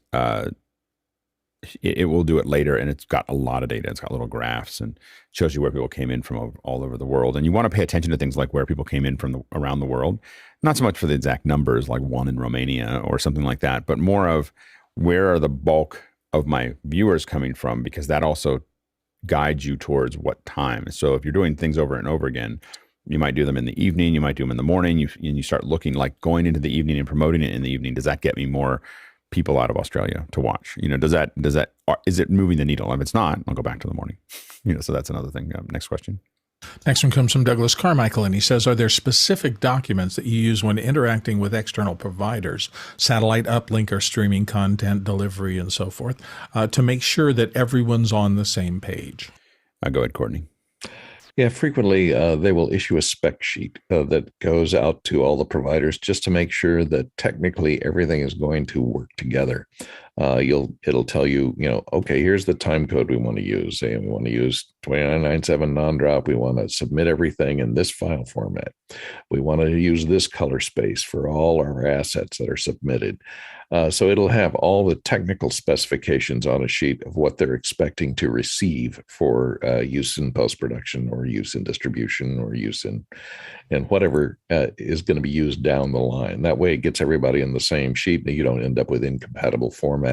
it will do it later, and it's got a lot of data. It's got little graphs and shows you where people came in from all over the world. And you want to pay attention to things like where people came in from around the world, not so much for the exact numbers like one in Romania or something like that, but more of where are the bulk of my viewers coming from, because that also guides you towards what time. So if you're doing things over and over again, you might do them in the evening, you might do them in the morning, and you start looking like going into the evening and promoting it in the evening. Does that get me more people out of Australia to watch? Is it moving the needle? If it's not, I'll go back to the morning. So that's another thing. Next question. Next one comes from Douglas Carmichael, and he says, are there specific documents that you use when interacting with external providers, satellite uplink or streaming content delivery and so forth, to make sure that everyone's on the same page? Go ahead, Courtney. Yeah, frequently they will issue a spec sheet that goes out to all the providers just to make sure that technically everything is going to work together. it'll tell you, okay, here's the time code we want to use. Say we want to use 2997 non-drop. We want to submit everything in this file format. We want to use this color space for all our assets that are submitted. So it'll have all the technical specifications on a sheet of what they're expecting to receive for use in post-production or use in distribution or use in whatever is going to be used down the line. That way it gets everybody in the same sheet and you don't end up with incompatible formats.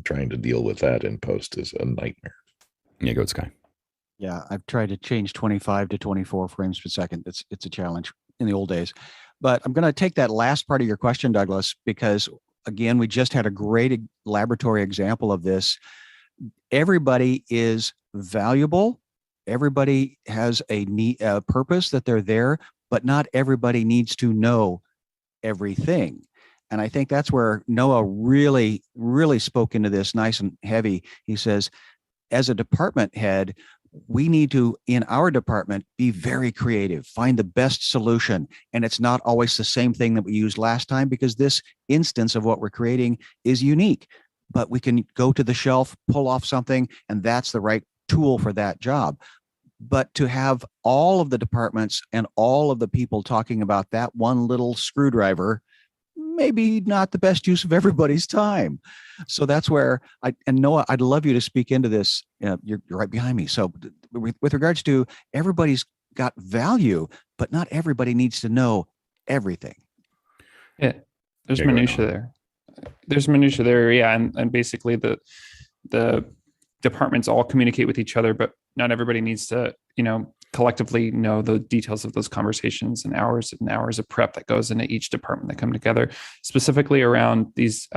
Trying to deal with that in post is a nightmare. Yeah, go Sky. Yeah, I've tried to change 25 to 24 frames per second. It's a challenge in the old days. But I'm going to take that last part of your question, Douglas, because again, we just had a great laboratory example of this. Everybody is valuable. Everybody has a purpose that they're there, but not everybody needs to know everything. And I think that's where Noah really, really spoke into this nice and heavy. He says, as a department head, we need to, in our department, be very creative, find the best solution. And it's not always the same thing that we used last time, because this instance of what we're creating is unique. But we can go to the shelf, pull off something, and that's the right tool for that job. But to have all of the departments and all of the people talking about that one little screwdriver, maybe not the best use of everybody's time. So that's where and Noah, I'd love you to speak into this. You're right behind me. So with regards to everybody's got value, but not everybody needs to know everything. Yeah, there's minutia there. There's minutia there. Yeah. And basically the departments all communicate with each other, but not everybody needs to, collectively know the details of those conversations and hours of prep that goes into each department that come together, specifically around these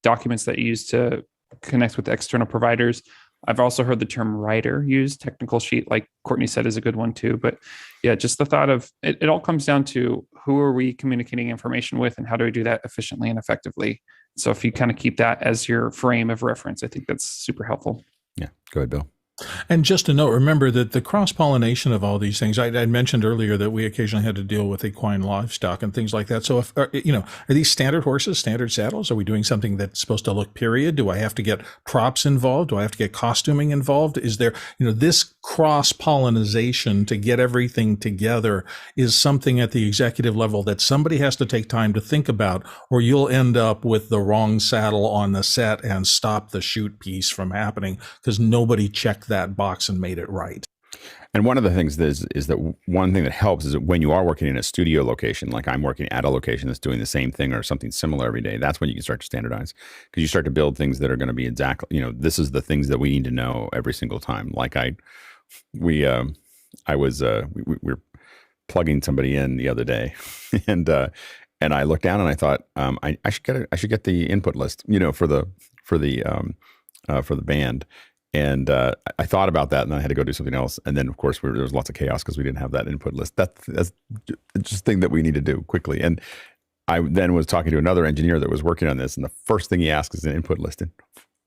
documents that you use to connect with external providers. I've also heard the term writer used. Technical sheet, like Courtney said, is a good one too. But yeah, just the thought of it all comes down to who are we communicating information with and how do we do that efficiently and effectively. So if you kind of keep that as your frame of reference, I think that's super helpful. Yeah, go ahead, Bill. And just a note, remember that the cross-pollination of all these things, I mentioned earlier that we occasionally had to deal with equine livestock and things like that. So, are these standard horses, standard saddles? Are we doing something that's supposed to look period? Do I have to get props involved? Do I have to get costuming involved? Is there, this cross-pollination to get everything together is something at the executive level that somebody has to take time to think about, or you'll end up with the wrong saddle on the set and stop the shoot piece from happening because nobody checked that box and made it right. And one of the things is that one thing that helps is that when you are working in a studio location, like I'm working at a location that's doing the same thing or something similar every day, that's when you can start to standardize, because you start to build things that are going to be exactly, this is the things that we need to know every single time. Like we were plugging somebody in the other day and I looked down and I thought, I should get the input list, for the band. And I thought about that, and I had to go do something else. And then, of course, there was lots of chaos because we didn't have that input list. That's just a thing that we need to do quickly. And I then was talking to another engineer that was working on this, and the first thing he asked is an input list. And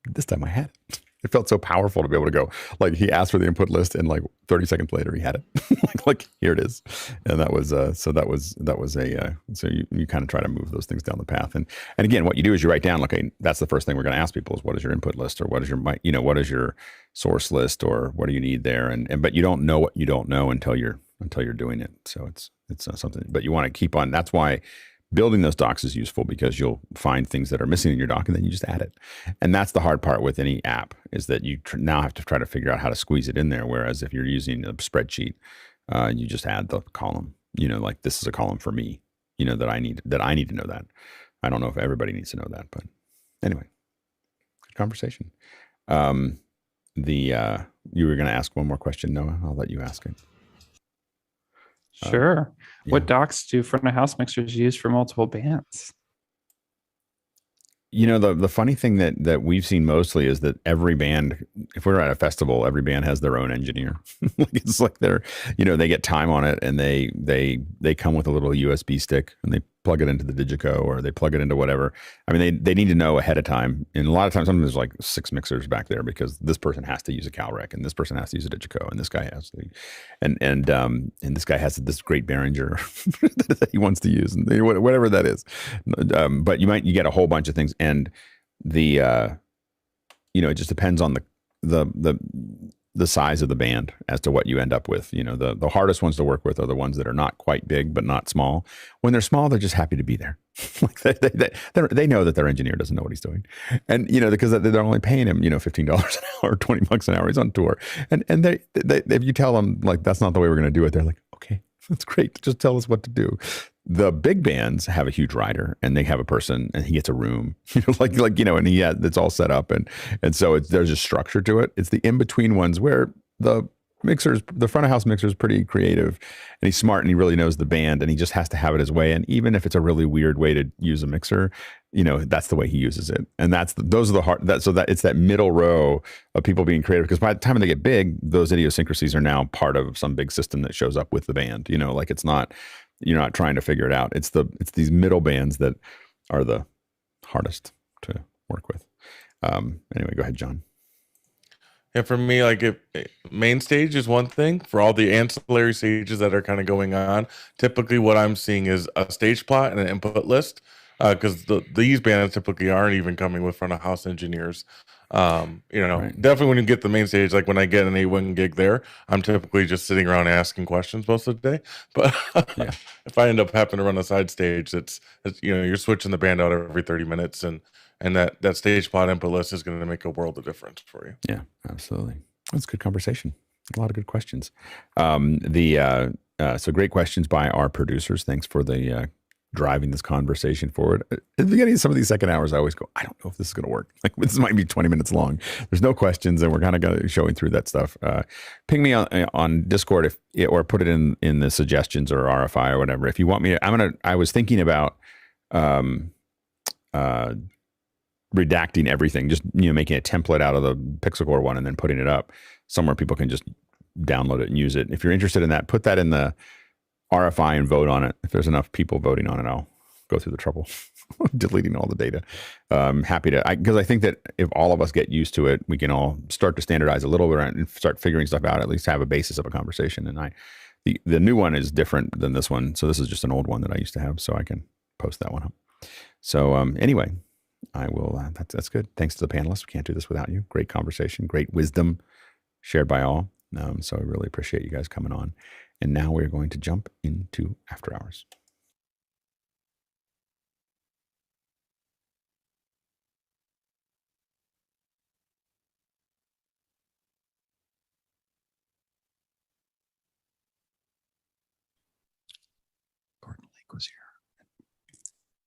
this time I had it. It felt so powerful to be able to go. Like, he asked for the input list, and like 30 seconds later, he had it. like here it is. And that was so you kind of try to move those things down the path. And again, what you do is you write down, okay, that's the first thing we're going to ask people is what is your input list, or what is your what is your source list, or what do you need there? And but you don't know what you don't know until you're doing it. So it's something. But you want to keep on. That's why building those docs is useful, because you'll find things that are missing in your doc and then you just add it. And that's the hard part with any app, is that you now have to try to figure out how to squeeze it in there. Whereas if you're using a spreadsheet, you just add the column, like this is a column for me, that I need to know that. I don't know if everybody needs to know that, but anyway, good conversation. You were going to ask one more question, Noah. I'll let you ask it. Sure. Yeah. What docks do front of house mixers use for multiple bands? The funny thing that we've seen mostly is that every band, if we're at a festival, every band has their own engineer. It's like they're, they get time on it, and they come with a little USB stick and they plug it into the Digico, or they plug it into whatever. I mean, they need to know ahead of time. And a lot of times, sometimes there's like 6 mixers back there, because this person has to use a CalRec, and this person has to use a Digico, and this guy has to, and this guy has this great Behringer that he wants to use, and whatever that is. But you get a whole bunch of things. And it just depends on the size of the band as to what you end up with. The hardest ones to work with are the ones that are not quite big but not small. When they're small, they're just happy to be there. Like they know that their engineer doesn't know what he's doing, and because they're only paying him $15 an hour, $20 an hour. He's on tour, and they if you tell them like that's not the way we're going to do it, they're like, okay, that's great. Just tell us what to do. The big bands have a huge rider, and they have a person, and he gets a room, and it's all set up, and so there's a structure to it. It's the in between ones where the front of house mixer is pretty creative, and he's smart, and he really knows the band, and he just has to have it his way. And even if it's a really weird way to use a mixer, that's the way he uses it. And those are the hard. It's that middle row of people being creative, because by the time they get big, those idiosyncrasies are now part of some big system that shows up with the band. It's not. You're not trying to figure it out. It's these middle bands that are the hardest to work with. Anyway, go ahead, John. Yeah, for me, if main stage is one thing. For all the ancillary stages that are kind of going on, typically what I'm seeing is a stage plot and an input list, because these bands typically aren't even coming with front of house engineers. Right. Definitely when you get the main stage, like when I get an A1 gig there, I'm typically just sitting around asking questions most of the day. But if I end up having to run a side stage, it's you're switching the band out every 30 minutes, and that stage plot input list is going to make a world of difference for you. Yeah, absolutely. That's a good conversation. A lot of good questions. So great questions by our producers. Thanks for the driving this conversation forward. At the beginning of some of these second hours, I always go, I don't know if this is going to work. Like this might be 20 minutes long. There's no questions, and we're kind of showing through that stuff. Ping me on Discord or put it in the suggestions or RFI or whatever. If you want me to, I was thinking about redacting everything, just making a template out of the Pixel Core one and then putting it up somewhere people can just download it and use it. If you're interested in that, put that in the RFI and vote on it. If there's enough people voting on it, I'll go through the trouble of deleting all the data. I'm happy to, because I think that if all of us get used to it, we can all start to standardize a little bit and start figuring stuff out, at least have a basis of a conversation. And the new one is different than this one. So this is just an old one that I used to have, so I can post that one up. So anyway, I will, that's good. Thanks to the panelists. We can't do this without you. Great conversation, great wisdom shared by all. So I really appreciate you guys coming on. And now we're going to jump into After Hours. Gordon Lake was here.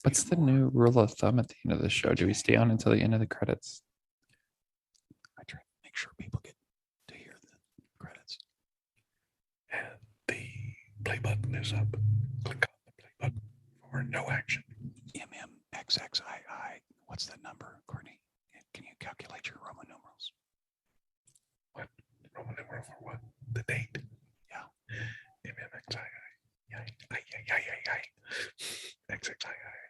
What's the new rule of thumb at the end of the show? Do we stay on until the end of the credits? I try to make sure people get to hear the credits. And the play button is up. Click on the play button for no action. MMXXII. What's that number, Courtney? Can you calculate your Roman numerals? What? Roman numeral for what? The date? Yeah. MMXII. XXII.